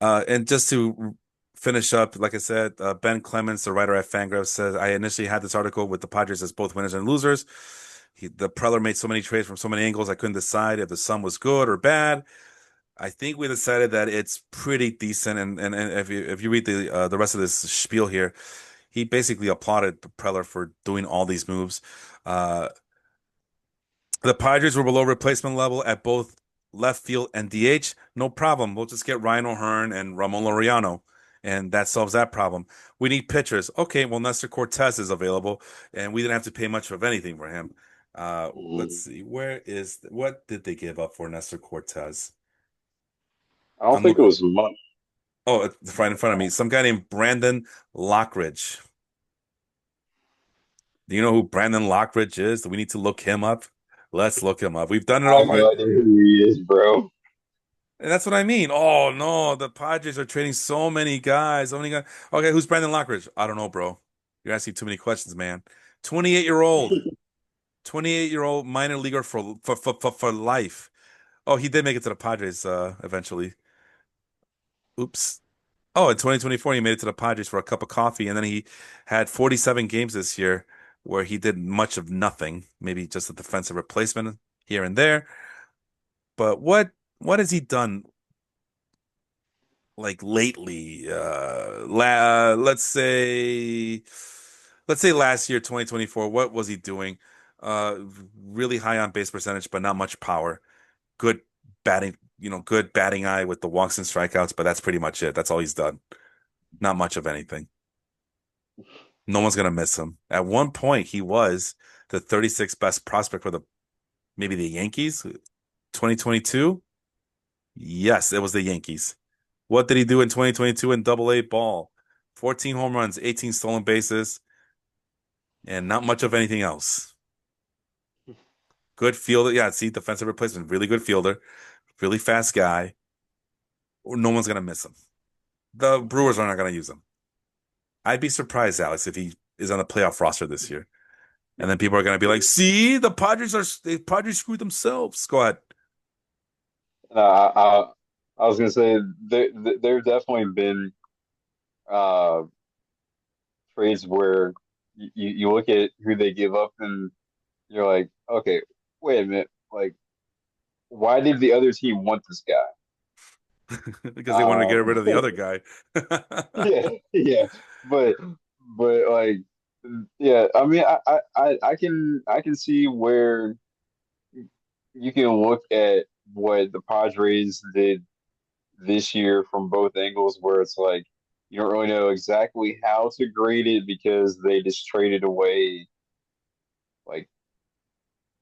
And just to finish up, like I said, Ben Clemens, the writer at Fangraphs, says I initially had this article with the Padres as both winners and losers. The Preller made so many trades from so many angles, I couldn't decide if the sum was good or bad. I think we decided that it's pretty decent, and if you read the rest of this spiel here, he basically applauded Preller for doing all these moves. Uh, the Padres were below replacement level at both left field and DH. No problem. We'll just get Ryan O'Hearn and Ramon Laureano, and that solves that problem. We need pitchers. Okay, well, Nestor Cortez is available, and we didn't have to pay much of anything for him. Let's Hmm. see. What did they give up for Nestor Cortez? I don't I'm think it looking. was much. Oh, it's right in front of me. Some guy named Brandon Lockridge. Do you know who Brandon Lockridge is? Do we need to look him up? Let's look him up. We've done it I all. have no idea who he is, bro. And that's what I mean. Oh no, the Padres are trading so many guys. So many guys. Okay, who's Brandon Lockridge? I don't know, bro. You're asking too many questions, man. 28-year-old, 28-year-old minor leaguer for life. Oh, he did make it to the Padres eventually. Oops. Oh, in 2024, he made it to the Padres for a cup of coffee, and then he had 47 games this year where he did much of nothing, maybe just a defensive replacement here and there. But what has he done like lately? Let's say last year, 2024, what was he doing? Uh, really high on base percentage, but not much power. Good batting, good batting eye with the walks and strikeouts, but that's pretty much it. That's all he's done. Not much of anything. No one's gonna miss him. At one point, he was the 36th best prospect for maybe the Yankees. 2022? Yes, it was the Yankees. What did he do in 2022 in Double A ball? 14 home runs, 18 stolen bases, and not much of anything else. Good fielder. Yeah, see, defensive replacement. Really good fielder. Really fast guy. No one's gonna miss him. The Brewers are not gonna use him. I'd be surprised, Alex, if he is on the playoff roster this year. And then people are gonna be like, "See, the Padres screwed themselves." Go ahead. Uh, I, I I was gonna say there definitely been uh trades where you look at who they give up and you're like, okay, wait a minute, like why did the other team want this guy? Because they wanted to get rid of the Um, other guy. yeah, yeah, but like, yeah, I mean, I can see where you can look at what the Padres did this year from both angles, where it's like you don't really know exactly how to grade it because they just traded away like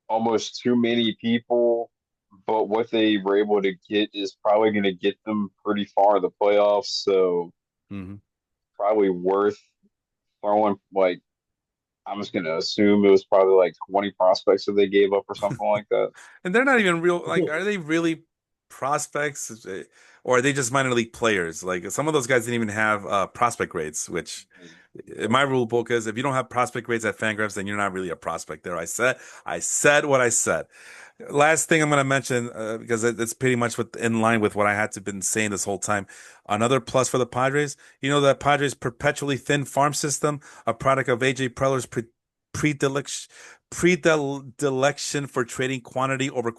almost too many people, but what they were able to get is probably going to get them pretty far in the playoffs. So Mhm. probably worth throwing like I'm just going to assume it was probably like 20 prospects that they gave up or something like that. And they're not even real. Like, are they really prospects, or are they just minor league players? Like, some of those guys didn't even have prospect grades, which in my rule book is if you don't have prospect grades at Fangraphs, then you're not really a prospect there. I said what I said. Last thing I'm going to mention, because it's pretty much in line with what I had to been saying this whole time. Another plus for the Padres, that Padres perpetually thin farm system, a product of AJ Preller's predilection predilection for trading quantity over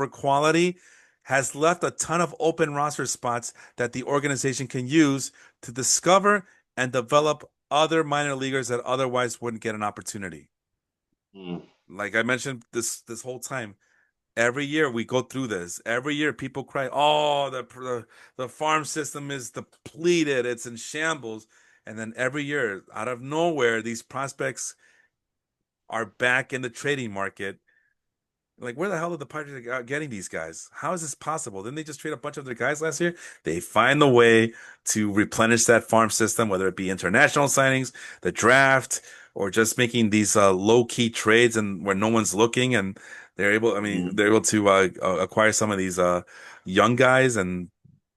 quality, has left a ton of open roster spots that the organization can use to discover and develop other minor leaguers that otherwise wouldn't get an opportunity. Mm. Like I mentioned this whole time, every year we go through this. Every year people cry, "Oh, the farm system is depleted. It's in shambles." And then every year, out of nowhere, these prospects are back in the trading market. Like, where the hell are the Padres getting these guys? How is this possible? Didn't they just trade a bunch of their guys last year? They find the way to replenish that farm system, whether it be international signings, the draft, or just making these low key trades and where no one's looking, and I mean, Mhm. they're able to acquire some of these young guys, and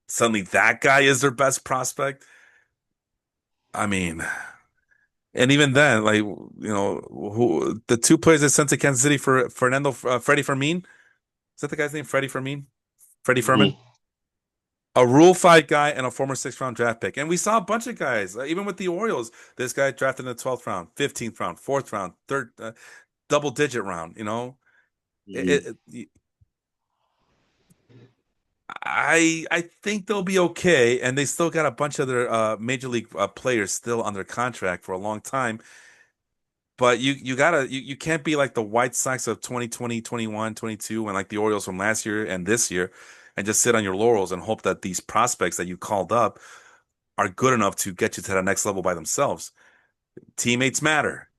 suddenly that guy is their best prospect. I mean, and even then, like who the two players that sent to Kansas City for Freddie Fermin, is that the guy's name? Freddie Fermin, Freddie Furman, Mhm. a Rule 5 guy and a former sixth round draft pick. And we saw a bunch of guys, even with the Orioles. This guy drafted in the 12th round, 15th round, fourth round, third, double digit round. Mhm. I think they'll be okay, and they still got a bunch of their major league players still under contract for a long time. But you can't be like the White Sox of 2020, 21, 22, and like the Orioles from last year and this year, and just sit on your laurels and hope that these prospects that you called up are good enough to get you to the next level by themselves. Teammates matter.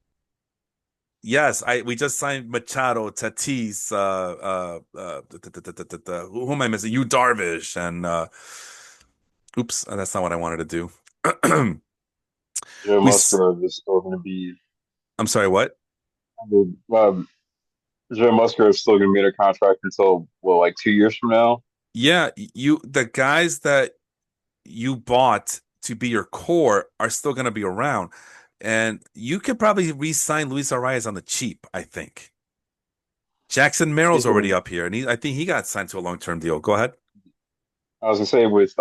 Yes, I we just signed Machado, Tatis, who am I missing? You Darvish, and oops, that's not what I wanted to do. Joe we, s- Musgrove is still going to be. I'm sorry, what? I mean, Joe Musgrove is still going to be in a contract until well, like 2 years from now. Yeah, the guys that you bought to be your core are still going to be around, and you could probably re-sign Luis Arias on the cheap. I think Jackson Merrill's already Speaking, up here, and I think he got signed to a long-term deal. Go ahead. I was going to say with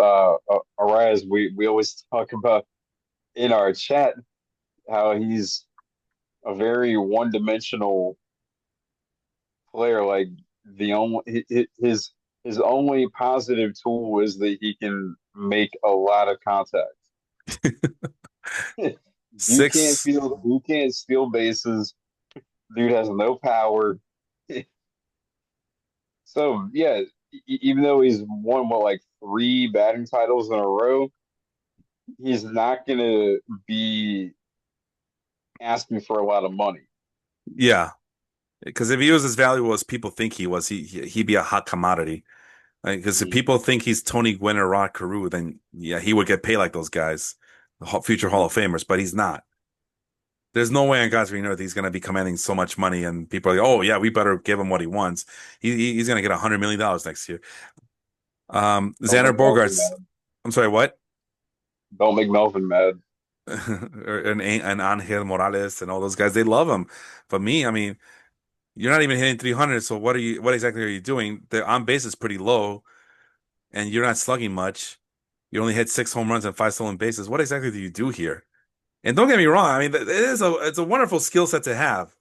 Arias, we always talk about in our chat how he's a very one-dimensional player. Like the only his only positive tool is that he can make a lot of contact. Dude can't Six. field. Dude can't steal bases. Dude has no power. So yeah, even though he's won what like three batting titles in a row, he's not gonna be asking for a lot of money. Yeah, because if he was as valuable as people think he was, he'd be a hot commodity. Because if Mm-hmm. people think he's Tony Gwynn or Rod Carew, then yeah, he would get paid like those guys, the future Hall of Famers. But he's not. There's no way on God's green earth he's going to be commanding so much money, and people are like, "Oh yeah, we better give him what he wants." He's going to get $100 million next year. Don't Xander make Melvin Bogarts. mad. I'm sorry, what? Don't make Melvin mad. And Angel Morales and all those guys, they love him. But me, I mean, you're not even hitting 300. So what are you? What exactly are you doing? The on base is pretty low, and you're not slugging much. You only hit 6 home runs and 5 stolen bases. What exactly do you do here? And don't get me wrong. I mean, it's a wonderful skill set to have,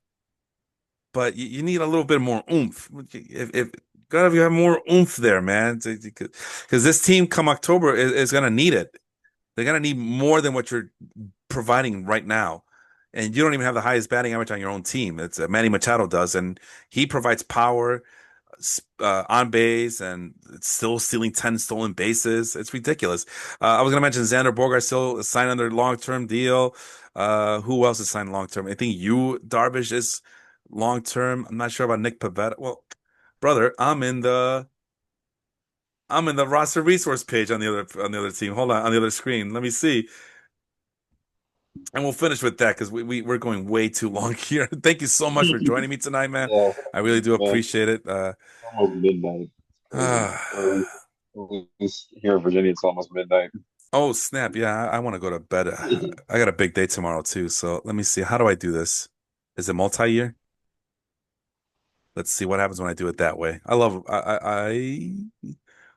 but you need a little bit more oomph. If gotta have more oomph there, man, because this team come October is gonna need it. They're gonna need more than what you're providing right now. And you don't even have the highest batting average on your own team. It's Manny Machado does, and he provides power, on base, and it's still stealing 10 stolen bases. It's ridiculous. I was going to mention Xander Bogaerts still signed under long term deal. Who else is signed long term? I think you Darvish is long term. I'm not sure about Nick Pivetta. Well, brother, I'm in the roster resource page on the other team. Hold on the other screen. Let me see. And we'll finish with that because we're going way too long here. Thank you so much for joining me tonight, man. Yeah, I really do man, appreciate it. it's almost midnight. It's crazy. Or at least here in Virginia, it's almost midnight. Oh, snap. Yeah, I want to go to bed. I got a big day tomorrow too. So let me see. How do I do this? Is it multi-year? Let's see what happens when I do it that way.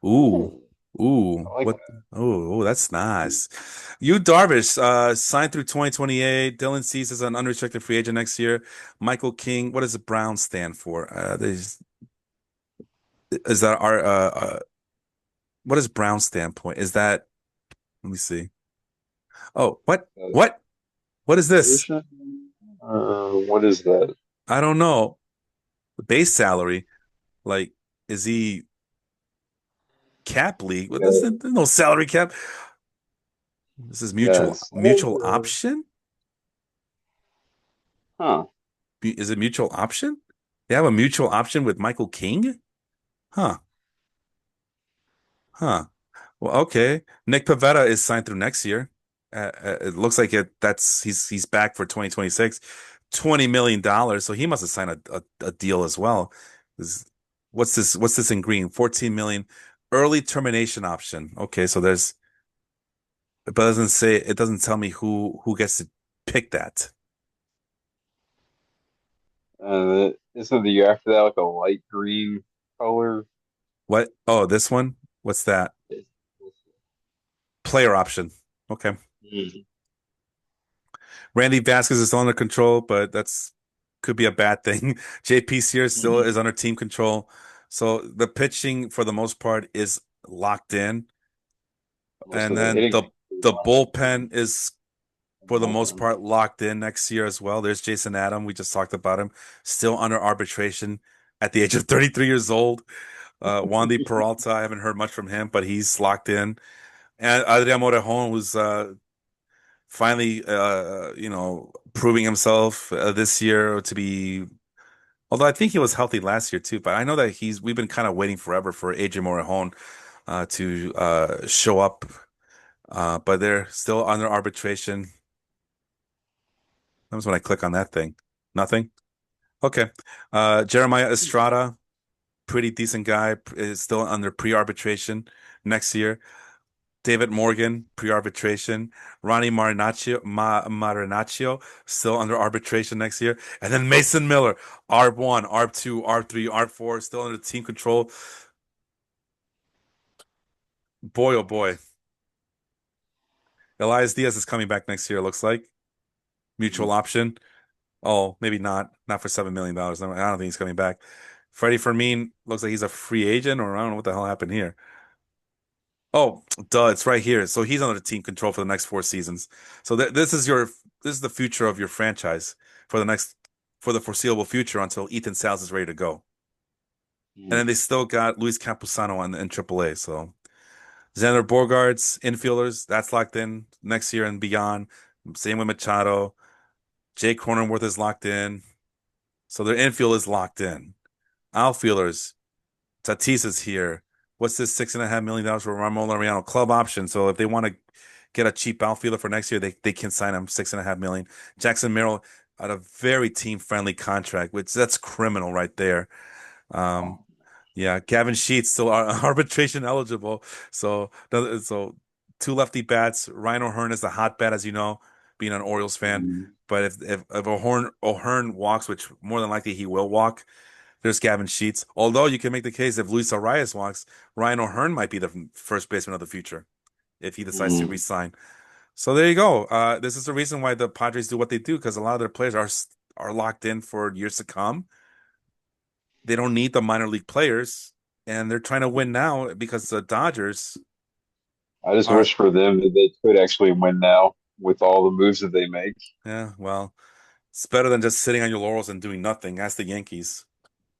Ooh, Ooh, I ooh, like what? Oh, that's nice. You Darvish, signed through 2028. Dylan Cease is an unrestricted free agent next year. Michael King, what does the Brown stand for? Is that our, what is Brown standpoint? Is that, let me see. Oh, what? that. What? What is this? Position? What is that? I don't know. The base salary, like, is he cap league? Well, Yeah, there's no salary cap. This is yeah. It says, mutual option. huh? Is it mutual option? They have a mutual option with Michael King? Huh. Huh. Well, okay. Nick Pivetta is signed through next year. It looks like he's back for 2026. $20 million. So he must have signed a deal as well. Is what's this in green? 14 million early termination option. Okay, so there's but it doesn't tell me who gets to pick that. Isn't the year after that like a light green color? What? Oh, this one? What's that? Player option. Okay. Mm, Randy Vasquez is still under control, but that's could be a bad thing. JP Sears still mm. is under team control. So the pitching for the most part is locked in. Most And of the then hitting is the locked in bullpen is the for the most bullpen. part locked in next year as well. There's Jason Adam. We just talked about him. Still under arbitration at the age of 33 years old. Wandy Peralta, I haven't heard much from him, but he's locked in. And Adrian Morejon, who's finally, proving himself this year to be. Although I think he was healthy last year too, but I know that we've been kind of waiting forever for Adrian Morejon to show up. But they're still under arbitration. That was when I click on that thing. Nothing. Okay. Jeremiah Estrada, pretty decent guy, is still under pre-arbitration next year. David Morgan, pre-arbitration. Ronnie Marinaccio, still under arbitration next year. And then Mason Miller, ARB1, ARB2, ARB3, ARB4, still under team control. Boy, oh boy. Elias Diaz is coming back next year, it looks like. Mutual Mm. option. Oh, maybe not. Not for $7 million. I don't think he's coming back. Freddie Fermin looks like he's a free agent, or I don't know what the hell happened here. Oh, duh, it's right here. So he's under team control for the next 4 seasons. So this is the future of your franchise for for the foreseeable future until Ethan Sales is ready to go. And Mm. then they still got Luis Campusano in AAA. So Xander Bogaerts, infielders, that's locked in next year and beyond. Same with Machado. Jake Cronenworth is locked in. So their infield is locked in. Outfielders, Tatis is here. What's this $6.5 million for Ramon Laureano club option? So if they want to get a cheap outfielder for next year, they can sign him $6.5 million. Jackson Merrill at a very team friendly contract, which that's criminal right there. Um, Oh. yeah, Gavin Sheets still arbitration eligible. So two lefty bats. Ryan O'Hearn is the hot bat, as you know, being an Orioles fan. Mm. But if O'Hearn walks, which more than likely he will walk, there's Gavin Sheets. Although you can make the case if Luis Arias walks, Ryan O'Hearn might be the first baseman of the future if he decides to Mm. resign. So there you go. This is the reason why the Padres do what they do because a lot of their players are locked in for years to come. They don't need the minor league players, and they're trying to win now because the Dodgers I just are. wish for them that they could actually win now with all the moves that they make. Yeah, well, it's better than just sitting on your laurels and doing nothing. Ask the Yankees.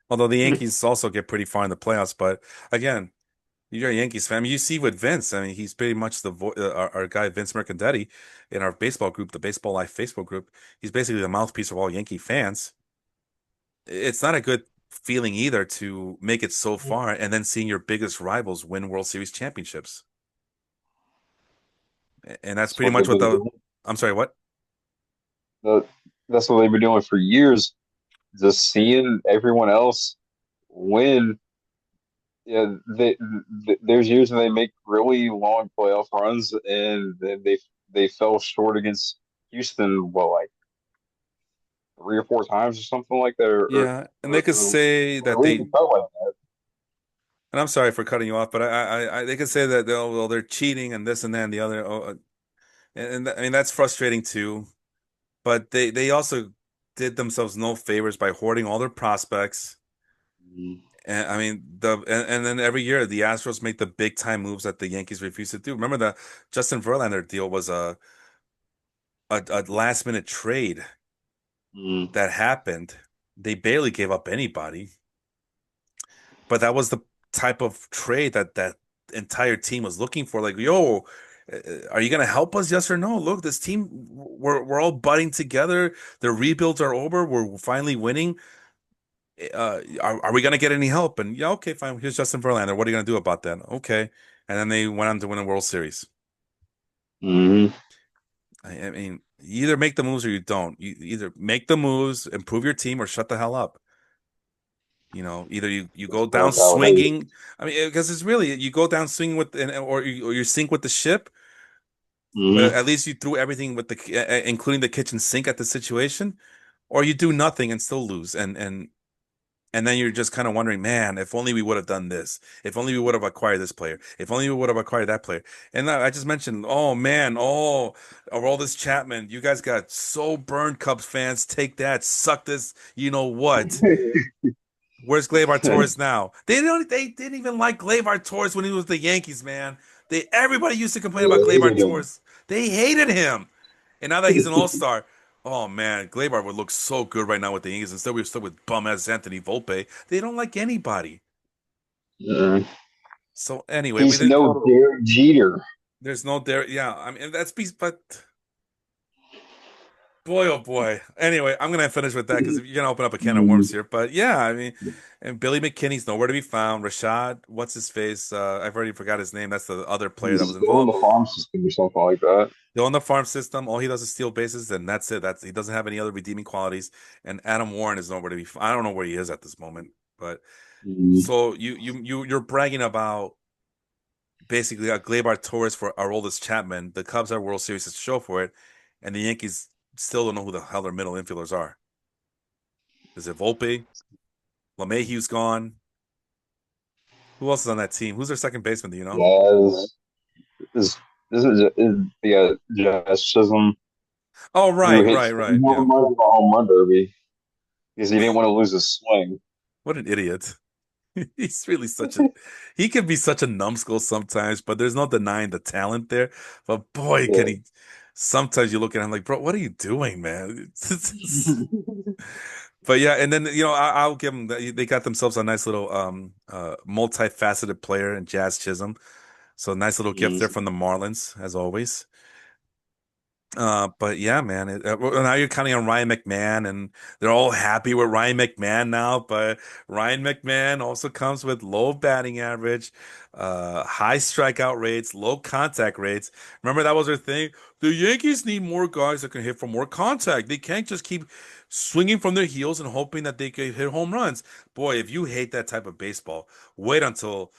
Although the Yankees also get pretty far in the playoffs, but again, you're a Yankees fan. I mean, you see with Vince. I mean, he's pretty much our guy Vince Mercandetti in our baseball group, the Baseball Life Facebook group. He's basically the mouthpiece of all Yankee fans. It's not a good feeling either to make it so far and then seeing your biggest rivals win World Series championships. And that's That's pretty what much they've what been the. doing. I'm sorry, what? That- That's what they've been doing for years. Just seeing everyone else win. Yeah, there's years when they make really long playoff runs, and then they fell short against Houston, well, like 3 or 4 times or something like that, Yeah, and they could say or that at least it felt like that. and I'm sorry for cutting you off, but they could say that they're cheating and this and that and the other. I mean that's frustrating too. But they also did themselves no favors by hoarding all their prospects. Mm. And I mean and then every year the Astros make the big time moves that the Yankees refuse to do. Remember the Justin Verlander deal was a last minute trade Mm. that happened. They barely gave up anybody, but that was the type of trade that entire team was looking for. Like, yo, are you gonna help us? Yes or no? Look, this team, we're all budding together. The rebuilds are over. We're finally winning. Are we gonna get any help? And yeah, okay, fine. Here's Justin Verlander. What are you gonna do about that? Okay, and then they went on to win a World Series. Mm. I mean, you either make the moves or you don't. You either make the moves, improve your team, or shut the hell up. Either you Just go feel down like how it is. swinging. I mean, because it's really you go down swinging or you sink with the ship, but Hmm. at least you threw everything with including the kitchen sink at the situation, or you do nothing and still lose, and then you're just kind of wondering, man, if only we would have done this, if only we would have acquired this player, if only we would have acquired that player. And I just mentioned, oh man, Aroldis Chapman, you guys got so burned, Cubs fans. Take that, suck this. You know what? Where's Gleyber Torres now? They didn't even like Gleyber Torres when he was the Yankees, man. Everybody used to complain Yeah, about they Gleyber hated him. Torres. They hated him. And now that he's an all-star, oh man, Gleyber would look so good right now with the Yankees. Instead, we're stuck with bum ass Anthony Volpe. They don't like anybody. Mm. So anyway, we He's didn't. no Derek Jeter. There's no there. Yeah, I mean but boy, oh boy. Anyway, I'm gonna finish with that because you're gonna open up a can of worms Mm. here. But yeah, I mean, and Billy McKinney's nowhere to be found. Rashad, what's his face? I've already forgot his name. That's the other player that He's was still in involved. the farm system or something like that. Still on the farm system. All he does is steal bases, and that's it. He doesn't have any other redeeming qualities. And Adam Warren is nowhere to be. I don't know where he is at this moment. But Mm. so you're bragging about basically a Gleyber Torres for our oldest Chapman. The Cubs are World Series to show for it, and the Yankees still don't know who the hell their middle infielders are. Is it Volpe? LeMahieu's gone. Who else is on that team? Who's their second baseman? Do you know? Jazz is is the Jazz Chisholm Oh, who right, hits right. more Yeah. runs than a home run derby because he didn't want to lose his swing. What an idiot. He's really such a he can be such a numbskull sometimes, but there's no denying the talent there. But boy, can Yeah. he sometimes you look at him like, bro, what are you doing, man? But yeah, and then I'll give them they got themselves a nice little multifaceted player in Jazz Chisholm. So nice little gift there Mm. from the Marlins, as always. But yeah, man. Well, now you're counting on Ryan McMahon, and they're all happy with Ryan McMahon now. But Ryan McMahon also comes with low batting average, high strikeout rates, low contact rates. Remember that was their thing. The Yankees need more guys that can hit from more contact. They can't just keep swinging from their heels and hoping that they can hit home runs. Boy, if you hate that type of baseball, wait until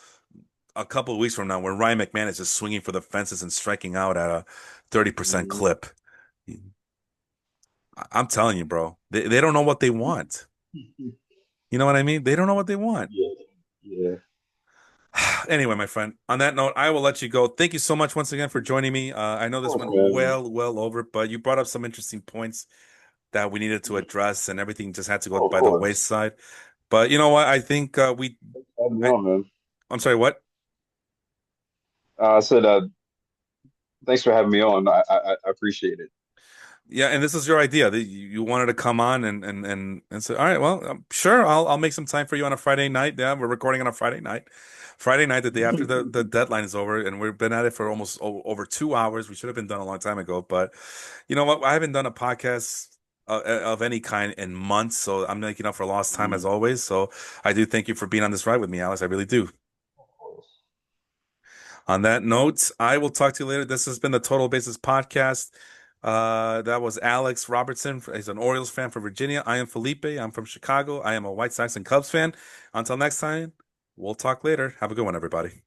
a couple of weeks from now when Ryan McMahon is just swinging for the fences and striking out at a 30% Mm. clip. I'm telling you, bro, they don't know what they want. You know what I mean? They don't know what they want. Yeah. Yeah. Of Anyway, my friend, on that note, I will let you go. Thank you so much once again for joining me. I know this course, went man. well over, but you brought up some interesting points that we needed to address, and everything just had to go Oh, of by the course. wayside. But you know what? I think Have me I, on, man. I'm sorry, what? I said, thanks for having me on. I appreciate it. Yeah, and this is your idea. You wanted to come on and say, all right, well, sure, I'll make some time for you on a Friday night. Yeah, we're recording on a Friday night. Friday night, the day after the deadline is over, and we've been at it for almost over 2 hours. We should have been done a long time ago, but you know what? I haven't done a podcast of any kind in months, so I'm making up for lost time as Mm. always. So I do thank you for being on this ride with me, Alex. I really do. Of course. On that note, I will talk to you later. This has been the Total Basis Podcast. That was Alex Robertson. He's an Orioles fan from Virginia. I am Felipe. I'm from Chicago. I am a White Sox and Cubs fan. Until next time, we'll talk later. Have a good one, everybody.